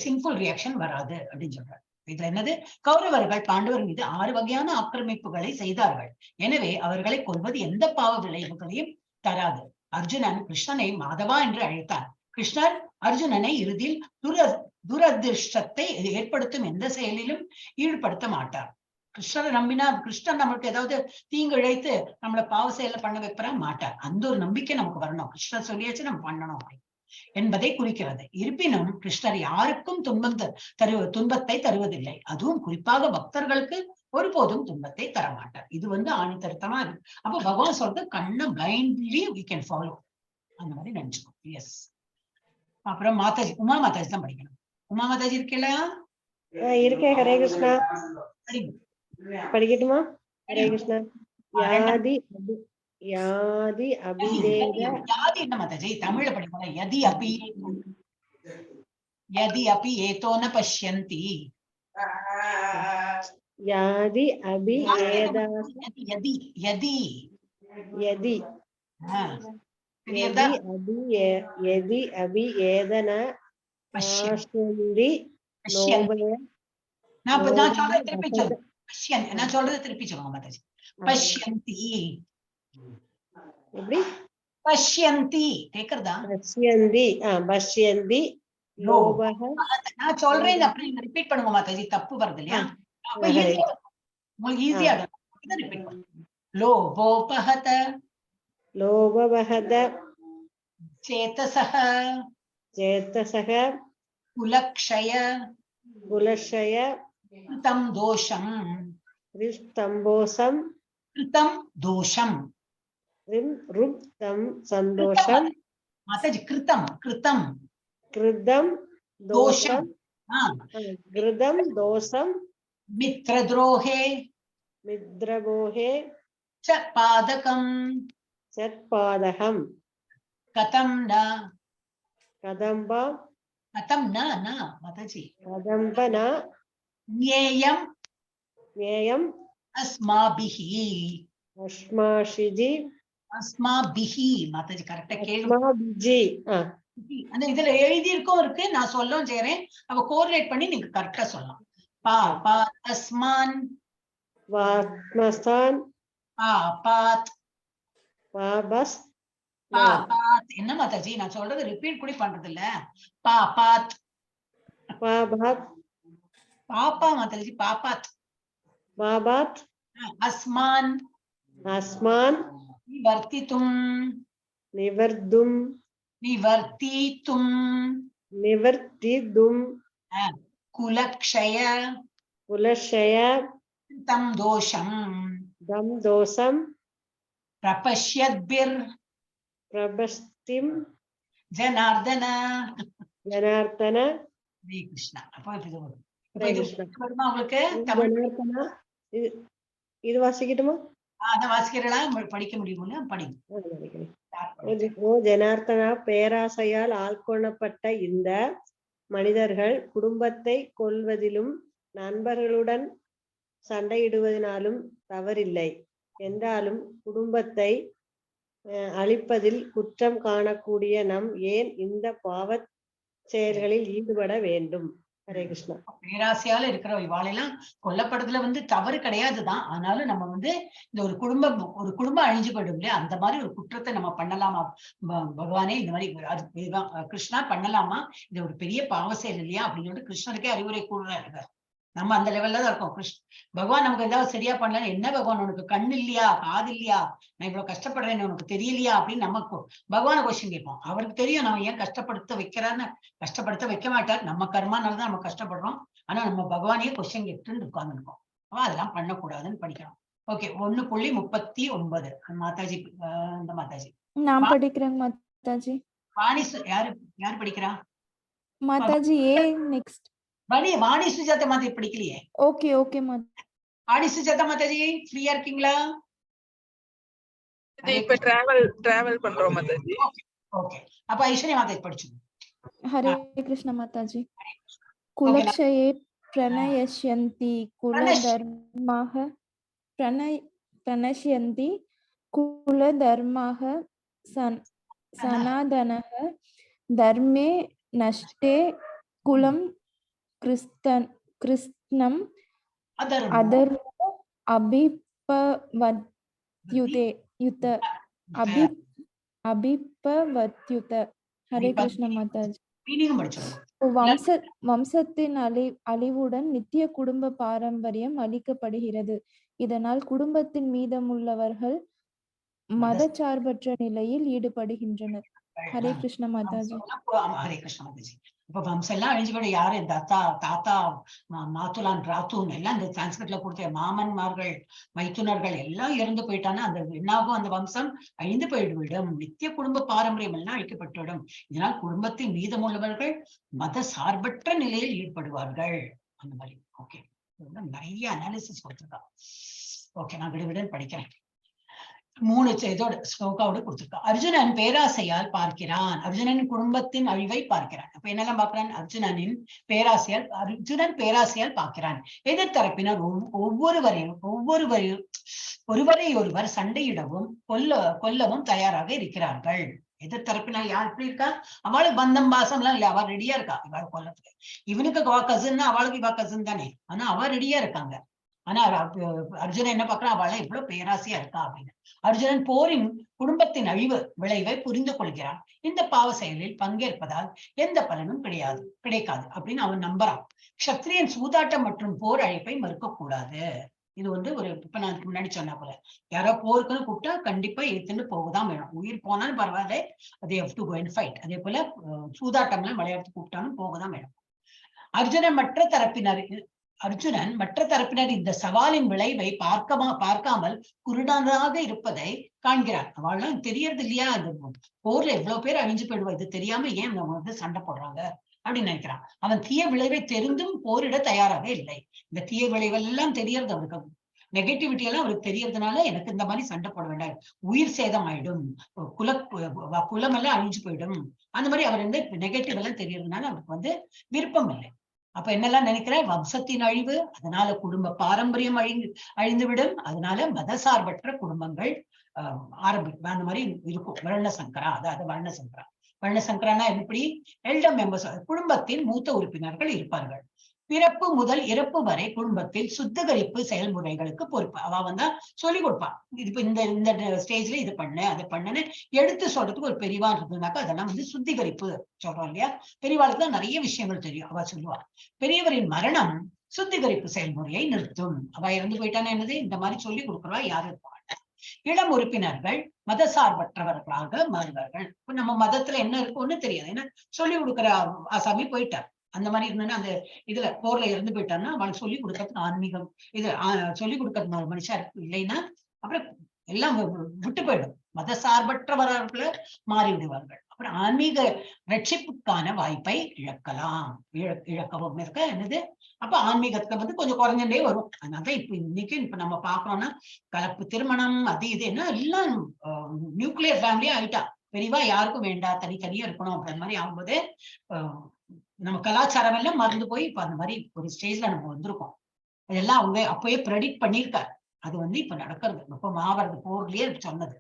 சின்ஃபுல் ரியாக்ஷன் வராது அப்படின்னு சொல்றாரு. இதுல என்னது? கௌரவர்கள் பாண்டவர் மீது 6 வகையான ஆக்கிரமிப்புகளை செய்தார்கள். எனவே அவர்களை கொல்வது எந்த பாவ விளைவுகளையும் தராது. அர்ஜுனன் கிருஷ்ணனை மாதவா என்று அழைத்தார். கிருஷ்ணர் அர்ஜுனனை இறுதியில் துரதிருஷ்டத்தை ஏற்படுத்தும் எந்த செயலிலும் ஈடுபடுத்த மாட்டார். கிருஷ்ணரை நம்பினா கிருஷ்ணன் நம்மளுக்கு ஏதாவது தீங்கு இழைத்து நம்மளை பாவ செயல பண்ண வைப்பற மாட்டார். அந்த ஒரு நம்பிக்கை நமக்கு வரணும். கிருஷ்ணர் சொல்லியாச்சு நம்ம பண்ணணும் என்பதை குறிக்கிறது. இருப்பினும் கிருஷ்ணர் யாருக்கும் துன்பத்தை தருவதில்லை. அதுவும் குறிப்பாக பக்தர்களுக்கு ஒருபோதும் துன்பத்தை தர மாட்டார். இது ஆணித்தருத்தமா இருக்கு. அப்ப பகவான் சொல்றது கண்ண பிளைண்ட்லி we can follow. அந்த மாதிரி நினைச்சுக்கோ. எஸ். அப்புறம் மாதாஜி, உமா மாதாஜி தான் படிக்கணும். உமா மாதாஜி இருக்கீங்களா? இருக்கேன். ஹரே கிருஷ்ணா. படிக்கட்டுமா? ஹரே கிருஷ்ணா. யாதி அபிதேத யாதி என்ன மாதாஜி? தமிழ்ல படிக்கணும். யதி அபி ஏதோன பஷ்யந்தி. யாதி அபி ஏதா யதி யதி யதி யதி அபி ஏதன பஷ்யந்தி லோபய. நான் சொல்றது திருப்பி சொல்லு. நான் சொல்றது திருப்பி சொல்லுங்க மாதாஜி. பஷ்யந்தி. எப்படி? பஷ்யந்தி கேக்குறதா? பஷ்யந்தி லோபஹ. நான் சொல்றேன் அப்படி நீங்க ரிப்பீட் பண்ணுங்க மாதாஜி. தப்பு வருது இல்லையா? அப்ப உங்களுக்கு ஈஸியா ரிப்பீட் பண்ணுங்க. லோபோபஹத லோபவஹத சேதசஹ குலக்ஷய கிருதம் தோஷம் சந்தோஷம். மாதாஜி கிருதம் தோஷம். கிருதம் தோஷம் மித்ரத்ரோஹே மித்ரகோஹே ச பாதகம் சத்பாதகம் கதம் ந கதம்ப கதம் ந மாதாஜி கதம்பன ஞேயம் ஞேயம் அஸ்மாபிஹி அஸ்மாஷிஜி அஸ்மாபிஹி மாதாஜி கரெக்டா கேளு. அஸ்மாபிஜி அந்த இதுல எழுதியிருக்கும் இருக்கு, நான் சொல்லவும் செய்யறேன். அவ கோரிலேட் பண்ணி நீங்க கரெக்டா சொல்லலாம். பா பா அஸ்மான் வாத்மஸ்தான் பாபாத் பாபஸ் பாபாத். என்ன மாதாஜி நான் சொல்றது ரிப்பீட் கூட பண்றது இல்ல. பாபாத் பாபாத் பாப்பா மாதாஜி பாபாத் பாபாத் அஸ்மான் அஸ்மான் நிவர்த்தித்தும் நிவர்தும் நிவர்த்தித்தும் நிவர்த்திதும் குலக்ஷய குலஷய தம் தோஷம் தம் தோஷம் பிரபஷ்யத்பிர் பிரபஸ்திம் ஜனார்தன ஜனார்த்தன ஹரே கிருஷ்ணா. அப்போ ஹரே கிருஷ்ணா. வருமா உங்களுக்கு தமிழ்? ஜனார்த்தனா இது வாசிக்கட்டுமா? அதான் வாசிக்கிறலாம் படிக்க முடியும்ல, படிங்க. ஓ ஜனார்த்தனா, பேராசையால் ஆள்கொள்ளப்பட்ட இந்த மனிதர்கள் குடும்பத்தை கொல்வதிலும் நண்பர்களுடன் சண்டையிடுவதனாலும் தவறில்லை என்றாலும் குடும்பத்தை அழிப்பதில் குற்றம் காணக்கூடிய நம் ஏன் இந்த பாவச் செயல்களில் ஈடுபட வேண்டும்? ஹரே கிருஷ்ணா. பேராசையால இருக்கிற இவாளெல்லாம் கொல்லப்படுறதுல தவறு கிடையாதுதான். ஆனாலும் நம்ம இந்த ஒரு குடும்பம் அழிஞ்சு போயிடும் இல்லையா, அந்த மாதிரி ஒரு குற்றத்தை நம்ம பண்ணலாமா பகவானே? இந்த மாதிரி கிருஷ்ணா பண்ணலாமா? இது ஒரு பெரிய பாவ செயல் இல்லையா அப்படின்னு சொல்லிட்டு கிருஷ்ணருக்கே அறிவுரை கூறுறாரு. நம்ம அந்த லெவல்ல தான் இருக்கோம். பகவான் நமக்கு ஏதாவது சரியா பண்ணல, என்ன பகவான் உனக்கு கண்ணு இல்லையா, காது இல்லையா, நான் இவ்வளவு கஷ்டப்படுறேன்னு உனக்கு தெரியலையா அப்படின்னு நமக்கு பகவான கொஸ்டின் கேட்போம். அவருக்கு தெரியும் நம்ம ஏன் கஷ்டப்படுத்த வைக்கிறான்னு. கஷ்டப்படுத்த வைக்க மாட்டார், நம்ம கர்மானாலதான் நம்ம கஷ்டப்படுறோம். ஆனா நம்ம பகவானையே கொஸ்டின் கேட்டுன்னு உட்கார்ந்துருக்கோம். அதெல்லாம் பண்ணக்கூடாதுன்னு படிக்கிறோம். ஓகே, 1:39 மாதாஜி. இந்த மாதாஜி நான் படிக்கிறேன் மாதாஜி. வாணி யாரு படிக்கிறா மாதாஜி? ஏ நெக்ஸ்ட் வாணி சுஜாதா மாதாஜி படிக்கலையே. Okay okay Mataji. வாணி சுஜாதா மாதாஜி ஃப்ரீயா இருக்கீங்களா? இப்ப டிராவல் பண்றோம் மாதாஜி. ஓகே, அப்ப ஐஸ்வர்யா மாதாஜி படிச்சு. ஹரே கிருஷ்ண மாதாஜி. குலக்ஷயே பிரணயஷ்யந்தி குலதர்மः பிரணஷ்யந்தி குலதர்மः சனாதனः தர்மே நஷ்டே குலம் கிருஷ்ணம் அதர்மோ அபிப்பவத்யுத. ஹரே கிருஷ்ண மாதாஜி. வம்சத்தின் அழிவுடன் நித்திய குடும்ப பாரம்பரியம் அளிக்கப்படுகிறது. இதனால் குடும்பத்தின் மீதமுள்ளவர்கள் மதச்சார்பற்ற நிலையில் ஈடுபடுகின்றனர். ஹரே கிருஷ்ண மாதாஜி. ஹரே கிருஷ்ண மாதாஜி. இப்ப வம்சம் எல்லாம் அழிஞ்சு போயிடும். யாரு தாத்தா மாத்துலான் ராத்தூன் எல்லாம் இந்த சான்ஸ்கிரிட்ல கொடுத்த மாமன்மார்கள் மைத்துனர்கள் எல்லாம் இறந்து போயிட்டானா அந்த என்னாகும்? அந்த வம்சம் அழிந்து போய்விடும். நித்திய குடும்ப பாரம்பரியம் எல்லாம் அழிக்கப்பட்டுவிடும். இதனால் குடும்பத்தின் மீதமுள்ளவர்கள் மத சார்பற்ற நிலையில் ஈடுபடுவார்கள். அந்த மாதிரி. ஓகே, நிறைய அனாலிசிஸ் கொடுத்துருக்கா. ஓகே, நான் விடுவிடன் படிக்கிறேன். 3 இதோட ஸ்லோகாவோட கொடுத்திருக்கா. அர்ஜுனன் பேராசையால் பார்க்கிறான். அர்ஜுனனின் குடும்பத்தின் அழிவை பார்க்கிறான். அப்ப என்னெல்லாம் பார்க்கிறான்? அர்ஜுனன் பேராசையால் பார்க்கிறான். எதிர்த்தரப்பினர் ஒருவரை ஒருவர் சண்டையிடவும் கொல்லவும் தயாராக இருக்கிறார்கள். எதிர்த்தரப்பினர் யார் எப்படி இருக்கா? அவளுக்கு பந்தம் பாசம் எல்லாம் இல்ல, அவ ரெடியா இருக்கா இவாள் கொல்லத்துக்கு. இவனுக்கு கசின்னா அவளுக்கு இவ கசின் தானே, ஆனா அவ ரெடியா இருக்காங்க. ஆனா அர்ஜுனன் என்ன பாக்குறான்? அவளை இவ்வளவு பேராசையா இருக்கா அப்படின்னு. அர்ஜுனன் போரின் குடும்பத்தின் அழிவு விளைவை புரிந்து கொள்கிறான். இந்த பாவ செயலில் பங்கேற்பதால் எந்த பலனும் கிடைக்காது அப்படின்னு அவன் நம்புறான். க்ஷத்ரியன் சூதாட்டம் மற்றும் போர் அழைப்பை மறுக்க கூடாது. இது ஒரு இப்ப நான் முன்னாடி சொன்ன போல யாரோ போருக்குன்னு கூப்பிட்டா கண்டிப்பா எடுத்துட்டு போகதான் வேணும். உயிர் போனாலும் பரவாயில்ல, they have to go and fight. அதே போல சூதாட்டம்லாம் விளையாட்டு கூப்பிட்டாலும் போகதான் வேணும். அர்ஜுனன் மற்ற தரப்பினர் இந்த சவாலின் விளைவை பார்க்காமல் குருடனாக இருப்பதை காண்கிறான். அவள்லாம் தெரியறது இல்லையா? இந்த போர்ல எவ்வளவு பேர் அழிஞ்சு போயிடுவா, இது தெரியாம ஏன் நம்ம சண்டை போடுறாங்க அப்படின்னு நினைக்கிறான். அவன் தீய விளைவை தெரிந்தும் போரிட தயாராக இல்லை. இந்த தீய விளைவெல்லாம் தெரியறது அவருக்கு, நெகட்டிவிட்டி எல்லாம் அவருக்கு தெரியறதுனால எனக்கு இந்த மாதிரி சண்டை போட வேண்டாம், உயிர் சேதம் ஆயிடும், குலம் எல்லாம் அழிஞ்சு போயிடும், அந்த மாதிரி அவர் வந்து நெகட்டிவ் எல்லாம் தெரியறதுனால அவருக்கு விருப்பம் இல்லை. அப்ப என்னெல்லாம் நினைக்கிறேன், வம்சத்தின் அழிவு, அதனால குடும்ப பாரம்பரியம் அழிந்து விடும், அதனால மதசார்பற்ற குடும்பங்கள் ஆரம்பிக்கும், அந்த மாதிரி இருக்கும். வர்ணசங்கரா, அதாவது வர்ணசங்கரா. வர்ணசங்கரானா எப்படி, எல்டர் மெம்பர்ஸ், குடும்பத்தின் மூத்த உறுப்பினர்கள் இருப்பார்கள். பிறப்பு முதல் இறப்பு வரை குடும்பத்தில் சுத்திகரிப்பு செயல்முறைகளுக்கு பொறுப்பு. அவ சொல்லிக் கொடுப்பா, இப்ப இந்த ஸ்டேஜ்ல இது பண்ணு அதை பண்ணுன்னு எடுத்து சொல்றதுக்கு ஒரு பெரியவா இருந்ததுனாக்கா அதெல்லாம் சுத்திகரிப்பு சொல்றோம் இல்லையா. பெரியவாளுக்கு தான் நிறைய விஷயங்கள் தெரியும், அவ சொல்லுவா. பெரியவரின் மரணம் சுத்திகரிப்பு செயல்முறையை நிறுத்தும். அவ இறந்து போயிட்டானே என்னது, இந்த மாதிரி சொல்லி கொடுக்குறவா யாரு இருப்பாங்க. இளம் உறுப்பினர்கள் மதசார்பற்றவர்களாக மாறுவார்கள். இப்ப நம்ம மதத்துல என்ன இருக்கும்னு தெரியாது, ஏன்னா சொல்லி கொடுக்குற ஆசாமி போயிட்டார். அந்த மாதிரி இருந்ததுன்னா அந்த இதுல போர்ல இறந்து போயிட்டான்னா அவளுக்கு சொல்லி கொடுக்கறதுக்கு ஆன்மீகம் இது சொல்லி கொடுக்கறது மனுஷா இருக்கு இல்லைன்னா அப்புறம் எல்லாம் விட்டு போயிடும், மதசார்பற்றவர்களை மாறி விடுவார்கள். அப்புறம் ஆன்மீக ரட்சிப்புக்கான வாய்ப்பை இழக்கவும் இருக்க என்னது. அப்ப ஆன்மீகத்தை கொஞ்சம் குறைஞ்சுட்டே வரும். அதனால இப்ப நம்ம பாக்குறோம்னா கலப்பு திருமணம் அது இது என்ன எல்லாம் நியூக்ளியர் ஃபேமிலியா ஆயிட்டா, பெரியவா யாருக்கும் வேண்டாம், தனித்தனியா இருக்கணும் அப்படின்ற மாதிரி ஆகும்போது நம்ம கலாச்சாரம் எல்லாம் மறந்து போய் இப்ப அந்த மாதிரி ஒரு ஸ்டேஜ்ல நம்ம வந்திருக்கோம். அதெல்லாம் அவங்க அப்பயே ப்ரெடிக்ட் பண்ணியிருக்காரு, அது இப்ப நடக்கிறது. இப்ப மகாபாரத போர்லயே சொன்னது.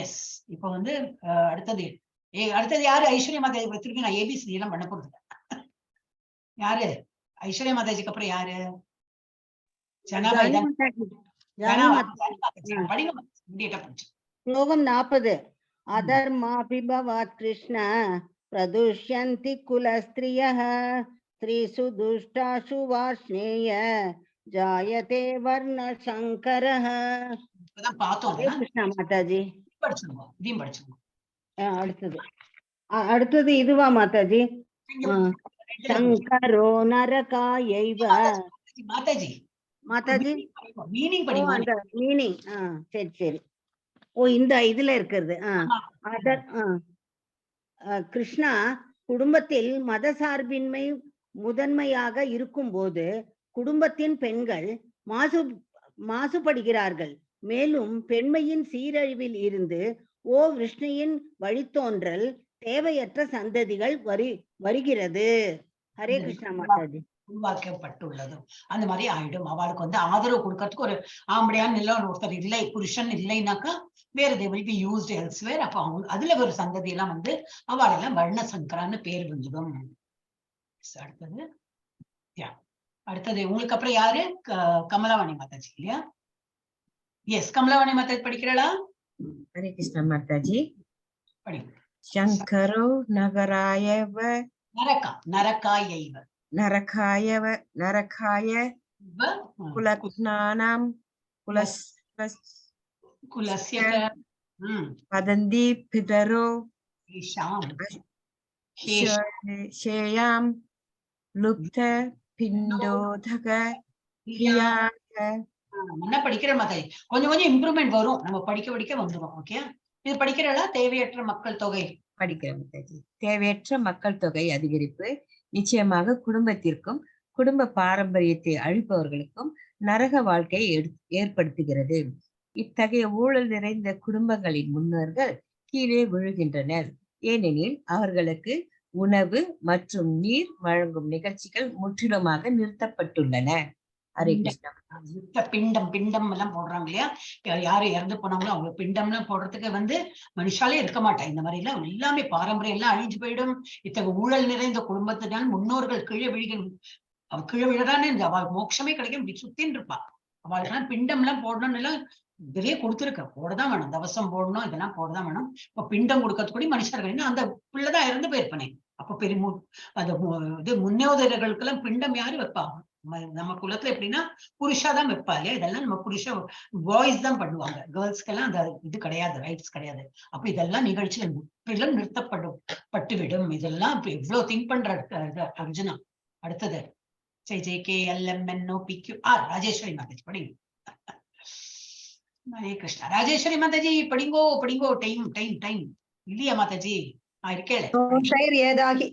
எஸ், இப்ப அடுத்தது யாரு, ஐஸ்வர்யா மாதாஜி. திருப்பி நான் ஏபிசி எல்லாம் பண்ண போறது யாரு, ஐஸ்வர்யா மாதாஜிக்கு அப்புறம் யாரு, ஸ்லோகம் 40. அதர்மாபிபவாத் கிருஷ்ண பிரதுஷ்யந்தி குலஸ்திரியः ஸ்ரீசு துஷ்டாசு வார்ஷ்ணேய ஜாயதே வர்ண சங்கரः. கிருஷ்ணா மாதாஜி. அடுத்தது இதுவா மாதாஜி, சங்கரோ நரகாயைவ. மாதாஜி மீனிங் சரி சரி. ஓ இந்த இதுல இருக்கிறது. கிருஷ்ணா குடும்பத்தில் மதசார்பின்மை முதன்மையாக இருக்கும் போது குடும்பத்தின் பெண்கள் மாசுபடுகிறார்கள். மேலும் பெண்மையின் சீரழிவில் இருந்து விஷ்ணுவின் வழித்தோன்றல் தேவையற்ற சந்ததிகள் வருகிறது. ஹரே கிருஷ்ணா மாதாஜி. உருவாக்கப்பட்டுள்ளது அந்த மாதிரி ஆயிடும். அவளுக்கு ஆதரவு கொடுக்கறதுக்கு ஒரு ஆம்படையான் இல்ல ஒருத்தர் இல்லை, புருஷன் இல்லைனாக்கா வேற they will be used elsewhere. அப்ப அதுல ஒரு சந்ததி எல்லாம் அவளெல்லாம் வர்ண சங்கரான்னு பேர் வந்துடும். அடுத்தது உங்களுக்கு அப்புறம் யாரு, கமலாவாணி மாதாஜி இல்லையா? எஸ், கமலாவாணி மாதாஜி படிக்கிறாளா? ஹரே கிருஷ்ணா மாதாஜி. படி. சங்கரோ நகராயவ நரகாய குலக்னானாம் குலஸ்ய வதந்தி பிதரோ ஷேயாம் லுப்த பிண்டோதக என்ன படிக்கிற மாதிரி கொஞ்சம் கொஞ்சம் இம்ப்ரூவ்மெண்ட் வரும், நம்ம படிக்க வந்துடும். ஓகே, இது படிக்கிறா? தேவையற்ற மக்கள் தொகை படிக்கிறேன் மாதாஜி. தேவையற்ற மக்கள் தொகை அதிகரிப்பு நிச்சயமாக குடும்பத்திற்கும் குடும்ப பாரம்பரியத்தை அழிப்பவர்களுக்கும் நரக வாழ்க்கையை ஏற்படுத்துகிறது. இத்தகைய ஊழல் நிறைந்த குடும்பங்களின் முன்னோர்கள் கீழே விழுகின்றனர், ஏனெனில் அவர்களுக்கு உணவு மற்றும் நீர் வழங்கும் நிகழ்ச்சிகள் முற்றிலுமாக நிறுத்தப்பட்டுள்ளன. ஹரே கிருஷ்ணா. பிண்டம் எல்லாம் போடுறாங்க இல்லையா, யாரு இறந்து போனாங்களோ அவங்க பிண்டம் எல்லாம் போடுறதுக்கு மனுஷாலே இருக்க மாட்டாங்க. இந்த மாதிரி எல்லாம் எல்லாமே பாரம்பரியம் எல்லாம் அழிஞ்சு போயிடும். இத்தகைய ஊழல் நிறைந்த குடும்பத்தினால் முன்னோர்கள் கீழே விழுறான்னு அவள் மோட்சமே கிடைக்கும், இப்படி சுத்தின்னு இருப்பா. அவளுக்கெல்லாம் பிண்டம் எல்லாம் போடணும்னு எல்லாம் இதுலயே கொடுத்துருக்க, போடதான் வேணும், தவசம் போடணும், இதெல்லாம் போடதான் வேணும். இப்ப பிண்டம் கொடுக்கறதுக்கூடி மனுஷர்கள் அந்த பிள்ளைதான் இறந்து போயிருப்பனே. அப்ப பெரிய இது முன்னோதர்களுக்கு எல்லாம் பிண்டம் யாரு வைப்பாங்க? நம்ம குலத்துல எப்படின்னா புருஷாதான் வைப்பாங்க. இதெல்லாம் நம்ம பாய்ஸ் தான் பண்ணுவாங்க, கேர்ள்ஸ்க்கு எல்லாம் அந்த இது கிடையாது, ரைட்ஸ் கிடையாது. அப்ப இதெல்லாம் நிகழ்ச்சிகள் முற்றிலும் நிறுத்தப்பட்டுவிடும். இதெல்லாம் எவ்வளவு திங்க் பண்ற அர்ஜுனா. அடுத்தது JJKLMNOPQR ராஜேஸ்வரி மாதாஜி படிங்க. ஹரே கிருஷ்ணா. ராஜேஸ்வரி மாதாஜி படிங்கோ. டைம் இல்லையா மாதாஜி? दोषैर्येदाहि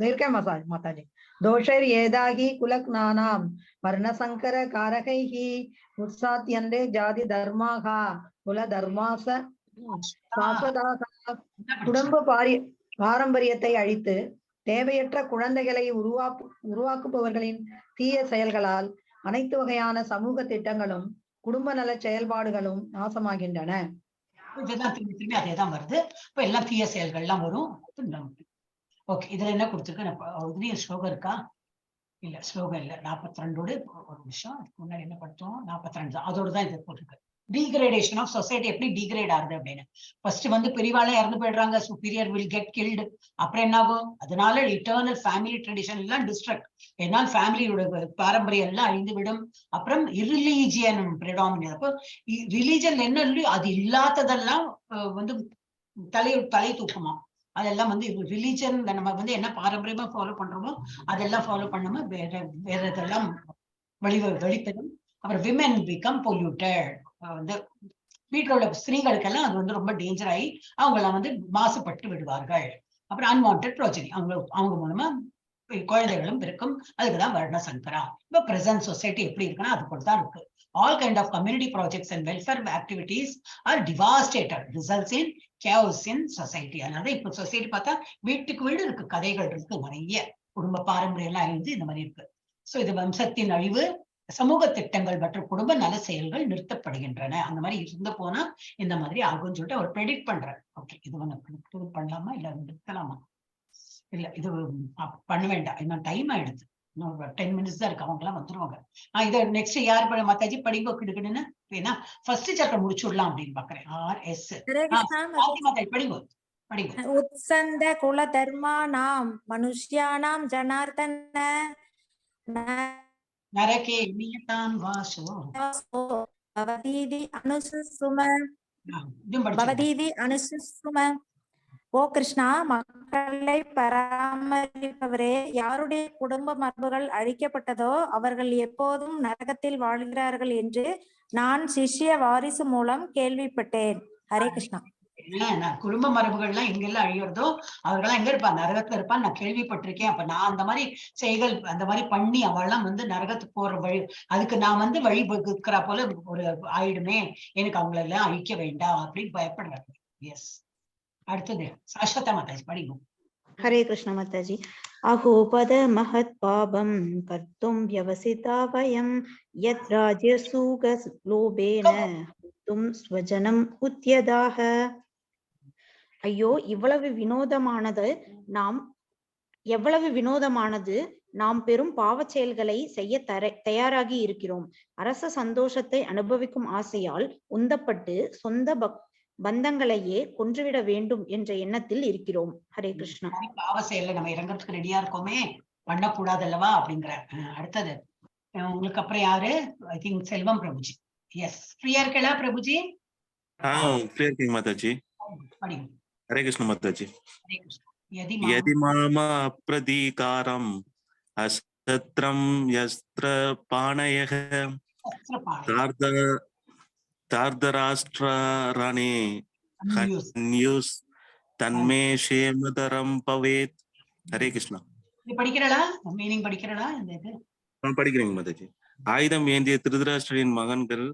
दीर्घ माताजी दोषैर्येदाहि कुलज्ञानां वर्णसङ्करकारकैः उत्साद्यन्ते जाति धर्माः कुलधर्मास சாஸ்வதாக குடும்ப பாரம்பரியத்தை அழித்து தேவையற்ற குழந்தைகளை உருவாக்குபவர்களின் தீய செயல்களால் அனைத்து வகையான சமூக திட்டங்களும் குடும்ப நல செயல்பாடுகளும் நாசமாகின்றன. இதுதான் திரும்பி அதேதான் வருது. இப்ப எல்லாம் தீய செயல்கள் எல்லாம் வரும். ஓகே, இதுல என்ன கொடுத்துருக்கு? ஸ்லோகம் இருக்கா? இல்ல, ஸ்லோகம் இல்ல. 42 ஒரு நிமிஷம் முன்னாடி என்ன படுத்தோம்? 42 அதோடதான் இது போட்டிருக்கு. டீகிரேடேஷன் ஆஃப் சொசைட்டி எப்படி டீகிரேட் ஆகுது அப்படின்னு. ஃபர்ஸ்ட் வந்து பெரியவாளே இறந்து போயிடுறாங்க, சுப்பீரியர் வில் கெட் கில்டு. அப்புறம் என்ன ஆகும்? அதனால இட்டர்னல் ஃபேமிலி ட்ரெடிஷன் எல்லாம் டிஸ்ட்ரக்ட். என்னால் ஃபேமிலியோட பாரம்பரியம் எல்லாம் அழிந்து விடும். அப்புறம் இரிலீஜியன் பிரிடாமினன்ட். அப்போ ரிலீஜன் என்ன இல்லையோ அது இல்லாததெல்லாம் வந்து தலை தூக்குமா. அதெல்லாம் வந்து ரிலீஜன் நம்ம வந்து என்ன பாரம்பரியமா ஃபாலோ பண்றோமோ அதெல்லாம் ஃபாலோ பண்ணாம வேற இதெல்லாம் வெளிப்படும். அப்புறம் விமென் பிகம் பொல்யூட்டட். வந்து வீட்டில் உள்ள ஸ்திரீகளுக்கெல்லாம் அது வந்து ரொம்ப டேஞ்சர் ஆகி அவங்க எல்லாம் வந்து மாசுபட்டு விடுவார்கள். அப்புறம் அன்வான்ட் ப்ரோஜனி அவங்க மூலமா குழந்தைகளும் இருக்கும். அதுக்குதான் வர்ண சங்கரா. இப்ப பிரசன்ட் சொசைட்டி எப்படி இருக்குன்னா அது கூட தான் இருக்கு. All kind of community projects and welfare activities are devastated, results in chaos in society. அதனால இப்ப சொசைட்டி பார்த்தா வீட்டுக்கு வீடு இருக்கு, கதைகள் இருக்கு, நிறைய குடும்ப பாரம்பரியம் எல்லாம் அழிந்து இந்த மாதிரி இருக்கு. சோ இது வம்சத்தின் அழிவு, சமூக திட்டங்கள் மற்றும் குடும்ப நல செயல்கள் நிறுத்தப்படுகின்றன. அந்த மாதிரி இருந்து போனா இந்த மாதிரி ஆகும்னு சொல்லிட்டு அவர் ப்ரெடிக்ட் பண்றாரு. ஓகே, இது வந்து பண்ணலாமா இல்ல நிறுத்தலாமா? இல்ல, இது பண்ண வேண்டாம், இன்னும் டைம் ஆயிடுது. இன்னும் 10 minutes தான் இருக்கு, அவங்க எல்லாம் வந்துருவாங்க. இதை நெக்ஸ்ட் யார் மாதாஜி படிப்பு கிடுக்குன்னு ஏன்னா ஃபர்ஸ்ட் சாப்டர் முடிச்சுடலாம் அப்படின்னு பாக்குறேன். படிப்பு உத்சந்த குல தர்மானாம் மனுஷ்யானாம் ஜனார்தன நரகே நியதாம் வாசோ பவதீதி அனுசுசும. ஓ கிருஷ்ணா, மக்களை பராமரிப்பவரே, யாருடைய குடும்ப மரபுகள் அழிக்கப்பட்டதோ அவர்கள் எப்போதும் நரகத்தில் வாழ்கிறார்கள் என்று நான் சிஷ்ய வாரிசு மூலம் கேள்விப்பட்டேன். ஹரே கிருஷ்ணா. குடும்ப மரபுகள்லாம் எங்கெல்லாம் அழியறதோ அவர்கள்லாம் எங்க இருப்பா? நரகத்துல இருப்பான்னு நான் கேள்விப்பட்டிருக்கேன். அப்ப நான் அந்த மாதிரி செயல்கள் அந்த மாதிரி பண்ணி அவள்லாம் வந்து நரகத்துக்கு போற வழி, அதுக்கு நான் வந்து வழி வகுக்கிற போல ஒரு ஆயிடுமே, எனக்கு அவங்கள எல்லாம் அழிக்க வேண்டாம் அப்படின்னு பயப்படுறாங்க. எஸ், அடுத்தது சாஸ்வதா மாதாஜி படிக்கும். ஹரே கிருஷ்ண மாதாஜி. அஹோபத மஹத் பாபம் கர்த்தும் வியவசிதா வயம் யத் ராஜ்யசூக லோபேன தும் ஸ்வஜனம் உத்யதாக. ஐயோ, எவ்வளவு வினோதமானது நாம் பெரும் பாவச் செயல்களை செய்ய தயாராகி இருக்கிறோம். அரச சந்தோஷத்தை அனுபவிக்கும் ஆசையால் உந்தப்பட்டு சொந்த பந்தங்களையே கொன்றுவிட வேண்டும் என்ற எண்ணத்தில் இருக்கிறோம். ஹரே கிருஷ்ணா. பாவ செயல்ல நம்ம இறங்குறதுக்கு ரெடியா இருக்கோமே, பண்ணக்கூடாது அல்லவா அப்படிங்கிற. அடுத்தது உங்களுக்கு அப்புறம் யாரு? I think Selvam Prabhuji. Yes, ஃப்ரீயா இருக்கலா பிரபுஜி? ஃப்ரீயா இருக்கீங்க மாதாஜி. ஹரே கிருஷ்ண மாதாஜி. யதி மாமா அப்ரதீகாரம் அஸ்த்ரம் யஸ்த்ர பாணயஹ தார்தராஷ்டிராணி ஹன்யூஸ் தன்மே ஷேமதரம் பவேத். ஹரே கிருஷ்ணா. படிக்கிறடா, மீனிங் படிக்கிறடா இந்த இது? படிக்கிறீங்க மாதாஜி. ஆயுதம் ஏந்திய திருதராஷ்டிரின் மகன்கள்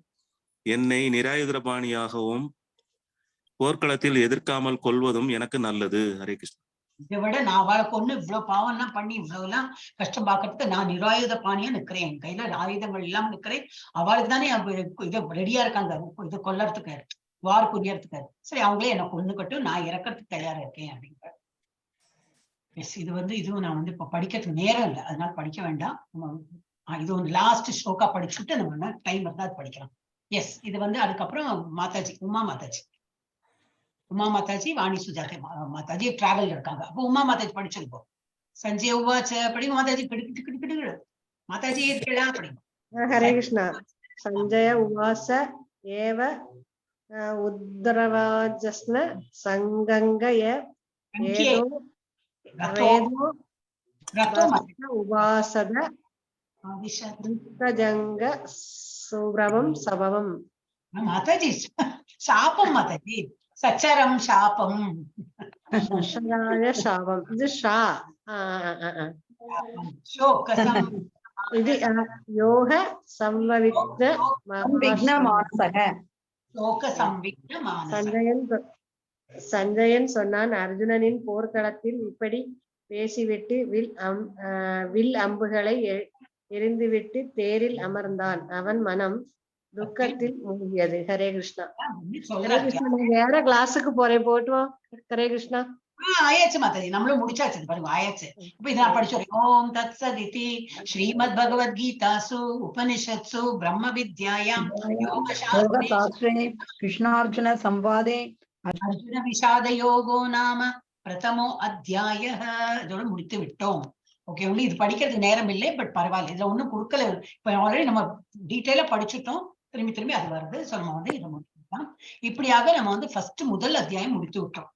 என்னை நிராயுதபாணியாகவும் போர்க்களத்தில் எதிர்க்காமல் கொள்வதும் எனக்கு நல்லது. ஹரே கிருஷ்ணா. இதை விட நான் அவளை கொண்டு இவ்வளவு பாவம் எல்லாம் பண்ணி இவ்வளவு எல்லாம் கஷ்டம் பார்க்கறதுக்கு நான் நிராயுத பாணியா நிக்கிறேன், என் கையில ஆயுதங்கள் இல்லாம நிக்கிறேன். அவளுக்கு தானே இதை ரெடியா இருக்காங்க இதை கொல்லறதுக்கு, வார் புரியறதுக்கு. சரி, அவங்களே என்ன கொண்டுக்கட்டும், நான் இறக்கறதுக்கு தயாரா இருக்கேன் அப்படிங்கிற. எஸ், இது வந்து இதுவும் நான் வந்து இப்ப படிக்கிறதுக்கு நேரம் இல்லை, அதனால படிக்க வேண்டாம். இது ஒரு லாஸ்ட் ஸ்லோகா படிச்சுட்டு நம்ம டைம் இருந்தா அது படிக்கலாம். எஸ், இது வந்து அதுக்கப்புறம் மாதாஜி உமா மாதாஜி வாணி சுஜாதா மாதாஜி டிராவல் இருக்காங்க. அப்போ உமா மாதாஜி படிச்சிருப்போம். சஞ்சய் உவாச்ச படிங்க மாதாஜி. கிடு மாதாஜி இருக்கா? படிங்க. ஹரே கிருஷ்ணா. சஞ்சய உவாச ஏவ உத்தரவாஜஸ்ன சங்கங்கய ஏதோ உவாசத ஜங்க சுப்ரவம் சபவம். மாதாஜி சாபம், மாதாஜி சச்சரம் சாபம். தர்ஷனாய சாபம். இது ஷா. இது யோக சம்விக்ன சஞ்சயன் சொன்னான், அர்ஜுனனின் போர்க்களத்தில் இப்படி பேசிவிட்டு வில் அம்புகளை எரிந்துவிட்டு தேரில் அமர்ந்தான். அவன் மனம் துக்கத்தில் மூழ்கியது. ஹரே கிருஷ்ணா. ஹரே கிருஷ்ணா. வேற கிளாஸுக்கு போறேன், போட்டுவோம். ஹரே கிருஷ்ணா. ஆயாச்சு மாதாஜி, நம்மளும் முடிச்சாச்சு பாருங்க, ஆயாச்சு. இப்ப இதை நான் படிச்சு ஓம் தத் சதிதி ஸ்ரீமத் பகவத்கீதாசு உபனிஷத்சு பிரம்ம வித்யாயாம் யோகசாஸ்திரே கிருஷ்ணார்ஜுன சம்வாதே அர்ஜுன விஷாத யோகோ நாம பிரதமோ அத்தியாய. இதோட முடித்து விட்டோம். ஓகே, ஒண்ணு இது படிக்கிறது நேரம் இல்லை, பட் பரவாயில்ல, இதுல ஒண்ணும் கொடுக்கல. இப்ப ஆல்ரெடி நம்ம டீட்டெயிலா படிச்சுட்டோம், திரும்பி திரும்பி அது வருது. சோ நம்ம இதை முடிச்சுட்டோம். இப்படியாக நம்ம ஃபர்ஸ்ட் முதல் அத்தியாயம் முடித்து விட்டோம்.